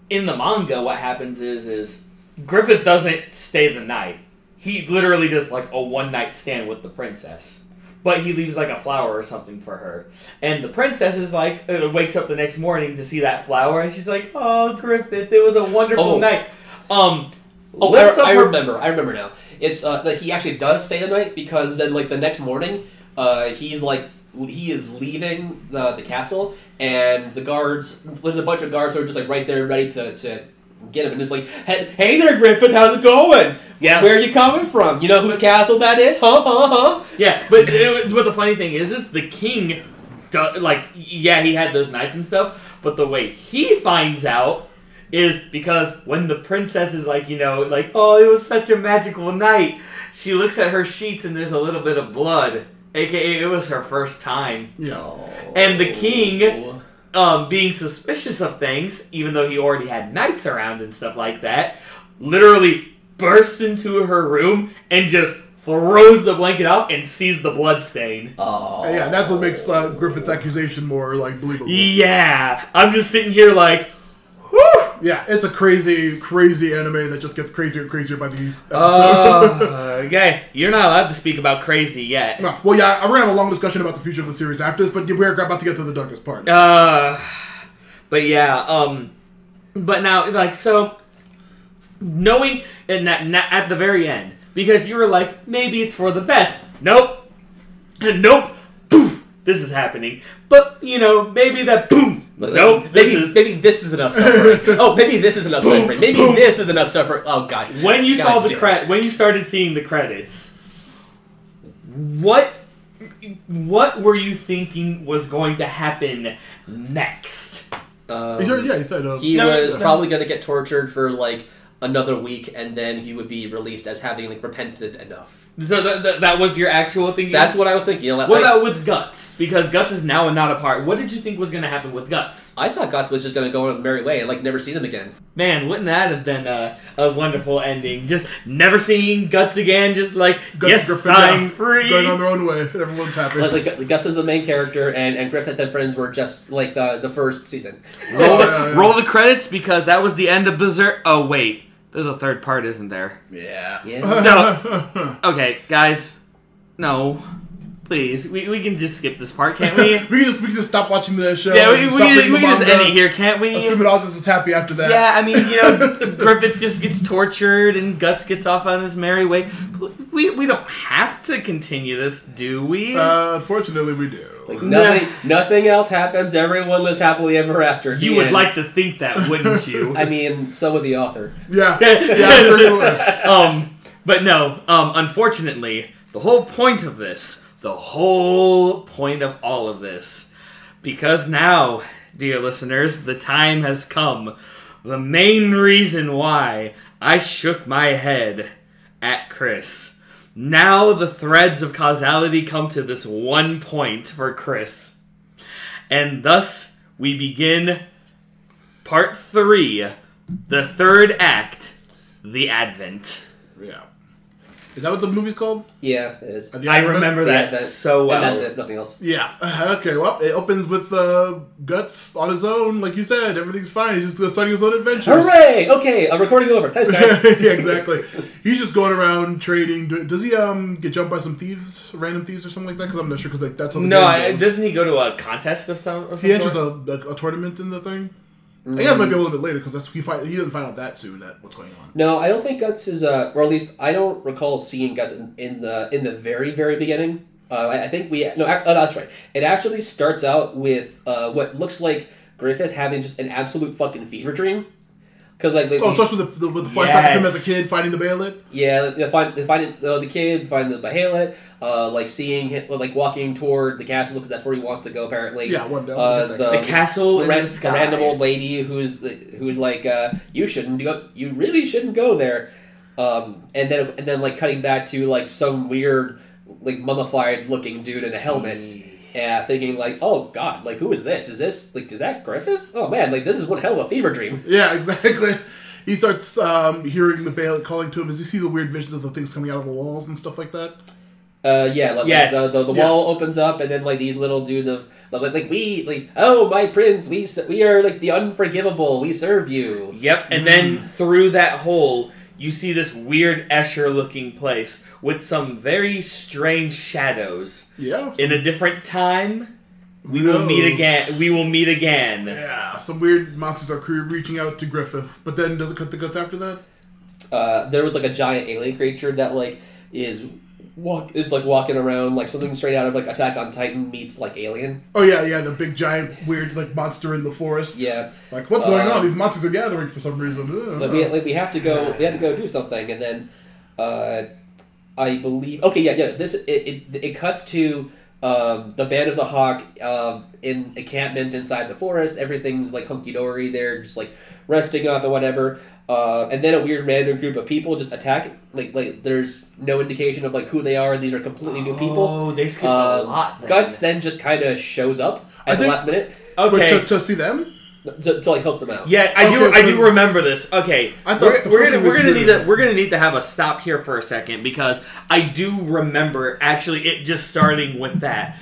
In the manga, what happens is Griffith doesn't stay the night. He literally does like a one-night stand with the princess. But he leaves like a flower or something for her. And the princess is like, wakes up the next morning to see that flower, and she's like, oh, Griffith, it was a wonderful night.
I remember now. It's that he actually does stay the night, because then like the next morning, he is leaving the castle, and the guards, there's a bunch of guards who are just like right there ready to get him, and it's like, hey there, Griffith, how's it going?
Yeah.
Where are you coming from? You know whose castle that is? Huh?
Yeah, but the funny thing is the king, he had those nights and stuff, but the way he finds out is because when the princess is like, oh, it was such a magical night, she looks at her sheets and there's a little bit of blood, aka it was her first time.
Yeah.
And the king, being suspicious of things, even though he already had knights around and stuff like that, literally bursts into her room and just throws the blanket out and sees the blood stain.
Oh.
And yeah, that's what makes Griffith's accusation more like believable.
Yeah, I'm just sitting here like, whew.
Yeah, it's a crazy, crazy anime that just gets crazier and crazier by the episode.
Okay, you're not allowed to speak about crazy yet.
No, well, yeah, we're gonna have a long discussion about the future of the series after this, but we're about to get to the darkest part.
But yeah, but now, like, so, knowing, and that at the very end, because you were like, maybe it's for the best. Nope. Nope. Poof. This is happening. But, you know, maybe that boom. Nope.
Maybe this is enough suffering. Oh, maybe this is enough suffering. Maybe this is enough suffering. Oh god.
When you saw the
damn.
when you started seeing the credits, what were you thinking was going to happen next?
He said
He was probably going to get tortured for like another week, and then he would be released as having like repented enough.
So that was your actual thinking?
That's what I was thinking.
What about with Guts? Because Guts is now not a part. What did you think was going to happen with Guts?
I thought Guts was just going to go on his merry way and like never see them again.
Man, wouldn't that have been a wonderful ending? Just never seeing Guts again, just like,
Gus
yes, I'm free.
Going on their own way. Everyone's happy.
Like Gus is the main character, and Griffith and friends were just like the first season.
Roll the credits, because that was the end of Berserk. Oh, wait. There's a third part, isn't there?
Yeah.
No. Okay, guys. No. Please. We can just skip this part, can't we?
we can just stop watching the show.
Yeah, we can just end it
it
here, can't we?
Assuming all just is happy after that.
Yeah, I mean, you know, Griffith just gets tortured and Guts gets off on his merry way. We don't have to continue this, do we?
Unfortunately, we do.
Like nothing else happens. Everyone lives happily ever after.
You would like to think that, wouldn't you?
I mean, so would the author.
Yeah. I'm sure you would.
But no, unfortunately, the whole point of all of this, because now, dear listeners, the time has come. The main reason why I shook my head at Chris. Now the threads of causality come to this one point for Chris. And thus we begin part 3, the third act, The Advent.
Yeah. Is that what the movie's called?
Yeah, it is.
The
I
Advent?
remember that so well.
And that's it. Nothing else.
Yeah. Okay. Well, it opens with Guts on his own, like you said. Everything's fine. He's just starting his own adventures.
Hooray! Okay, I'm recording over. Thanks, guys.
Yeah, exactly. He's just going around trading. Does he get jumped by some thieves, random thieves, or something like that? Because I'm not sure. Because like that's how the game goes.
Doesn't he go to a contest of some?
He enters a tournament in the thing. I think that might be a little bit later because he doesn't find out that soon that what's going on.
No, I don't think Guts is, or at least I don't recall seeing Guts in the very very beginning. I think that's right. It actually starts out with what looks like Griffith having just an absolute fucking fever dream. Cause like
it starts with the flashback of him as a kid finding the Behelit.
Yeah, they find the kid, find the Behelit, like seeing him, like walking toward the castle because that's where he wants to go apparently.
Yeah, one day.
The castle in the sky.
The random old lady who's like, you really shouldn't go there. And then like cutting back to like some weird like mummified looking dude in a helmet. Yeah, thinking like, oh god, like who is this? Is that Griffith? Oh man, like this is one hell of a fever dream.
Yeah, exactly. He starts hearing the Behelit calling to him as you see the weird visions of the things coming out of the walls and stuff like that.
The wall opens up and then like these little dudes my prince, we are like the unforgivable, we serve you.
Yep, and then through that hole you see this weird Escher-looking place with some very strange shadows.
Yeah.
In a different time, we will meet again.
Yeah, some weird monsters are reaching out to Griffith, but then does it cut the Guts after that?
There was like a giant alien creature that like is walking around like something straight out of like Attack on Titan meets like Alien.
Oh yeah, the big giant weird like monster in the forest.
Yeah,
like what's going on? These monsters are gathering for some reason.
We have to go do something, and then I believe it cuts to the Band of the Hawk in encampment inside the forest. Everything's like hunky dory. They're just like resting up and whatever. And then a weird random group of people just attack. Like there's no indication of like who they are. These are completely new people.
Oh, they skipped a lot.
Guts then just kind of shows up at the last minute.
Okay,
to see them.
to like help them out.
Yeah, I do remember this. Okay,
I thought the first one was
we're gonna need to have a stop here for a second because I do remember actually it just starting with that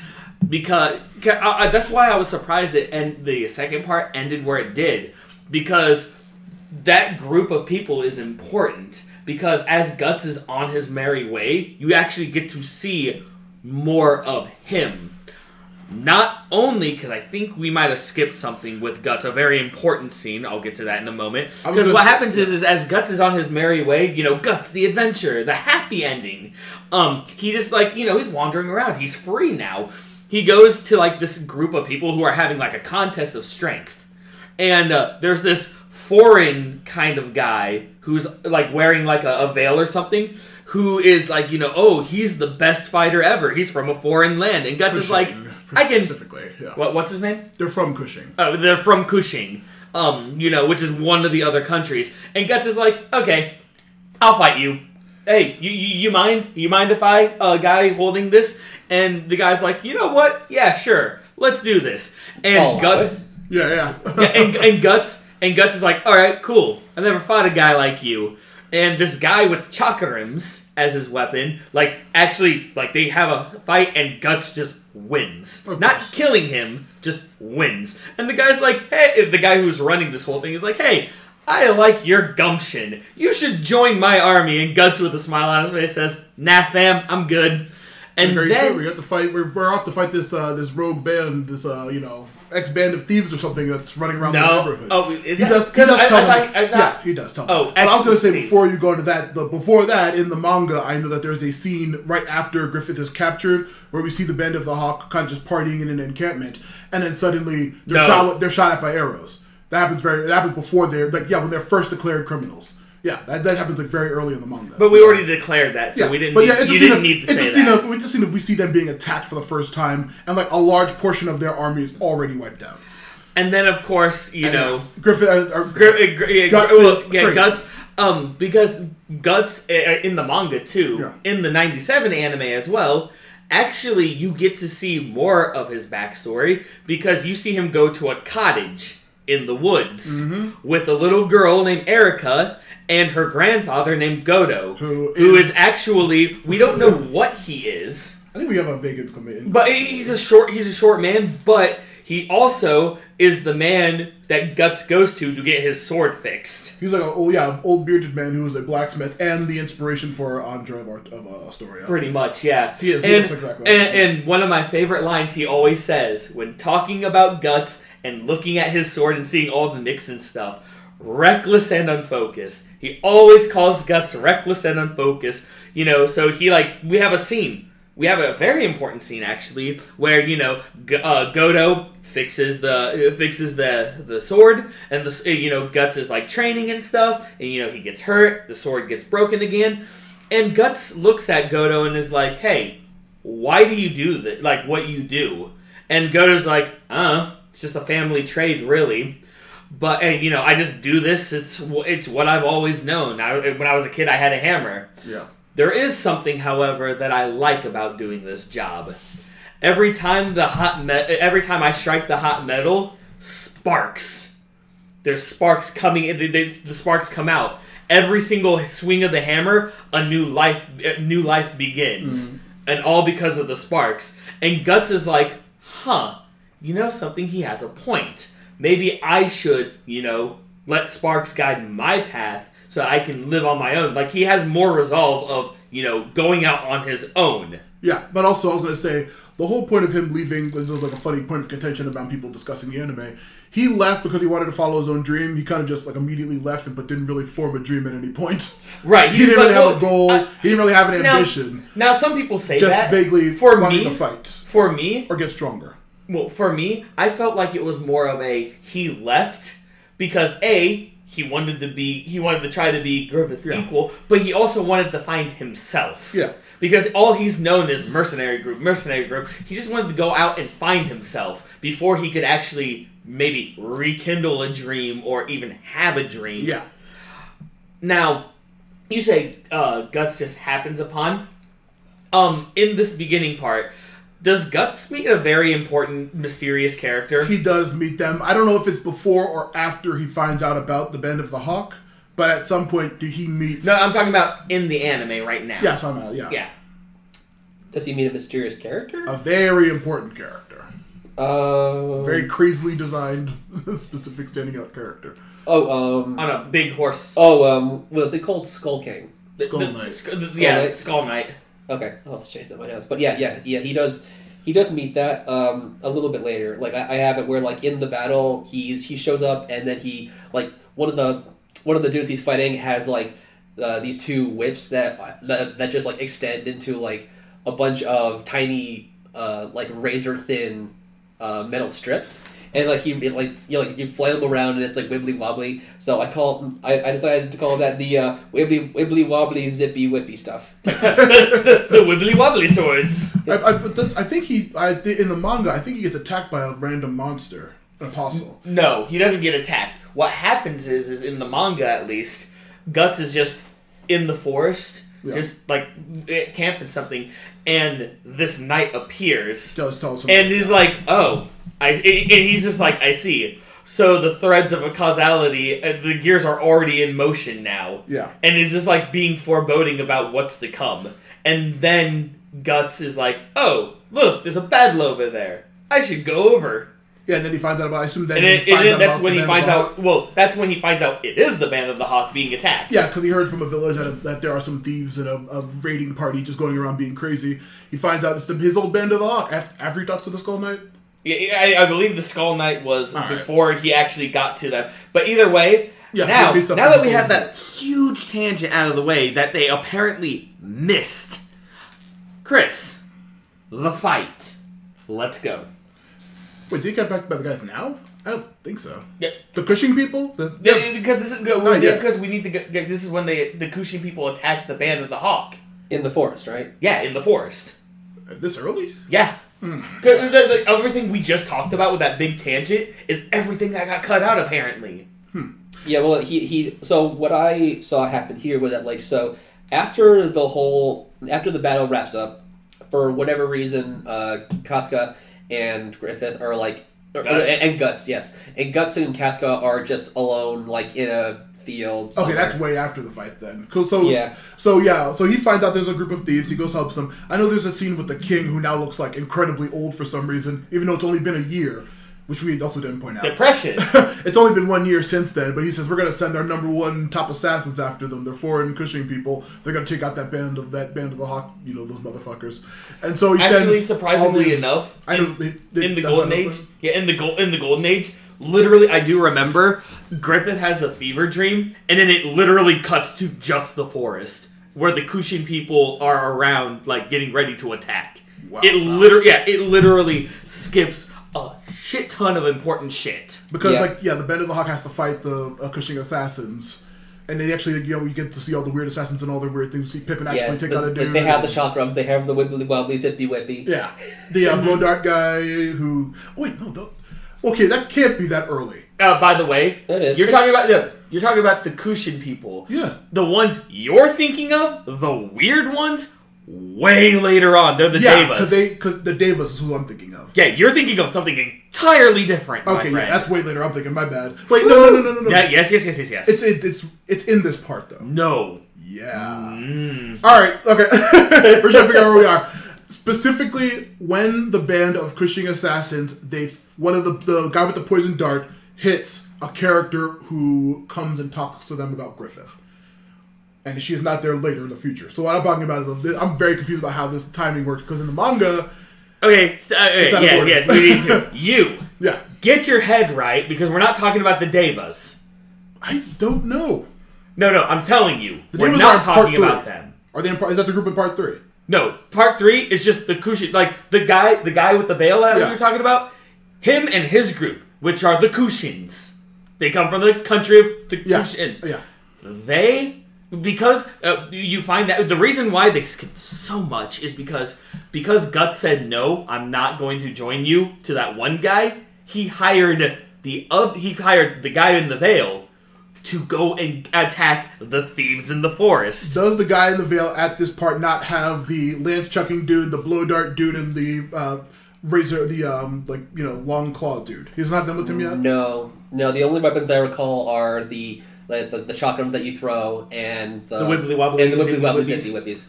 because that's why I was surprised the second part ended where it did because that group of people is important because as Guts is on his merry way, you actually get to see more of him. Not only because I think we might have skipped something with Guts, a very important scene. I'll get to that in a moment. Because what happens is as Guts is on his merry way, Guts, the adventure, the happy ending. He just he's wandering around. He's free now. He goes to this group of people who are having a contest of strength, and there's this foreign kind of guy who's wearing a veil or something. Who is he's the best fighter ever. He's from a foreign land, and Guts is I can
specifically. Yeah.
What's his name?
They're from Cushing.
Oh, they're from Cushing. Which is one of the other countries. And Guts is okay, I'll fight you. Hey, you mind? You mind if I guy holding this? And the guy's you know what? Yeah, sure. Let's do this. And Guts.
Yeah.
and Guts is all right, cool. I've never fought a guy like you. And this guy with chakrams as his weapon, they have a fight and Guts just wins. Not killing him, just wins. And the guy's hey, the guy who's running this whole thing is hey, I like your gumption. You should join my army. And Guts with a smile on his face says, nah fam, I'm good. And then
we have to fight. We're off to fight this rogue band, this ex-band of thieves or something that's running around the neighborhood.
Oh,
he does tell them. Yeah, he does tell them.
Oh,
but I was going to say before you go into that, before that in the manga, I know that there's a scene right after Griffith is captured where we see the Band of the Hawk kind of just partying in an encampment, and then suddenly they're shot at by arrows. That happens before they're when they're first declared criminals. Yeah, that happens very early in the manga.
But we already declared that, so we didn't. But you didn't need to say that.
It's a scene of we see them being attacked for the first time, and a large portion of their army is already wiped out.
And then, of course,
Griffith,
Guts. Because Guts in the manga too, in the '97 anime as well. Actually, you get to see more of his backstory because you see him go to a cottage in the woods with a little girl named Erica and her grandfather named Godo, who is actually, we don't know what he is.
I think we have a vague inclination.
But he's a short man, but he also is the man that Guts goes to get his sword fixed.
He's an old bearded man who is a blacksmith and the inspiration for Andra of Astoria.
Pretty much, yeah.
He is. He looks exactly like
and one of my favorite lines he always says when talking about Guts and looking at his sword and seeing all the nicks and stuff, reckless and unfocused. He always calls Guts reckless and unfocused. So we have a scene. We have a very important scene actually, where Godo fixes the sword, and Guts is training and stuff, and he gets hurt. The sword gets broken again, and Guts looks at Godo and is like, "Hey, why do you do that? What you do?" And Godo's it's just a family trade, really. But I just do this. It's what I've always known. When I was a kid, I had a hammer.
Yeah.
There is something, however, that I like about doing this job. Every time I strike the hot metal, sparks. There's sparks coming in. The sparks come out. Every single swing of the hammer, a new life begins, and all because of the sparks. And Guts is something. He has a point. Maybe I should, let sparks guide my path so I can live on my own. He has more resolve of, going out on his own.
Yeah, but also I was going to say, the whole point of him leaving, this is a funny point of contention about people discussing the anime. He left because he wanted to follow his own dream. He kind of just immediately left, but didn't really form a dream at any point.
Right.
He didn't really have a goal. He didn't really have an ambition.
Now some people say
just
that.
Vaguely
for
wanting
me,
to fight.
For me.
Or get stronger.
Well, for me, I felt like it was more of he left because he wanted to try to be Griffith's equal, but he also wanted to find himself.
Yeah.
Because all he's known is mercenary group. He just wanted to go out and find himself before he could actually maybe rekindle a dream or even have a dream.
Yeah.
Now, you say Guts just happens upon. In this beginning part, Does Guts meet a very important, mysterious character?
He does meet them. I don't know if it's before or after he finds out about the Band of the Hawk, but at some point he meets...
No, I'm talking about in the anime right now.
Yeah, somehow, yeah.
Yeah.
Does he meet a mysterious character?
A very important character. Very
Very.
crazily designed, specific standing out character.
On a big horse.
What's it called? Skull King.
Skull Knight.
Knight?
Skull Knight.
Okay, I'll have to change that in my notes. But yeah, he does. He does meet that a little bit later. Like I have it where like in the battle he shows up and then he like one of the dudes he's fighting has like these two whips that just like extend into like a bunch of tiny like razor thin metal strips. And like you fly them around and it's like wibbly wobbly. So I decided to call that the wibbly wobbly zippy whippy stuff.
the wibbly wobbly swords.
I think in the manga, I think he gets attacked by a random monster, an apostle.
No, he doesn't get attacked. What happens is in the manga at least, Guts is just in the forest, just like camping something, and this knight appears,
Tell us
and he's like, "Oh." And he's just like, I see. So the threads of a causality, the gears are already in motion now.
Yeah.
And he's just like being foreboding about what's to come. And then Guts is like, oh, look, there's a battle over there. I should go over.
Yeah, and then he finds out about. I assume then
that's when he finds out. Well, that's when he finds out it is the Band of the Hawk being attacked.
Yeah, because he heard from a village that there are some thieves and a raiding party just going around being crazy. He finds out it's his old Band of the Hawk after he talks to the Skull Knight.
Yeah, I believe the Skull Knight was
All right.
before he actually got to them. But either way, now that we have that huge tangent out of the way that they apparently missed, Chris, the fight. Let's go.
Wait, did he get back by the guys now? I don't think so.
Yeah.
The Cushing people?
Because this is because
yeah.
we need to go. This is when the Cushing people attacked the Band of the Hawk.
In the forest, right?
Yeah, in the forest.
This early?
Yeah. Everything we just talked about with that big tangent is everything that got cut out, apparently.
Yeah, well, so what I saw happen here was that, like, so after the battle wraps up, for whatever reason, Casca and Griffith are, like, and Guts, yes. And Guts and Casca are just alone, like, in a field somewhere.
Okay, that's way after the fight then. So he finds out there's a group of thieves. He goes helps them. I know there's a scene with the king who now looks like incredibly old for some reason, even though it's only been a year, which we also didn't point out.
Depression.
It's only been 1 year since then, but he says we're going to send our number one top assassins after them. They're foreign Cushing people. They're going to take out that band of the Hawk, those motherfuckers. And so he
actually,
sends
surprisingly enough, in the Golden Age, in the Golden Age. Literally, I do remember Griffith has the fever dream, and then it literally cuts to just the forest where the Cushing people are around, like getting ready to attack.
Wow.
It literally skips a shit ton of important shit
because the Band of the Hawk has to fight the Cushing assassins, and they actually we get to see all the weird assassins and all the weird things. See Pippin actually take out a dude.
They have the chakrams. They have the wibbly wobbly zippy whippy.
Yeah, the blow dart guy who. Wait, no. Okay, that can't be that early.
By the way,
it is.
You're talking about the Cushing people.
Yeah.
The ones you're thinking of, the weird ones, way later on. They're the Devas.
Because the Devas is who I'm thinking of.
Yeah, you're thinking of something entirely different.
Okay, yeah, that's way later. I'm thinking, my bad. Wait, no.
Yeah, yes.
It's in this part though.
No.
Yeah. All right. Okay. We're trying to figure out where we are. Specifically, when the band of Cushing assassins, one of the guy with the poison dart hits a character who comes and talks to them about Griffith, and she is not there later in the future. So what I'm talking about is I'm very confused about how this timing works because in the manga.
Okay. Yes, we need to. You.
Yeah.
Get your head right because we're not talking about the Devas.
I don't know.
No. I'm telling you,
we're
not talking about them.
Are they? Is that the group in part 3?
No, part 3 is just the Cushing, like the guy with the veil that you're talking about. Him and his group, which are the Cushings. They come from the country of the Cushings.
Yeah.
Because you find that the reason why they skip so much is because Guts said no, I'm not going to join you to that one guy. He hired the guy in the veil to go and attack the thieves in the forest.
Does the guy in the veil at this part not have the lance chucking dude, the blow dart dude, and the razor, the long claw dude? He's not done with him yet.
No. The only weapons I recall are the chakrams that you throw and the
wibbly wobblies
and the wibbly
and
wobblies
whippies.
and the whippies.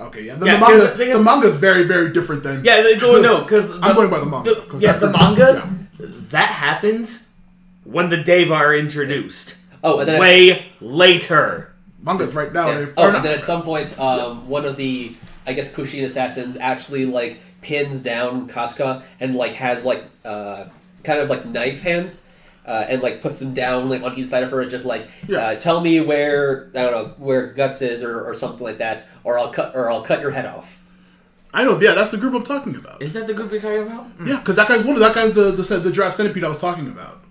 Okay, yeah.
Yeah,
The manga's very, very different than...
Yeah, they go, no, because...
I'm going by the manga.
The manga, that happens when the Deva are introduced.
Oh, and then
way later.
Manga's right now.
Yeah. And then at some point, one of the, I guess, Kushin assassins actually, like, pins down Casca and, like, has, like, kind of, like, knife hands. And like puts them down like on each side of her, and just like tell me where where Guts is or something like that, or I'll cut your head off.
I know, yeah, that's the group I'm talking about.
Is that the group you're talking about?
Yeah, because that guy's the giraffe centipede I was talking about.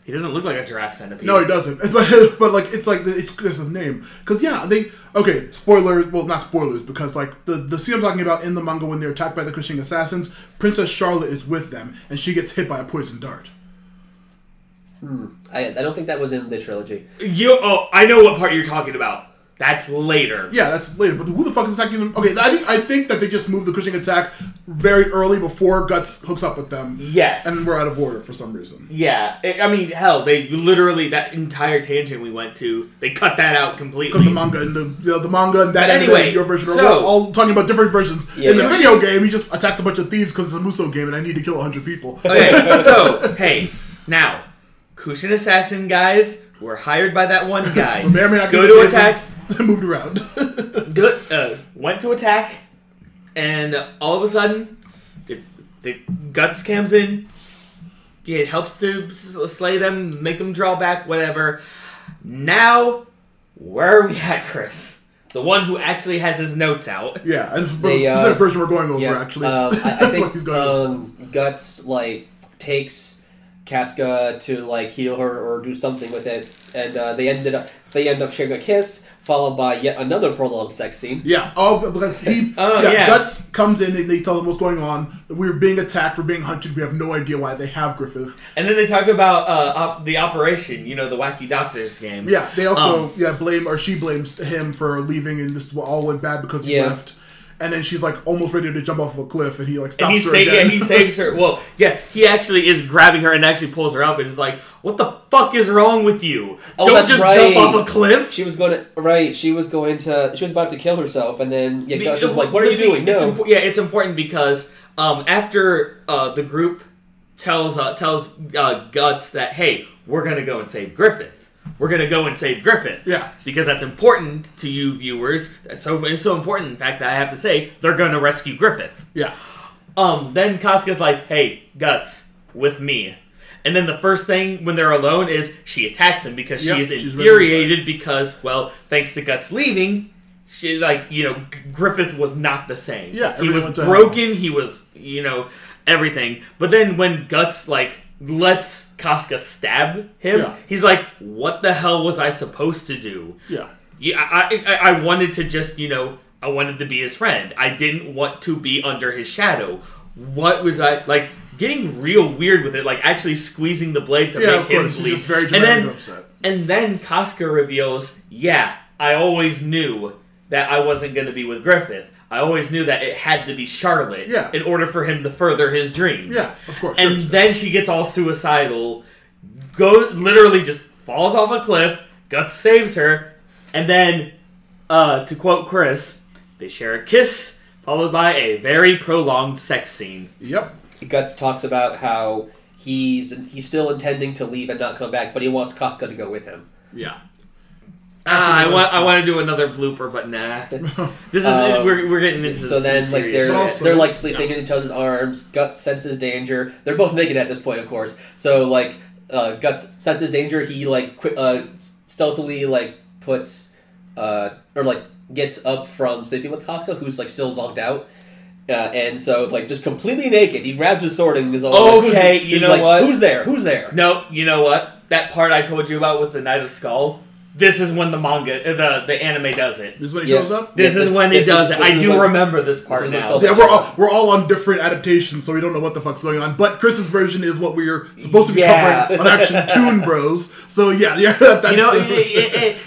He doesn't look like a giraffe centipede.
No, he doesn't. But like it's his name. Because spoiler. Well, not spoilers, because like the scene I'm talking about in the manga when they're attacked by the Kushing assassins, Princess Charlotte is with them, and she gets hit by a poison dart.
I don't think that was in the trilogy.
I know what part you're talking about. That's later.
Yeah, that's later. But who the fuck is attacking them? Okay, I think that they just moved the Cushing attack very early before Guts hooks up with them.
Yes.
And we're out of order for some reason.
Yeah. I mean, hell, they literally, that entire tangent we went to, they cut that out completely.
Because the manga and the manga and that
anyway,
your version are all talking about different versions.
Yeah,
in the video game, he just attacks a bunch of thieves because it's a Musou game and I need to kill 100 people.
Okay, so, hey, now, Kushin assassin guys who were hired by that one guy
may or may not
go to attack.
Moved around.
Went to attack, and all of a sudden, the Guts comes in. It helps to slay them, make them draw back, whatever. Now, where are we at, Chris? The one who actually has his notes out.
Yeah, and the specific version we're going over, actually.
I think Guts, like, takes Casca to, like, heal her or do something with it, and they end up sharing a kiss, followed by yet another prolonged sex scene.
Yeah. Because Guts comes in and they tell them what's going on. We're being attacked. We're being hunted. We have no idea why they have Griffith.
And then they talk about the operation. You know, the Wacky Doctors game.
Yeah. They also she blames him for leaving, and this all went bad because he left. And then she's like almost ready to jump off of a cliff, and he like stops her again.
Yeah, he saves her. Well, yeah, he actually is grabbing her and actually pulls her up, and is like, "What the fuck is wrong with you? Don't just jump off a cliff."
She was about to kill herself, and then Guts was like, "What are you doing?" No.
It's important because after the group tells Guts that, "Hey, we're gonna go and save Griffith." We're going to go and save Griffith.
Yeah.
Because that's important to you viewers. It's so important, in fact, that I have to say, they're going to rescue Griffith.
Yeah.
Then Casca's like, hey, Guts, with me. And then the first thing when they're alone is she attacks him because she is infuriated because, well, thanks to Guts leaving, she, Griffith was not the same.
Yeah.
He was broken. He was, everything. But then when Guts, lets Casca stab him, he's like, what the hell was I supposed to do?
Yeah.
I wanted to just, I wanted to be his friend. I didn't want to be under his shadow. What was I, getting real weird with it, actually squeezing the blade to make him bleed.
Just very dramatic and upset.
And then Casca reveals, I always knew that I wasn't going to be with Griffith. I always knew that it had to be Charlotte in order for him to further his dream.
Yeah, of course.
And then she gets all suicidal, literally just falls off a cliff, Guts saves her, and then, to quote Chris, they share a kiss, followed by a very prolonged sex scene.
Yep.
Guts talks about how he's still intending to leave and not come back, but he wants Casca to go with him.
Yeah.
I want to do another blooper, but nah. This is we're getting into.
So then, they're sleeping in each other's arms. Guts senses danger. They're both naked at this point, of course. So Guts senses danger. He stealthily puts gets up from sleeping with Casca, who's still zonked out. And so, just completely naked, he grabs his sword and is all
okay. You know what?
Who's there? Who's there?
No, you know what? That part I told you about with the Knight of Skull. this is when the manga, the anime does it.
This is when he shows up.
This is when he does it. I do remember this part
is
now.
Yeah, we're all on different adaptations, so we don't know what the fuck's going on. But Chris's version is what we're supposed to be covering on Action Toon Bros. So yeah, that's
You know,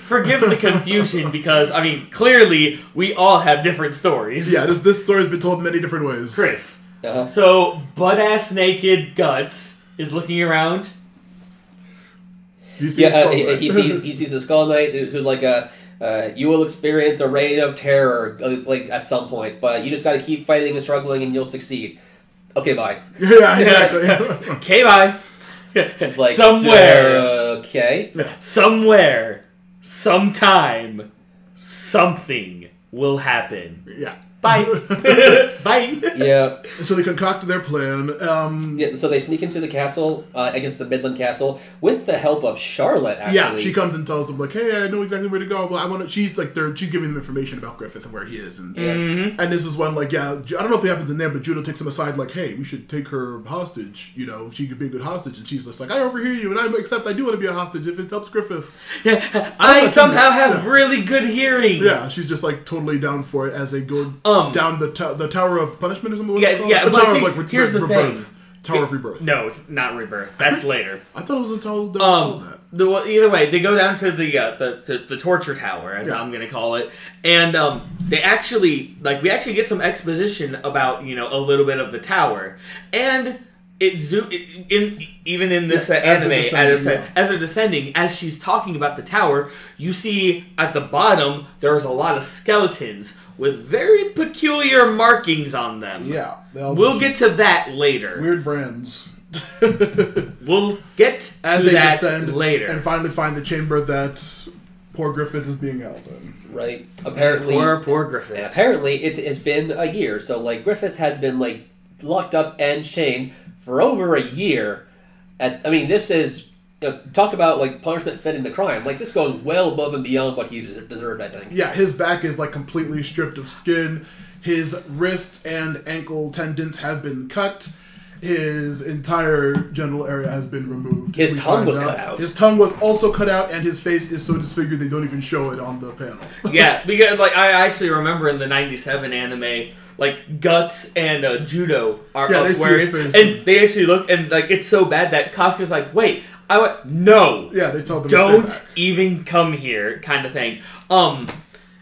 forgive the confusion because I mean, clearly we all have different stories.
yeah. This story's been told many different ways.
Chris.
Uh-huh.
So butt-ass naked Guts is looking around.
You see Skull Knight.
he sees the Skull Knight, who's like you will experience a reign of terror like at some point, but you just got to keep fighting and struggling, and you'll succeed. Okay, bye.
Yeah, exactly.
Okay, bye.
It's like
Somewhere.
Okay.
Somewhere. Sometime. Something will happen.
Yeah.
Bye. Bye.
Yeah.
So they concocted their plan.
Yeah. So they sneak into the castle, I guess the Midland Castle, with the help of Charlotte. Actually,
Yeah, she comes and tells them like, "Hey, I know exactly where to go." Well, I want to. She's like, she's giving them information about Griffith and where he is, and this is when like, yeah, I don't know if it happens in there, but Judo takes him aside like, "Hey, we should take her hostage. You know, she could be a good hostage." And she's just like, "I overhear you, and I do want to be a hostage if it helps Griffith."
I somehow have really good hearing.
Yeah, she's just like totally down for it as they go down the Tower of Punishment or something.
Yeah.
The
But
Tower
see,
of like
here's the
Rebirth.
thing.
Tower of Rebirth.
No, it's not Rebirth. That's later.
I thought it was until that was called that.
Either way, they go down to the torture tower, as I'm going to call it, and they actually we actually get some exposition about a little bit of the tower, and even in this anime as they're descending, as she's talking about the tower, you see at the bottom there's a lot of skeletons with very peculiar markings on them.
Yeah,
we'll get to that later.
Weird brands.
We'll get
as
to
they
that
descend
later.
and finally find the chamber that poor Griffith is being held in.
Right. Apparently,
poor Griffith.
Apparently, it has been a year. So like Griffith has been like locked up and chained for over a year. This is talk about like punishment fitting the crime. Like this goes well above and beyond what he deserved, I think.
Yeah, his back is like completely stripped of skin. His wrist and ankle tendons have been cut. His entire genital area has been removed.
His tongue was cut out.
His tongue was also cut out, and his face is so disfigured they don't even show it on the panel.
Yeah, because I actually remember in the '97 anime, like Guts and Judo are up where and they actually look and like it's so bad that Casca's like, wait, I went no.
Yeah, they told them
don't even come here, kind of thing.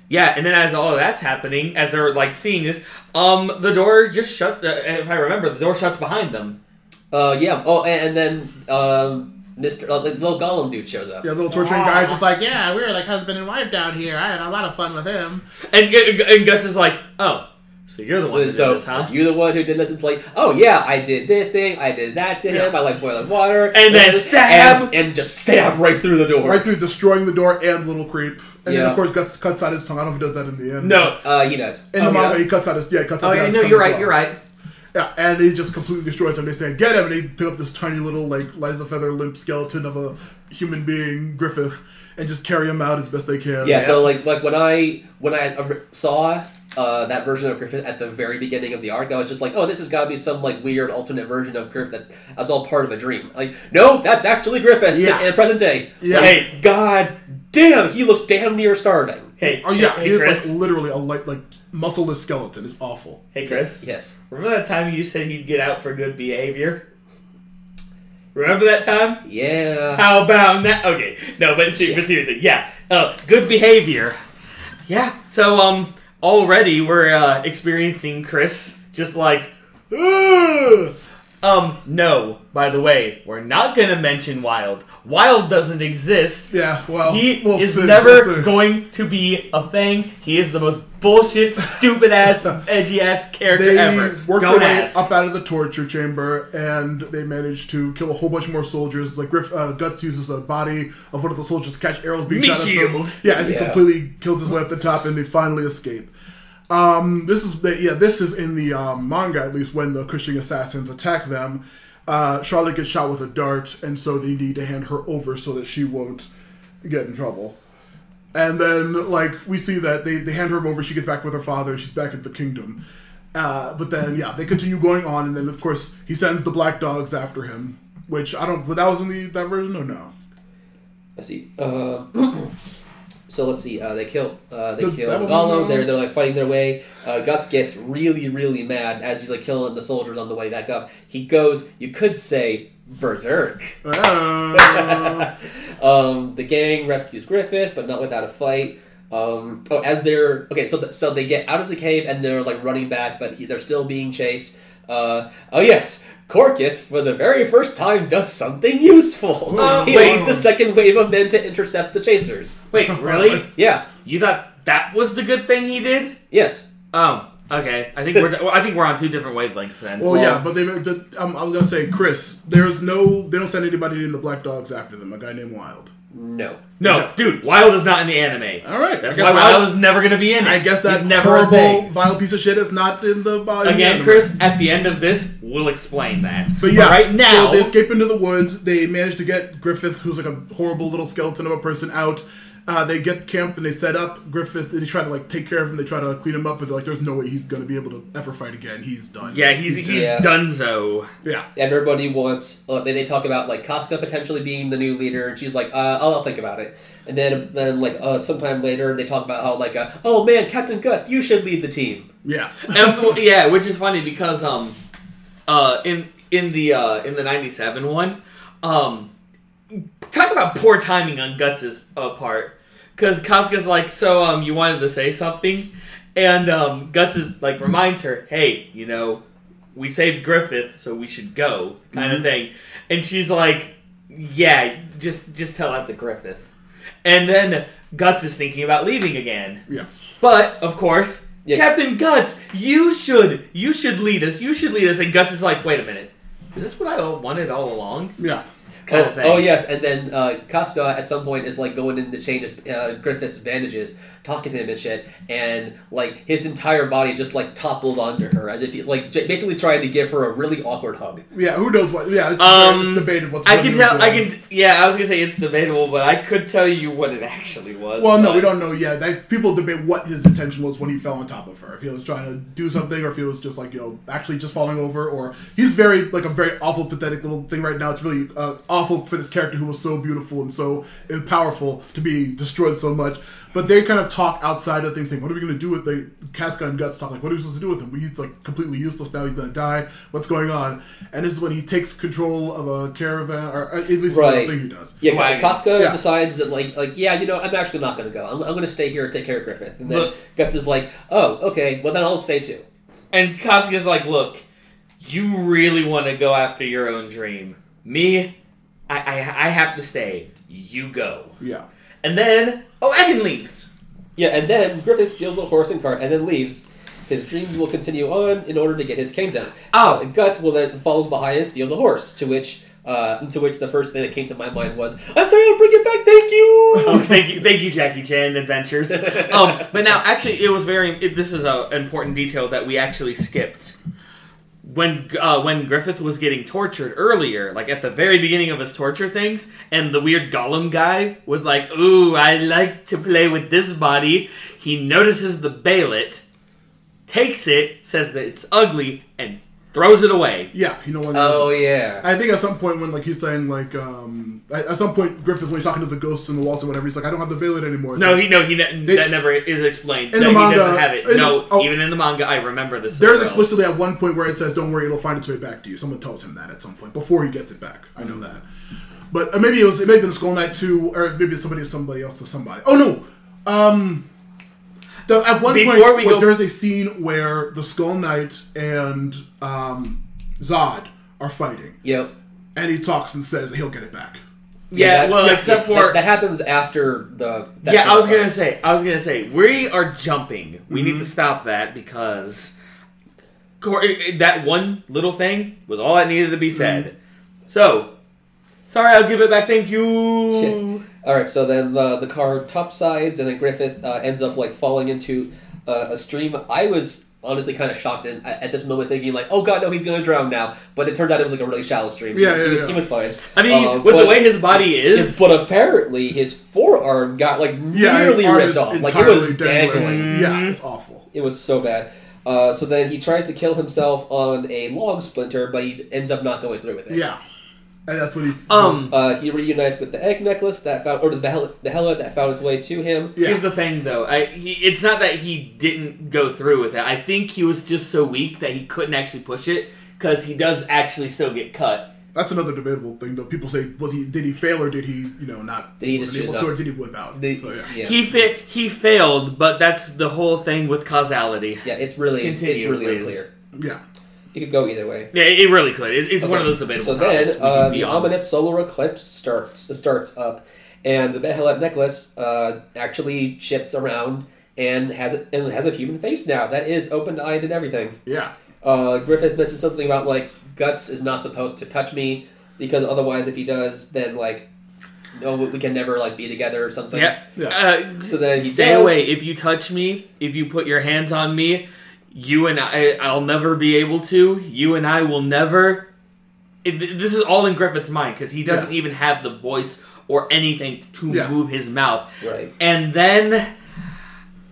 Yeah, and then as all of that's happening, as they're like seeing this, the door just shut. If I remember, the door shuts behind them.
Yeah. Oh, and then Mr. The little Gollum dude shows up.
Yeah, little torturing guy, just like, yeah, we were like husband and wife down here. I had a lot of fun with him.
And Guts is like, oh, so you're the one who did this, huh?
You're the one who did this. It's like, oh yeah, I did this thing, I did that to him. I like boiling water,
and then stab,
and just stab right through the door,
right through, destroying the door and little creep. And then of course Guts cuts out his tongue. I don't know if he does that in the end.
No,
he does.
In the manga, he cuts out his cuts out.
Oh yeah, no, you're right. You're right.
Yeah, and he just completely destroys him. They say, "Get him!" And they pick up this tiny little, like, light as a feather, limp skeleton of a human being, Griffith, and just carry him out as best they can.
Yeah. So like when I saw that version of Griffith at the very beginning of the arc, I was just like, oh, this has got to be some like weird alternate version of Griffith that's all part of a dream. Like, no, that's actually Griffith in present day.
Yeah.
Like, hey, god damn, he looks damn near starving.
Hey,
he is
Chris?
like literally a muscleless skeleton. It's awful.
Hey, Chris.
Yes.
Remember that time you said he'd get out for good behavior? Remember that time?
Yeah.
How about that? Okay, no, but seriously, yeah. Good behavior. Yeah. So already we're experiencing Chris just like, ugh. No, by the way, we're not going to mention Wild. Wild doesn't exist.
Yeah, well,
he is never going to be a thing. He is the most bullshit, stupid-ass, edgy-ass character ever.
They worked their way up out of the torture chamber, and they managed to kill a whole bunch more soldiers. Like, Guts uses a body of one of the soldiers to catch arrows being shot at him. Yeah, as he completely kills his way up the top, and they finally escape. This is in the manga, at least, when the Cushing assassins attack them. Charlotte gets shot with a dart, and so they need to hand her over so that she won't get in trouble. And then, like, we see that they hand her over, she gets back with her father, she's back at the kingdom. But then, they continue going on, and then, of course, he sends the Black Dogs after him, which, I don't, but that was in that version, or no?
Let's see. So let's see. They kill
that
Gollum.
was-
They're like fighting their way. Guts gets really really mad as he's like killing the soldiers on the way back up. He goes, you could say, berserk. The gang rescues Griffith, but not without a fight. So they get out of the cave and they're like running back, but they're still being chased. Oh yes, Corcus for the very first time does something useful. He leads a second wave of men to intercept the chasers.
Wait, really?
Yeah.
You thought that was the good thing he did?
Yes.
Oh, okay. I think we're on two different wavelengths then.
Well, yeah, but I was gonna say, Chris. They don't send anybody in the Black Dogs after them. A guy named Wild.
No, dude, Wild is not in the anime.
All right,
That's why Wild is never going to be in it.
I guess that
He's never a
horrible,
thing.
vile piece of shit is not in the body.
Again, Chris, at the end of this, we'll explain that.
But yeah,
right now,
so they escape into the woods. They manage to get Griffith, who's like a horrible little skeleton of a person, out. They get camped and they set up Griffith, and they try to like take care of him. They try to clean him up, but they're like, "There's no way he's gonna be able to ever fight again. He's done."
yeah, he's donezo.
Yeah.
Everybody wants. They talk about like Casca potentially being the new leader, and she's like, "I'll think about it." And then like sometime later, they talk about how like, "Oh man, Captain Gus, you should lead the team."
Yeah.
Yeah, which is funny because in the '97 one, talk about poor timing on Guts' part. Because Casca's like, so, you wanted to say something? And, Guts is, like, reminds her, hey, you know, we saved Griffith, so we should go, kind of thing. And she's like, yeah, just tell that to Griffith. And then Guts is thinking about leaving again.
Yeah.
But, of course,
Yeah.
Captain Guts, you should lead us, And Guts is like, wait a minute, is this what I wanted all along?
Yeah.
Kind of thing.
Oh yes, and then Casca at some point is like going in to change Griffith's bandages, talking to him and shit, and like his entire body just like topples onto her as if he like basically trying to give her a really awkward hug.
Yeah. Who knows what? Yeah. It's debated what's.
I can tell. Yeah, I was gonna say it's debatable, but I could tell you what it actually was.
Well, no, we don't know yet. People debate what his intention was when he fell on top of her. If he was trying to do something, or if he was just like actually just falling over, or he's a very awful, pathetic little thing right now. It's really awful for this character who was so beautiful and so powerful to be destroyed so much. But they kind of talk outside of things, saying, "What are we going to do with the Casca and Guts?" Talk like, "What are we supposed to do with him? He's like completely useless now. He's going to die. What's going on?" And this is when he takes control of a caravan, or at least the thing he does.
Yeah,
Wagon.
Casca decides that yeah, you know, I'm actually not going to go. I'm going to stay here and take care of Griffith. And then Guts is like, "Oh, okay. Well, then I'll stay too."
And Casca's like, "Look, you really want to go after your own dream. Me, I have to stay. You go."
Yeah.
And then Wagon leaves.
Yeah, and then Griffith steals a horse and cart and then leaves. His dreams will continue on in order to get his kingdom.
Oh.
Guts will then follows behind and steals a horse. To which the first thing that came to my mind was, "I'm sorry, I'll bring it back. Thank you."
Oh, thank you, Jackie Chan Adventures. But now, actually, this is an important detail that we actually skipped. When Griffith was getting tortured earlier, like at the very beginning of his torture things, and the weird Gollum guy was like, "Ooh, I like to play with this body," he notices the Bailet, takes it, says that it's ugly, and throws it away.
Yeah, when.
Oh yeah.
I think at some point when he's saying at some point Griffith, when he's talking to the ghosts in the walls or whatever, he's like, "I don't have the Bailet anymore."
No, that never is explained.
In
No,
the manga,
he doesn't have it. Even in the manga, I remember this.
There's explicitly at one point where it says, "Don't worry, it'll find its way back to you." Someone tells him that at some point before he gets it back. I know that, but maybe it may have been Skull Knight too, or maybe somebody else to somebody. Oh no. At one point, there's a scene where the Skull Knight and Zod are fighting.
Yep.
And he talks and says he'll get it back.
Except for
that happens after the.
I was gonna say we are jumping. We need to stop that because that one little thing was all that needed to be said. So, sorry, I'll give it back. Thank you.
Yeah. All right, so then the car topsides, and then Griffith ends up like falling into a stream. I was honestly kind of shocked at this moment, thinking like, "Oh God, no, he's gonna drown now!" But it turned out it was like a really shallow stream. He was fine.
I mean, with the way his body is,
but apparently his forearm got like nearly ripped off. Like it was dangling.
Yeah, it's awful.
It was so bad. So then he tries to kill himself on a log splinter, but he ends up not going through with it.
Yeah. And that's what he...
He reunites with the egg necklace that found, or the Behelit that found its way to him.
Yeah.
Here's the thing, though. It's not that he didn't go through with it. I think he was just so weak that he couldn't actually push it, because he does actually still get cut.
That's another debatable thing, though. People say, did he fail, or did he, not...
Did he just
able
choose
to,
not?
or did he whip out?
Yeah.
He failed, but that's the whole thing with causality.
Yeah, it's really unclear.
Yeah.
It could go either way.
Yeah, it really could. It's one of those debatable
So
topics.
then, the ominous solar eclipse starts up, and the Behelit necklace actually shifts around and has a human face now. That is open-eyed and everything.
Yeah.
Griffith mentioned something about, Guts is not supposed to touch me, because otherwise if he does, then, no, we can never, be together or something.
Yeah.
So then he
stay
does.
away. If you touch me, if you put your hands on me, you and I'll never be able to. You and I will never... This is all in Griffith's mind, because he doesn't even have the voice or anything to move his mouth.
Right.
And then...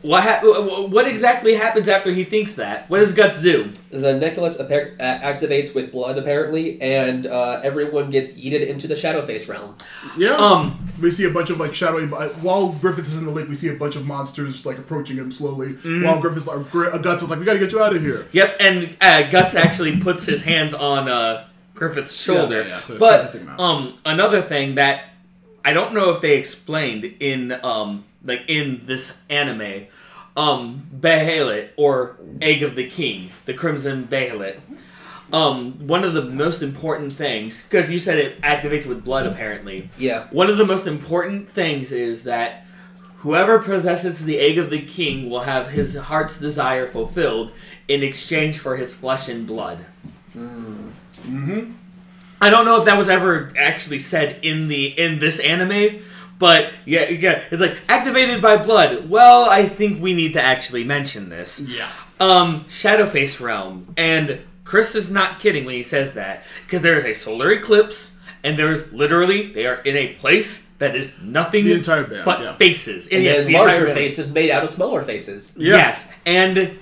What exactly happens after he thinks that? What does Guts do?
The necklace activates with blood, apparently, and everyone gets yeeted into the Shadowface realm.
Yeah. We see a bunch of, shadowy... While Griffith is in the lake, we see a bunch of monsters, approaching him slowly. While Griffith's... Guts is we gotta get you out of here.
Yep, and Guts actually puts his hands on Griffith's shoulder.
to
But
take him out.
another thing that I don't know if they explained in in this anime, Behelit, or Egg of the King, the Crimson Behelit. One of the most important things, because you said it activates with blood, apparently.
Yeah.
One of the most important things is that whoever possesses the Egg of the King will have his heart's desire fulfilled in exchange for his flesh and blood.
Mm-hmm.
I don't know if that was ever actually said in this anime, but yeah, it's activated by blood. Well, I think we need to actually mention this.
Yeah.
Shadowface realm, and Chris is not kidding when he says that, because there is a solar eclipse, and there's literally they are in a place that is nothing
The entire band,
but faces.
And
yes,
then
the entire
larger
band.
faces made out of smaller faces.
Yeah.
Yes, and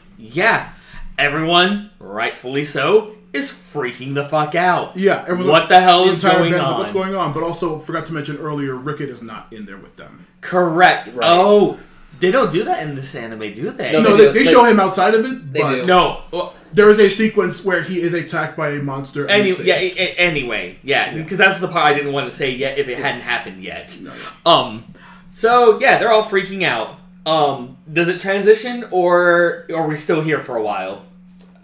everyone, rightfully so, is freaking the fuck out.
Yeah. Everyone's
What the hell
the
is
entire
going
band's
on?
what's going on? But also, forgot to mention earlier, Rickett is not in there with them.
Correct.
Right.
Oh, they don't do that in this anime, do they?
No,
No,
They do.
they show him outside of it,
They
but
do.
No. Well,
there is a sequence where he is attacked by a monster. And saved.
anyway, because that's the part I didn't want to say yet if it hadn't happened yet.
No.
So yeah, they're all freaking out. Does it transition, or are we still here for a while?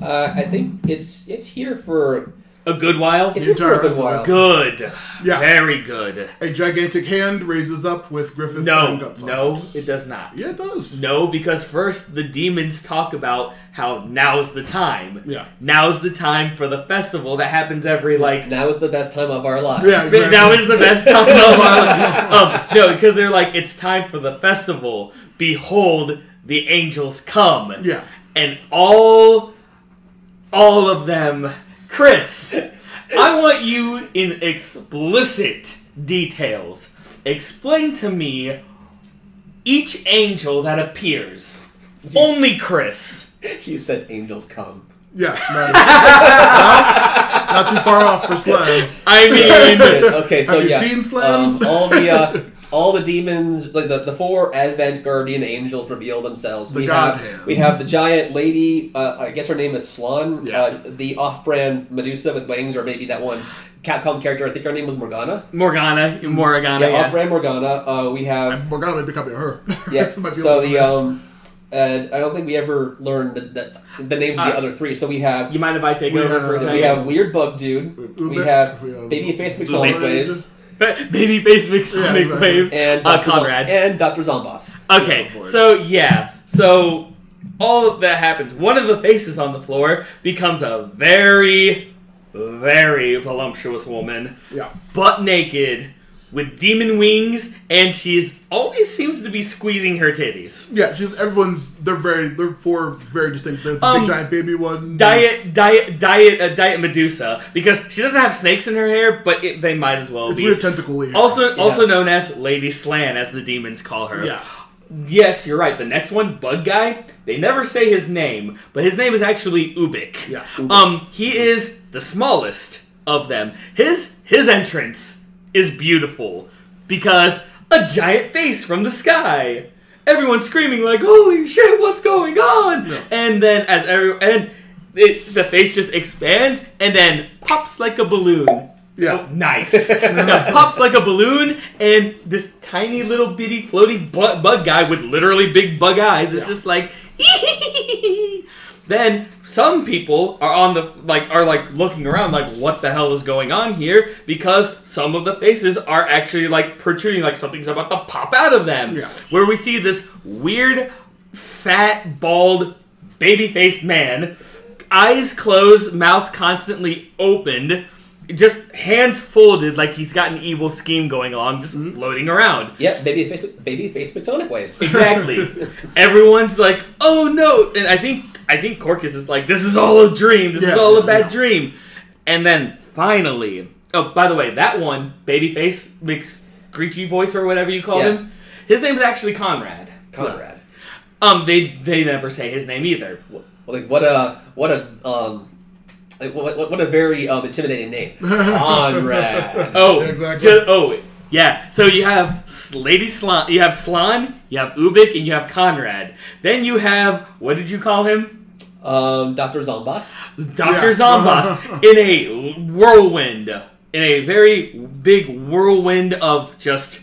I think it's here for
A good while?
it's here for a good while.
Good.
Yeah.
Very good.
A gigantic hand raises up with Griffith and
No,
Guts on
no,
it.
it does not.
Yeah, it does.
No, because first the demons talk about how now's the time.
Yeah.
Now's the time for the festival that happens every,
Now is the best time of our lives.
Yeah, exactly.
Now is the best time of our life. No, because they're it's time for the festival. Behold, the angels come.
Yeah.
And all of them... Chris, I want you in explicit details. Explain to me each angel that appears. Only Chris.
You said angels come.
Yeah. Not too far off for Slam.
I mean...
Okay, so
Have you seen Slam?
all the demons, the four Advent Guardian angels reveal themselves.
The God Hand.
We have the giant lady. I guess her name is Slan.
Yeah.
The off-brand Medusa with wings, or maybe that one Capcom character. I think her name was Morgana.
Morgana,
Yeah, off-brand Morgana. We have
Morgana might be copy of her.
yeah.
This might be
So
a little
the and I don't think we ever learned the names of the other three. So we have
You mind if I take
We
over
have-
for a second?
we have Weird Bug Dude. We have Babyface McSonic
Ube.
Waves.
Babyface McSonic
Yeah, exactly.
Waves.
And
Conrad.
and Dr. Zombos.
Okay, so all of that happens. One of the faces on the floor becomes a very, very voluptuous woman,
Yeah.
butt naked, with demon wings, and she's always seems to be squeezing her titties.
Yeah, they're four very distinct. The big giant baby one.
Diet Medusa, because she doesn't have snakes in her hair, but they might as well
It's
be.
weird tentacle-y.
Also known as Lady Slan, as the demons call her.
Yeah.
Yes, you're right. The next one, Bug Guy, they never say his name, but his name is actually Ubik.
Yeah.
He is the smallest of them. His entrance is beautiful because a giant face from the sky. Everyone's screaming like, "Holy shit, what's going on?"
Yeah.
And then the face just expands and then pops like a balloon.
Yeah.
Oh, nice. It pops like a balloon, and this tiny little bitty floaty bug guy with literally big bug eyes is just like. Then some people are looking around like, what the hell is going on here? Because some of the faces are actually like protruding, like something's about to pop out of them.
Yeah.
Where we see this weird, fat, bald, baby-faced man, eyes closed, mouth constantly opened, just hands folded like he's got an evil scheme going along, just floating around.
Yeah, baby face Platonic waves.
Exactly. Everyone's like, "Oh no!" And I think Corkus is like, "This is all a dream. This is all a bad dream." And then finally, oh, by the way, that one Babyface mixed Screechy voice or whatever you call him. His name is actually Conrad.
Conrad.
They never say his name either.
Like what a very intimidating name, Conrad.
Oh,
Exactly.
Yeah. So you have Lady Slan, you have Slan, you have Ubik, and you have Conrad. Then you have, what did you call him?
Dr. Zombas.
Dr. Zombas in a whirlwind, in a very big whirlwind of just,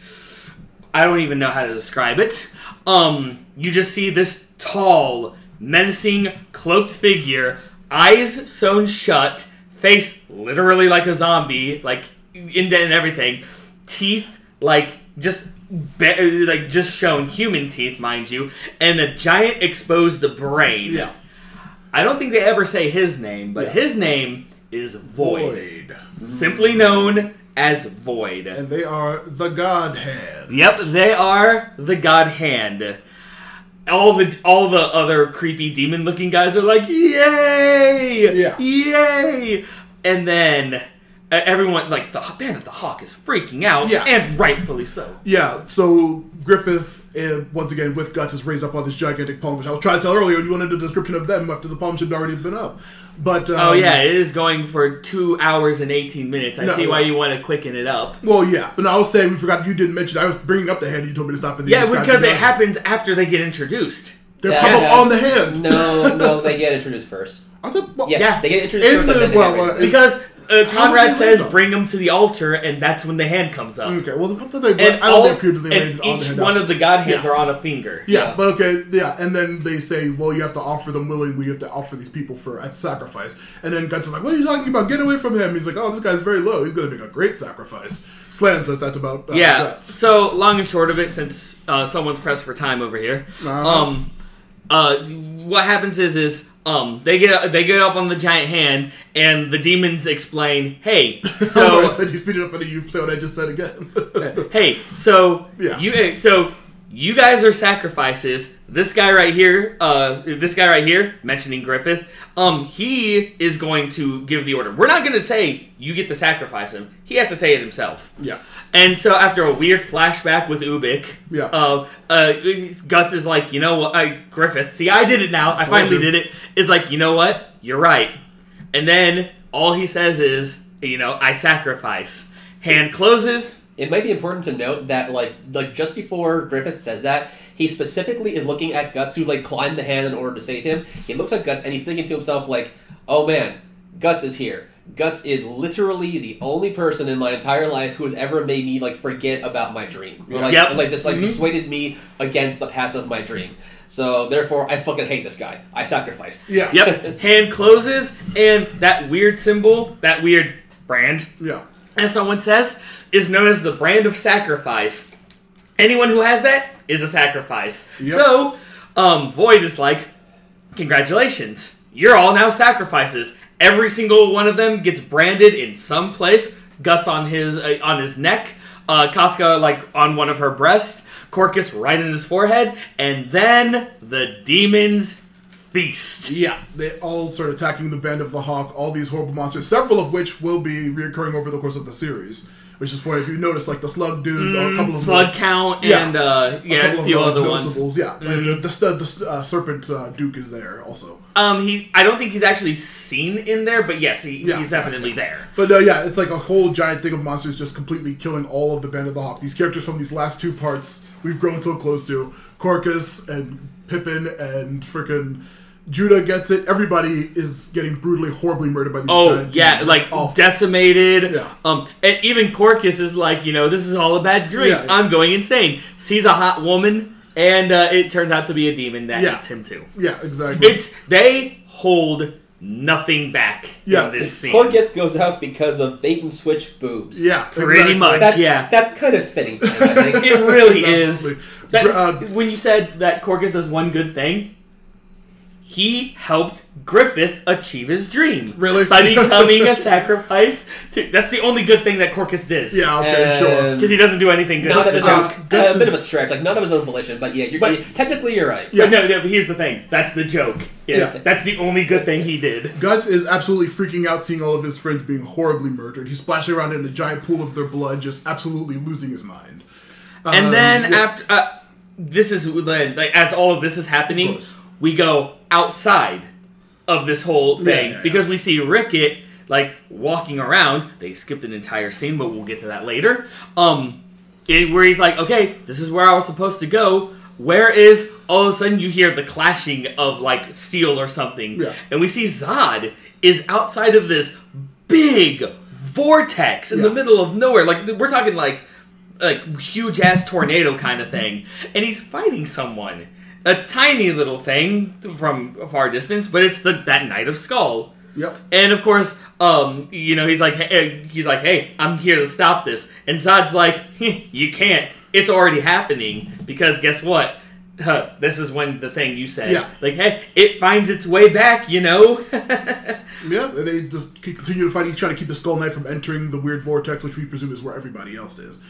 I don't even know how to describe it. You just see this tall, menacing, cloaked figure, eyes sewn shut, face literally like a zombie, like indent and everything, teeth like just shown human teeth, mind you, and a giant exposed brain.
Yeah.
I don't think they ever say his name, but his name is Void. Simply known as Void.
And they are the God Hand.
Yep, they are the God Hand. All the other creepy demon looking guys are like, "Yay!
Yeah.
Yay!" And then everyone, like the Band of the Hawk, is freaking out, and rightfully so.
Yeah, so Griffith, once again, with Guts, is raised up on this gigantic palm, which I was trying to tell earlier, and you wanted a description of them after the palm should have already been up. But
it is going for 2 hours and 18 minutes. I see why you want to quicken it up.
Well, yeah, but I was saying, we forgot you didn't mention, I was bringing up the hand, and you told me to stop. And
Yeah, because it happens after they get introduced.
They pop up on the hand.
No, they get introduced first.
I thought, well,
They get introduced first.
Because Conrad says,
land on?
"Bring them to the altar," and that's when the hand comes up.
Okay, well, what did they?
And
I don't think they appeared to the land on the
each
hand.
one of the god hands are on a finger.
Yeah, but okay, and then they say, well, you have to offer them willingly, you have to offer these people as sacrifice. And then Guts is like, what are you talking about? Get away from him. He's like, oh, this guy's very low, he's going to make a great sacrifice. Slan says that's about Guts.
So, long and short of it, since someone's pressed for time over here, what happens is they get up on the giant hand, and the demons explain, "Hey, so
I said you speed it up, and you say what I just said again.
hey, so
Yeah.
you guys are sacrifices. This guy right here, mentioning Griffith, he is going to give the order. We're not going to say you get to sacrifice him. He has to say it himself.
Yeah.
And so after a weird flashback with Ubik, Guts is like, you know what, Griffith, see, I did it now. I finally did it. Is like, you know what? You're right. And then all he says is, I sacrifice. Hand closes.
It might be important to note that, like just before Griffith says that, he specifically is looking at Guts, who climbed the hand in order to save him. He looks at Guts and he's thinking to himself, like, "Oh man, Guts is here. Guts is literally the only person in my entire life who has ever made me forget about my dream, or dissuaded me against the path of my dream. So therefore, I fucking hate this guy. I sacrifice."
Yeah.
Yep. Hand closes, and that weird symbol, that weird brand, as someone says, is known as the brand of sacrifice. Anyone who has that is a sacrifice.
Yep.
So, Void is like, "Congratulations, you're all now sacrifices." Every single one of them gets branded in some place. Guts on his neck, Casca on one of her breasts, Corkus right in his forehead, and then the demons feast.
Yeah, they all start attacking the Band of the Hawk, all these horrible monsters, several of which will be reoccurring over the course of the series. which is for if you notice, like the slug dude, a couple of
Slug Count, and a few other ones.
noticeables, yeah. And the serpent Duke is there also.
I don't think he's actually seen in there, but yes, he's definitely there.
But yeah, it's like a whole giant thing of monsters just completely killing all of the Band of the Hawk. These characters from these last two parts we've grown so close to. Corcus and Pippin and frickin' Judah gets it. Everybody is getting brutally, horribly murdered by these giant demons.
Like decimated.
Yeah.
And even Corcus is like, this is all a bad dream.
Yeah.
I'm going insane. Sees a hot woman, and it turns out to be a demon that eats him too.
Yeah, exactly.
They hold nothing back in this scene.
Corcus goes out because of bait and switch boobs.
Yeah,
pretty much.
That's kind of fitting for him, I think.
It really is.
Absolutely.
When you said that Corcus does one good thing, he helped Griffith achieve his dream.
Really?
By becoming a sacrifice. That's the only good thing that Corcus does.
Yeah, okay, sure.
Because he doesn't do anything good.
Not of his own, a
Guts
bit of a
is-
stretch, like not of his own volition, but technically you're right.
Yeah.
But but here's the thing. That's the joke. That's the only good thing he did.
Guts is absolutely freaking out seeing all of his friends being horribly murdered. He's splashing around in a giant pool of their blood, just absolutely losing his mind.
And then after... this is... like as all of this is happening, we go outside of this whole thing. Because we see Rickett, like, walking around. They skipped an entire scene, but we'll get to that later. Where he's like, okay, this is where I was supposed to go. Where is... All of a sudden, you hear the clashing of, like, steel or something.
Yeah.
And we see Zod is outside of this big vortex in the middle of nowhere. Like, we're talking, like huge-ass tornado kind of thing. And he's fighting someone. A tiny little thing from a far distance, but it's that Knight of Skull.
Yep.
And of course, he's like, hey, I'm here to stop this. And Zod's like, you can't. It's already happening because guess what? This is when the thing you said, like, hey, it finds its way back,
Yeah, they just continue to fight. He's trying to keep the Skull Knight from entering the weird vortex, which we presume is where everybody else is.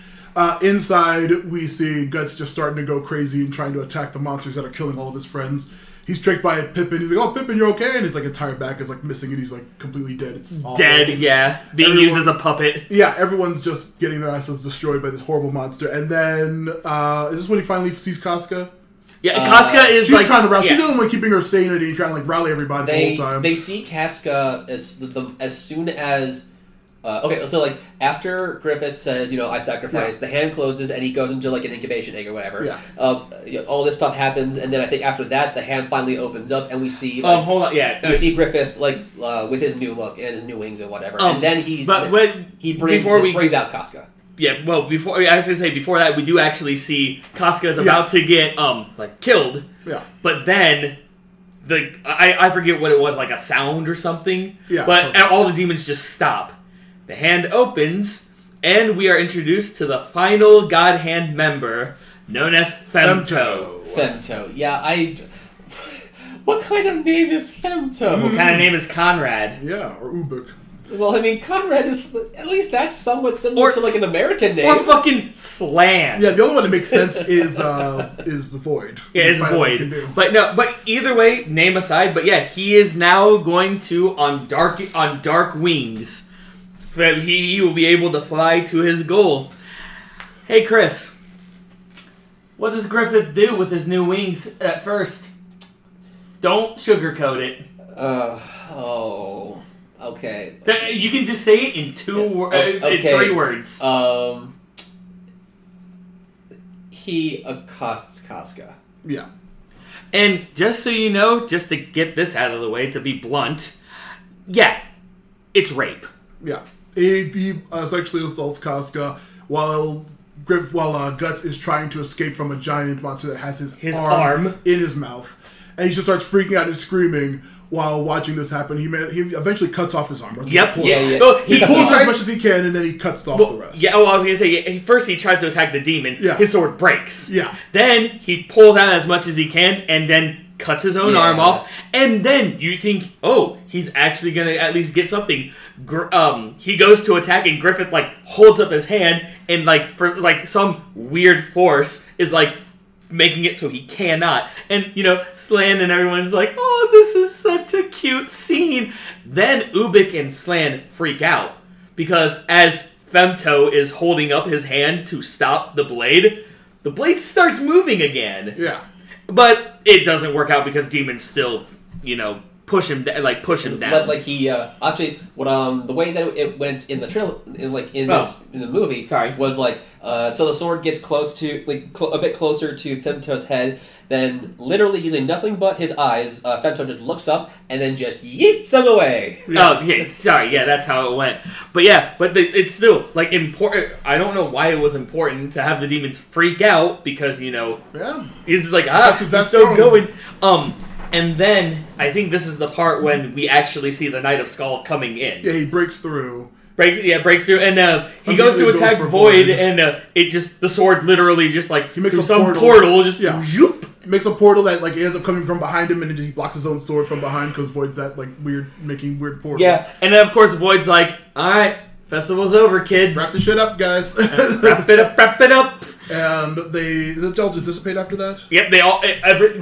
Inside, we see Guts just starting to go crazy and trying to attack the monsters that are killing all of his friends. He's tricked by Pippin. He's like, "Oh, Pippin, you're okay?" And his entire back is like missing, and he's like completely dead. It's awful.
Dead, being used as a puppet.
Yeah, everyone's just getting their asses destroyed by this horrible monster. And then is this when he finally sees Casca?
Yeah, Casca is
she's
like
trying to rally. She's the only one keeping her sanity, trying to like rally everybody the whole time.
They see Casca as soon as. So like after Griffith says, I sacrifice, the hand closes and he goes into like an incubation egg or whatever.
Yeah.
All this stuff happens, and then I think after that the hand finally opens up and we see. Like,
hold on,
we see Griffith with his new look and his new wings and whatever, and then he brings out Casca.
Yeah, well, before I was gonna say before that, we do actually see Casca is about to get killed.
Yeah.
But then I forget what it was, like a sound or something.
Yeah.
But all the demons just stop. The hand opens, and we are introduced to the final God Hand member, known as Femto.
Femto. Yeah, what kind of name is Femto?
What kind of name is Conrad?
Yeah, or Ubik.
Well, I mean, Conrad is, at least that's somewhat similar to like an American name.
Or fucking Slan.
Yeah, the only one that makes sense is the Void.
Yeah, it's Void. But either way, name aside, but yeah, he is now going to on dark wings. He will be able to fly to his goal. Hey, Chris. What does Griffith do with his new wings at first? Don't sugarcoat it.
Okay.
You can just say it in in 3 words.
He accosts Casca.
Yeah.
And just so you know, just to get this out of the way, to be blunt, yeah, it's rape.
Yeah. He sexually assaults Casca while Guts is trying to escape from a giant monster that has his arm in his mouth. And he just starts freaking out and screaming while watching this happen. He eventually cuts off his arm.
Yep.
Yeah.
Well,
He pulls as much as he can, and then he cuts off the rest.
Yeah, I was going to say, first he tries to attack the demon.
Yeah.
His sword breaks.
Yeah.
Then he pulls out as much as he can, and then cuts his own arm off. And then you think, oh, he's actually going to at least get something. He goes to attack, and Griffith, holds up his hand, and, for some weird force is, making it so he cannot. And, Slan and everyone's like, oh, this is such a cute scene. Then Ubik and Slan freak out. Because as Femto is holding up his hand to stop the blade starts moving again.
Yeah.
But it doesn't work out because demons still, push him down.
Like he actually, what the way that it went in the in the movie, was like so the sword gets close to a bit closer to Femto's head. Then, literally using nothing but his eyes, Femto just looks up and then just yeets him away.
Yeah. Oh, yeah, sorry, yeah, that's how it went. But yeah, it's still, important. I don't know why it was important to have the demons freak out, because,
Yeah.
he's just like, he's still going. And then, I think this is the part when we actually see the Knight of Skull coming in.
Yeah, he breaks through.
Breaks through, and he goes to attack Void, and the sword literally just,
he makes
through some portal, just,
zoop. Makes a portal that it ends up coming from behind him, and then he blocks his own sword from behind because Void's that making weird portals.
Yeah, and then of course Void's like, "All right, festival's over, kids.
Wrap the shit up, guys.
Wrap it up."
And they all just dissipate after that.
Yep,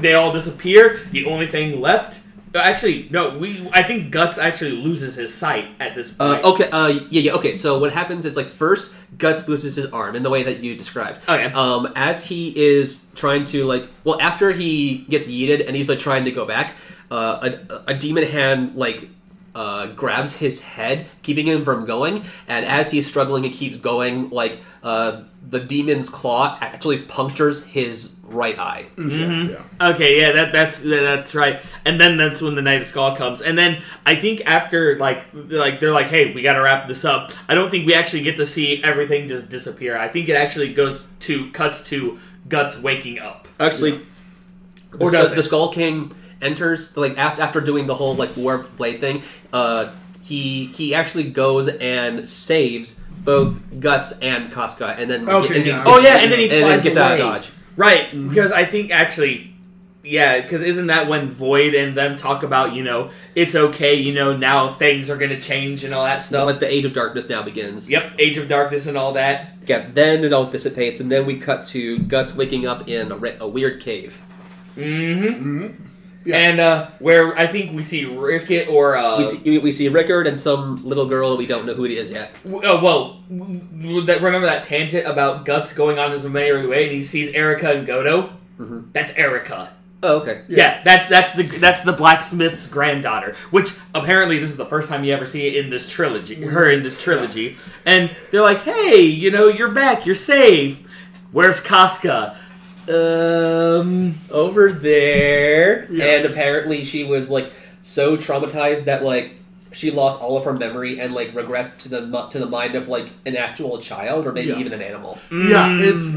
they all disappear. The only thing left. Actually, no. I think Guts actually loses his sight at this point.
Okay. So what happens is first Guts loses his arm in the way that you described.
Okay.
As he is trying to after he gets yeeted and he's trying to go back, a demon hand grabs his head, keeping him from going. And as he's struggling and keeps going, the demon's claw actually punctures his right eye.
Mm-hmm. Yeah. Okay, yeah, that's right. And then that's when the Knight of Skull comes. And then I think after they're like, hey, we gotta wrap this up. I don't think we actually get to see everything just disappear. I think it actually cuts to Guts waking up.
Actually, or does the Skull King enters after doing the whole warp blade thing? He actually goes and saves both Guts and Casca, and then
and then he gets out of dodge. Right, because I think actually, because isn't that when Void and them talk about, it's okay, now things are going to change and all that stuff?
The Age of Darkness now begins.
Yep, Age of Darkness and all that.
Yeah, then it all dissipates, and then we cut to Guts waking up in a weird cave.
Yeah. And where I think we see Rickett or...
We see Rickard and some little girl that we don't know who it is yet.
Remember that tangent about Guts going on his merry way and he sees Erica and Godo? Mm-hmm. That's Erica.
Oh, okay.
Yeah, that's the blacksmith's granddaughter, which apparently this is the first time you ever see it in this trilogy. Her in this trilogy. And they're like, hey, you're back, you're safe. Where's Casca?
Over there. Yeah. And apparently she was so traumatized that she lost all of her memory and regressed to the mind of an actual child or maybe even an animal.
Yeah, it's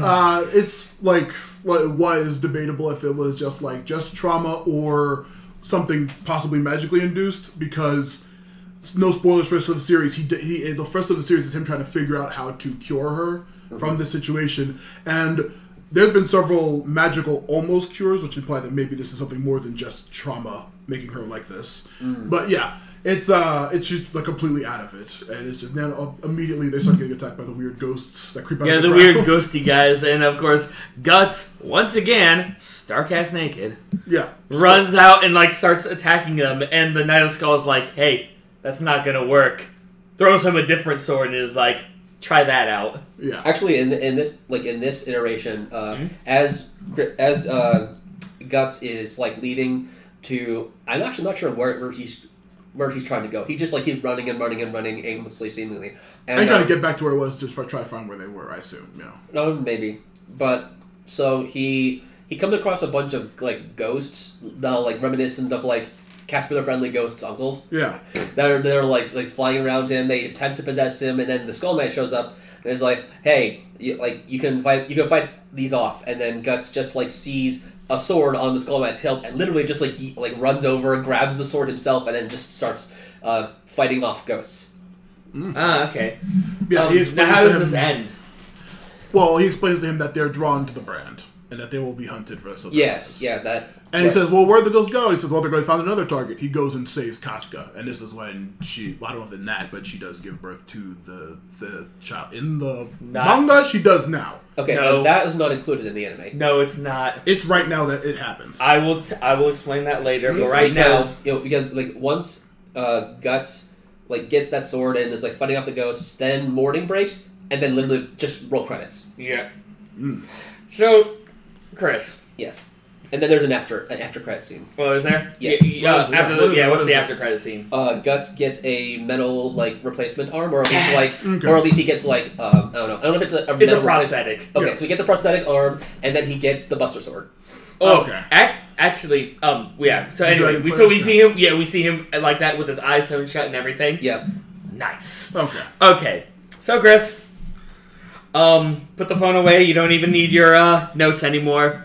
well, it was debatable if it was just trauma or something possibly magically induced, because no spoilers for the rest of the series. The first of the series is him trying to figure out how to cure her from this situation, and there have been several magical almost cures, which imply that maybe this is something more than just trauma making her like this. But yeah, it's just completely out of it, and it's just now immediately they start getting attacked by the weird ghosts that creep out.
Yeah,
of the
weird ghosty guys, and of course Guts once again, stark-ass naked, runs out and starts attacking them, and the Knight of Skull is like, "Hey, that's not gonna work." Throws him a different sword and is like, try that out.
Yeah.
Actually, in this iteration, as Guts is leading to, I'm actually not sure where he's trying to go. He just he's running aimlessly, seemingly. And
I'm trying to get back to where it was just try to find where they were. I assume,
No, maybe, but so he comes across a bunch of ghosts, now reminiscent of Casper the Friendly Ghost's uncles.
Yeah.
They're flying around him. They attempt to possess him, and then the Skull Knight shows up and is like, "Hey, you can fight these off." And then Guts just sees a sword on the Skull Knight's hilt and literally just runs over, grabs the sword himself, and then just starts fighting off ghosts.
Okay.
Yeah.
Now how does this end?
Well, he explains to him that they're drawn to the brand and that they will be hunted for us.
Yes. Yeah. That.
And he says, well, where'd the ghosts go? He says, well, they're going to find another target. He goes and saves Casca. And this is when I don't know if in that, but she does give birth to the child. In the manga, she does now.
Okay, no. That is not included in the anime.
No, it's not.
It's right now that it happens.
I will explain that later, but right now...
because once Guts like gets that sword and is like fighting off the ghosts. Then morning breaks, and then literally just roll credits.
Yeah. So, Chris.
Yes. And then there's an after credit scene.
Well, is there?
Yes.
What's the after credit scene?
Guts gets a metal like replacement arm, or at
Yes!
least or at least he gets like I don't know if it's a
It's
metal
a prosthetic.
Okay,
Yeah.
so he gets a prosthetic arm, and then he gets the Buster Sword.
Oh,
Okay.
Actually, yeah. So anyway,
Dragon
so
Slayer?
we see him. Yeah, we see him like that with his eyes sewn shut and everything.
Yeah.
Nice.
Okay.
Okay. So Chris, put the phone away. You don't even need your notes anymore.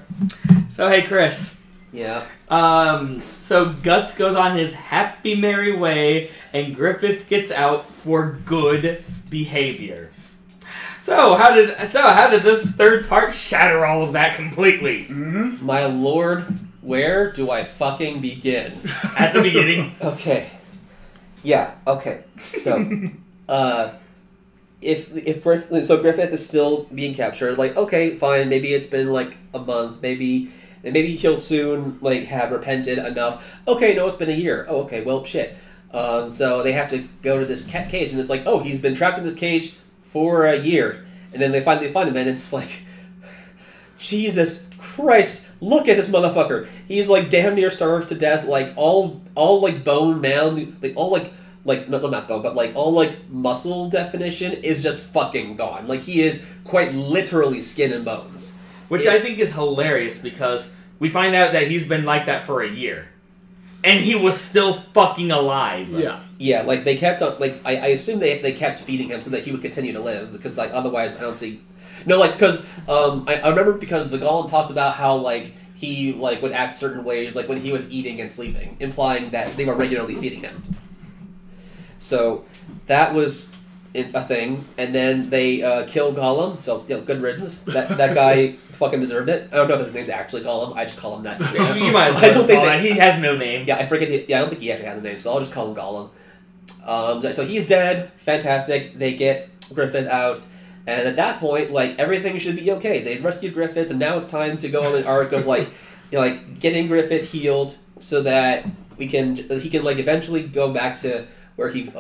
So hey, Chris.
Yeah.
So Guts goes on his happy merry way, and Griffith gets out for good behavior. So how did this third part shatter all of that completely?
My lord, where do I fucking begin?
At the beginning.
Okay. Yeah. Okay. So, if Griffith is still being captured, like, okay, fine. Maybe it's been like a month. Maybe he'll soon like have repented enough. Okay, no, it's been a year. Oh, okay. Well, shit. So they have to go to this cat cage, and it's like, oh, he's been trapped in this cage for a year, and then they finally find him, and it's like, Jesus Christ, look at this motherfucker. He's like damn near starved to death, like all like bone mound, like all like no, not bone, but like all like muscle definition is just fucking gone. Like he is quite literally skin and bones.
Which I think is hilarious because we find out that he's been like that for a year. And he was still fucking alive.
Yeah.
Yeah, like they kept on, like I assume they kept feeding him so that he would continue to live, because like otherwise I don't see. No, like because I remember because the Golem talked about how like he like would act certain ways like when he was eating and sleeping, implying that they were regularly feeding him. So that was a thing, and then they kill Gollum. So good riddance. That guy fucking deserved it. I don't know if his name's actually Gollum. I just call him that.
You might as
I
well
don't
just
think
call
that-
that. He has no name.
Yeah, I forget. I don't think he actually has a name, so I'll just call him Gollum. So he's dead. Fantastic. They get Griffith out, and at that point, like everything should be okay. They rescued Griffith, and now it's time to go on an arc of like, like getting Griffith healed so that he can like eventually go back to where he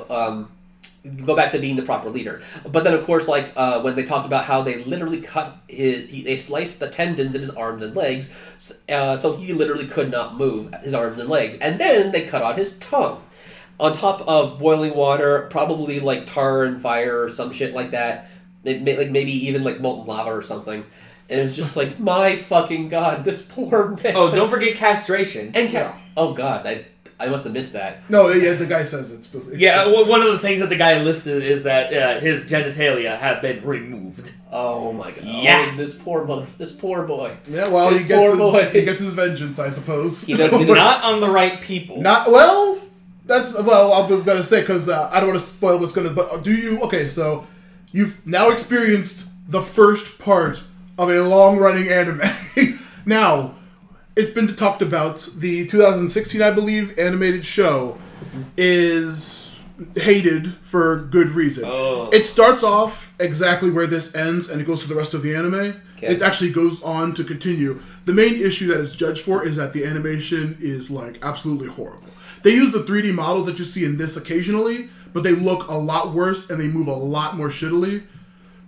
go back to being the proper leader. But then, of course, like when they talked about how they literally they sliced the tendons in his arms and legs, so he literally could not move his arms and legs. And then they cut out his tongue, on top of boiling water, probably like tar and fire or some shit like that. Like maybe even like molten lava or something. And it's just like, my fucking god, this poor man.
Oh, don't forget castration.
And oh god, I must have missed that.
No, yeah, the guy says it's
Yeah, well, one of the things that the guy listed is that his genitalia have been removed.
Oh my god.
Yeah.
Oh, this poor boy.
Yeah, well,
This poor boy.
he gets his vengeance, I suppose.
He does-
Not on the right people.
Not well. I was gonna say because I don't want to spoil what's gonna. But do you? Okay, so you've now experienced the first part of a long-running anime. Now, it's been talked about. The 2016, I believe, animated show is hated for good reason.
Oh.
It starts off exactly where this ends, and it goes to the rest of the anime.
Okay.
It actually goes on to continue. The main issue that it's judged for is that the animation is like absolutely horrible. They use the 3D models that you see in this occasionally, but they look a lot worse and they move a lot more shittily.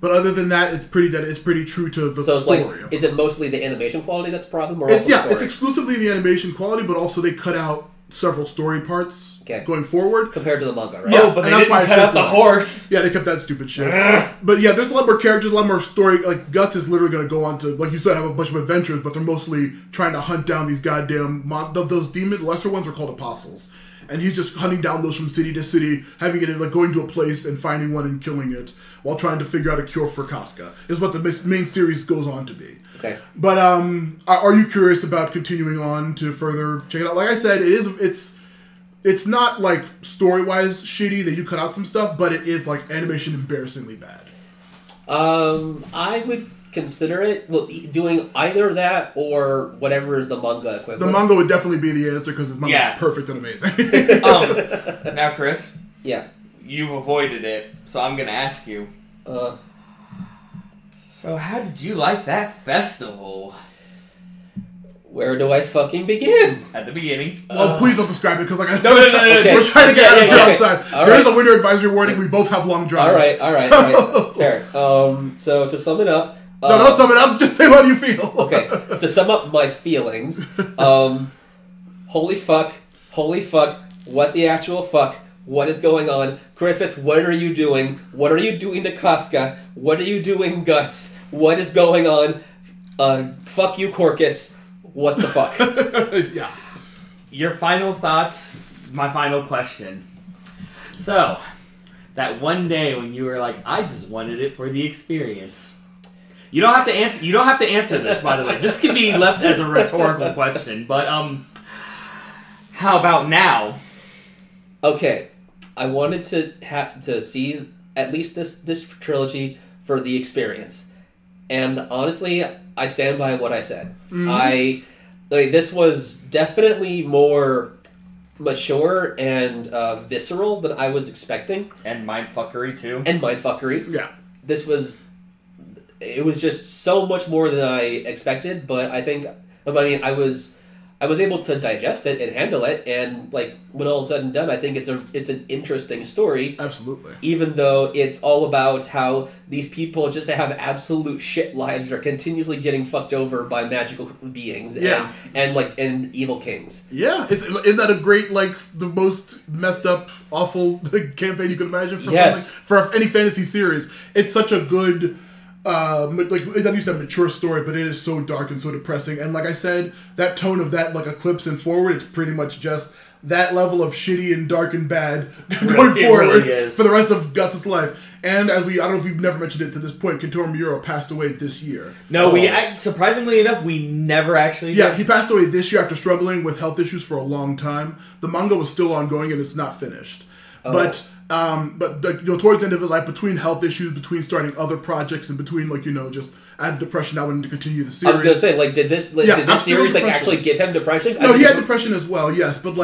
But other than that, it's pretty true to the
So it's
story.
like, is it mostly the animation quality that's a problem, or
It's,
also
yeah,
the story?
it's exclusively the animation quality, but also they cut out several story parts
Okay.
going forward.
compared to the manga, right?
Yeah.
Oh, but they
and that's
didn't
why it's
cut out the
disliked.
horse.
Yeah, they kept that stupid shit. But yeah, there's a lot more characters, a lot more story. Like, Guts is literally going to go on to, like you said, have a bunch of adventures, but they're mostly trying to hunt down these goddamn... those demon lesser ones are called apostles. And he's just hunting down those from city to city, having it, like, going to a place and finding one and killing it, while trying to figure out a cure for Casca, is what the main series goes on to be.
Okay.
But, are you curious about continuing on to further check it out? Like I said, it's not, like, story-wise shitty. They do cut out some stuff, but it is, like, animation embarrassingly bad.
I would consider it doing either that or whatever is the manga equivalent.
The manga would definitely be the answer, because his manga
Yeah.
is perfect and amazing.
Now, Chris,
Yeah.
you've avoided it, so I'm gonna ask you.
Uh,
So how did you like that festival?
Where do I fucking begin?
At the beginning.
Well, please don't describe it because, like I said,
No.
we're trying to get out of here on time.
All
There
right.
is a winter advisory warning. We both have long drives.
All right. Fair. So to sum it up.
No, don't sum it up. Just say how you feel.
Okay. To sum up my feelings, holy fuck, what the actual fuck? What is going on? Griffith, what are you doing? What are you doing to Casca? What are you doing, Guts? What is going on? Fuck you, Corcus. What the fuck?
Yeah.
Your final thoughts, my final question. So, that one day when you were like, I just wanted it for the experience. You don't have to answer. You don't have to answer this, by the way. This can be left as a rhetorical question. But how about now?
Okay, I wanted to see at least this trilogy for the experience, and honestly, I stand by what I said. This was definitely more mature and visceral than I was expecting,
And mindfuckery too.
and mindfuckery.
Yeah.
It was just so much more than I expected, but I was able to digest it and handle it, and like when all is said and done, I think it's an interesting story.
Absolutely.
Even though it's all about how these people just have absolute shit lives that are continuously getting fucked over by magical beings and evil kings.
Yeah. Isn't that a great, like, the most messed up, awful campaign you could imagine for for any fantasy series? It's such a good... like you said, mature story, but it is so dark and so depressing. And like I said, that tone of that, like, Eclipse and forward, it's pretty much just that level of shitty and dark and bad going forward for the rest of Guts' life. And I don't know if we've never mentioned it to this point, Kentaro Miura passed away this year.
No, surprisingly enough, we never actually.
Yeah, he passed away this year after struggling with health issues for a long time. The manga was still ongoing and it's not finished. But towards the end of his life, between health issues, between starting other projects, and between just I had depression, I wanted to continue the series.
I was gonna say, like, did this series actually give him depression?
No, he had depression as well, yes, but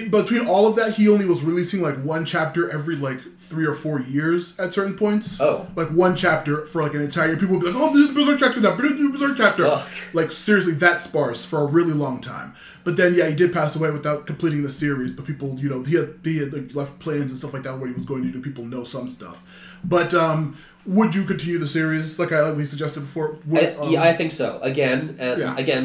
between all of that, he only was releasing like one chapter every 3 or 4 years at certain points.
Oh,
like one chapter for like an entire year. People would be like, "Oh, there's a Berserk chapter, that Berserk chapter."
Fuck.
Like seriously, that sparse for a really long time. But then, yeah, he did pass away without completing the series. But people, he had like, left plans and stuff like that. What he was going to do, people know some stuff. But would you continue the series like we suggested before?
I think so. Again,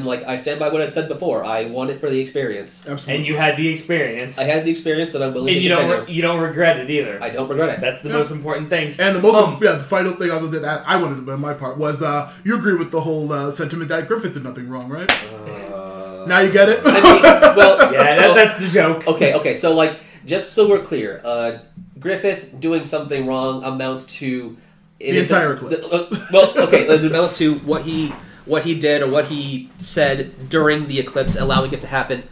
like I stand by what I said before. I want it for the experience.
Absolutely.
And you had the experience.
I had the experience, and I'm willing to continue.
You don't regret it either.
I don't regret it.
That's the most important thing.
And the most, the final thing other than that I wanted to do on my part was you agree with the whole sentiment that Griffith did nothing wrong, right? Now you get it?
I mean, well,
that's the joke.
Okay, so like, just so we're clear, Griffith doing something wrong amounts to...
The entire Eclipse.
It amounts to what he did or what he said during the eclipse, allowing it to happen.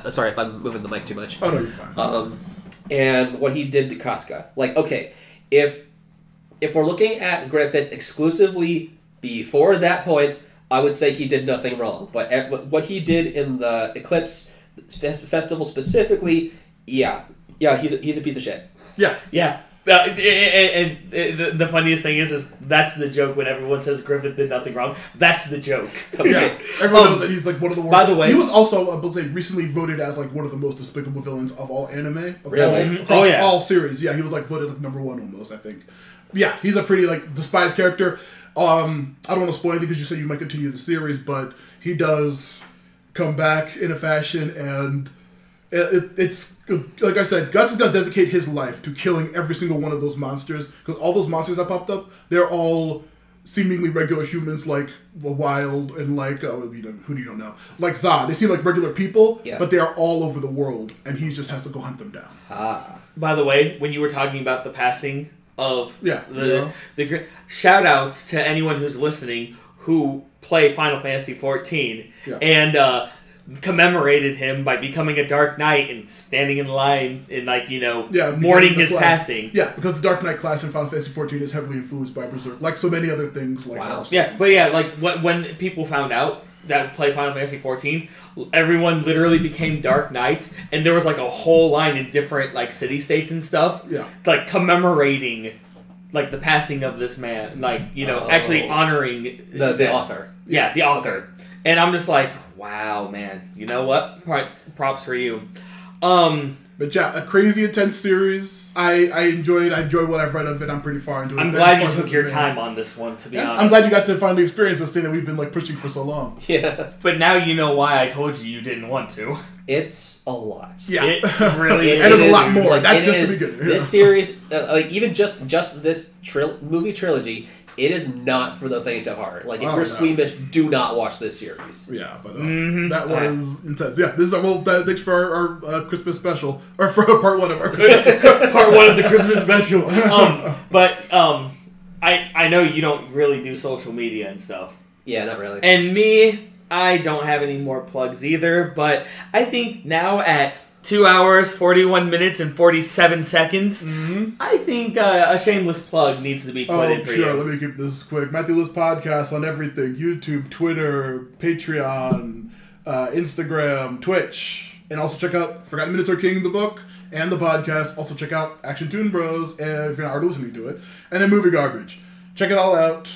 Sorry if I'm moving the mic too much.
Oh, no, you're fine.
And what he did to Casca. Like, okay, if we're looking at Griffith exclusively before that point, I would say he did nothing wrong. But what he did in the Eclipse Festival specifically, he's a piece of shit.
Yeah.
Yeah. And the funniest thing is that's the joke when everyone says Griffith did nothing wrong. That's the joke.
Okay.
Yeah, everyone knows that he's like one of the worst.
By the way,
he was also recently voted as like one of the most despicable villains of all anime.
Really?
Across all series. Yeah, he was like voted like number 1 almost, I think. Yeah, he's a pretty like despised character. I don't want to spoil anything because you said you might continue the series, but he does come back in a fashion, and it's like I said, Guts is going to dedicate his life to killing every single one of those monsters, because all those monsters that popped up, they're all seemingly regular humans, like Wild and like who do you don't know, like Zod. They seem like regular people, but they are all over the world, and he just has to go hunt them down.
By the way, when you were talking about the passing of the shout outs to anyone who's listening who play Final Fantasy XIV and commemorated him by becoming a Dark Knight and standing in line and mourning his passing.
Yeah, because the Dark Knight class in Final Fantasy XIV is heavily influenced by Berserk, like so many other things. Like
when people found out that play Final Fantasy XIV, everyone literally became Dark Knights, and there was like a whole line in different like city states and stuff, like commemorating like the passing of this man, actually honoring
the author.
Yeah, the author. And I'm just like, wow, man. You know what? Props for you.
But yeah, a crazy intense series. I enjoyed what I've read of it. I'm pretty far into it.
I'm glad you took your time on this one, to be honest.
I'm glad you got to finally experience this thing that we've been like pushing for so long.
Yeah.
But now you know why I told you didn't want to.
It's a lot.
Yeah.
It really is.
And there's a lot more.
Like,
That's just
is,
the beginning.
This series, like even just this movie trilogy, it is not for the faint of heart. Like, if you're squeamish, do not watch this series.
Yeah, but that was intense. Yeah, this is thanks for our Christmas special, or for part one of our
part one of the Christmas special. I know you don't really do social media and stuff.
Yeah, not really.
And me, I don't have any more plugs either. But I think now at 2 hours, 41 minutes, and 47 seconds, I think a shameless plug needs to be put in for you.
Let me keep this quick. Matthew List Podcast on everything. YouTube, Twitter, Patreon, Instagram, Twitch. And also check out Forgotten Minotaur King, the book, and the podcast. Also check out Action Toon Bros, if you're not already listening to it. And then Movie Garbage. Check it all out.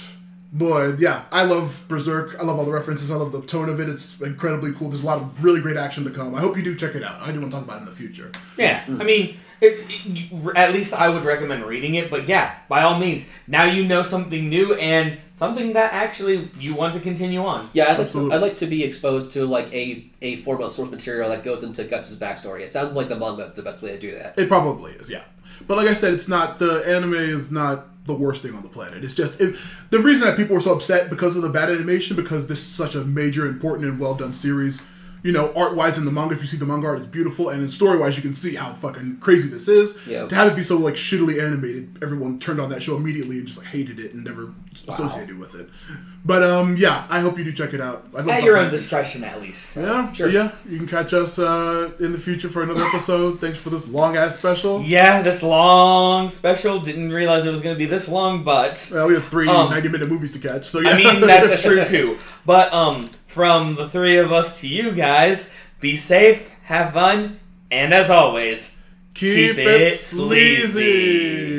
Boy, yeah, I love Berserk. I love all the references. I love the tone of it. It's incredibly cool. There's a lot of really great action to come. I hope you do check it out. I do want to talk about it in the future.
Yeah, I mean, at least I would recommend reading it. But yeah, by all means, now you know something new and something that actually you want to continue on.
Yeah, I'd like to be exposed to like a form of source material that goes into Guts' backstory. It sounds like the manga is the best way to do that.
It probably is, yeah. But like I said, it's not, the anime is not the worst thing on the planet. It's just, the reason that people were so upset because of the bad animation, because this is such a major, important, and well-done series. You know, art-wise in the manga, if you see the manga art, it's beautiful, and in story-wise, you can see how fucking crazy this is.
Yep.
To have it be so, like, shittily animated, everyone turned on that show immediately and just, like, hated it and never associated with it. But, yeah, I hope you do check it out.
At your own discretion, at least. So.
Yeah,
sure.
Yeah, you can catch us in the future for another episode. Thanks for this long-ass special.
Yeah, this long special. Didn't realize it was going to be this long, but...
Well, we have 3 90-minute movies to catch, so yeah.
I mean, that's true, too. But, from the three of us to you guys, be safe, have fun, and as always,
keep it sleazy.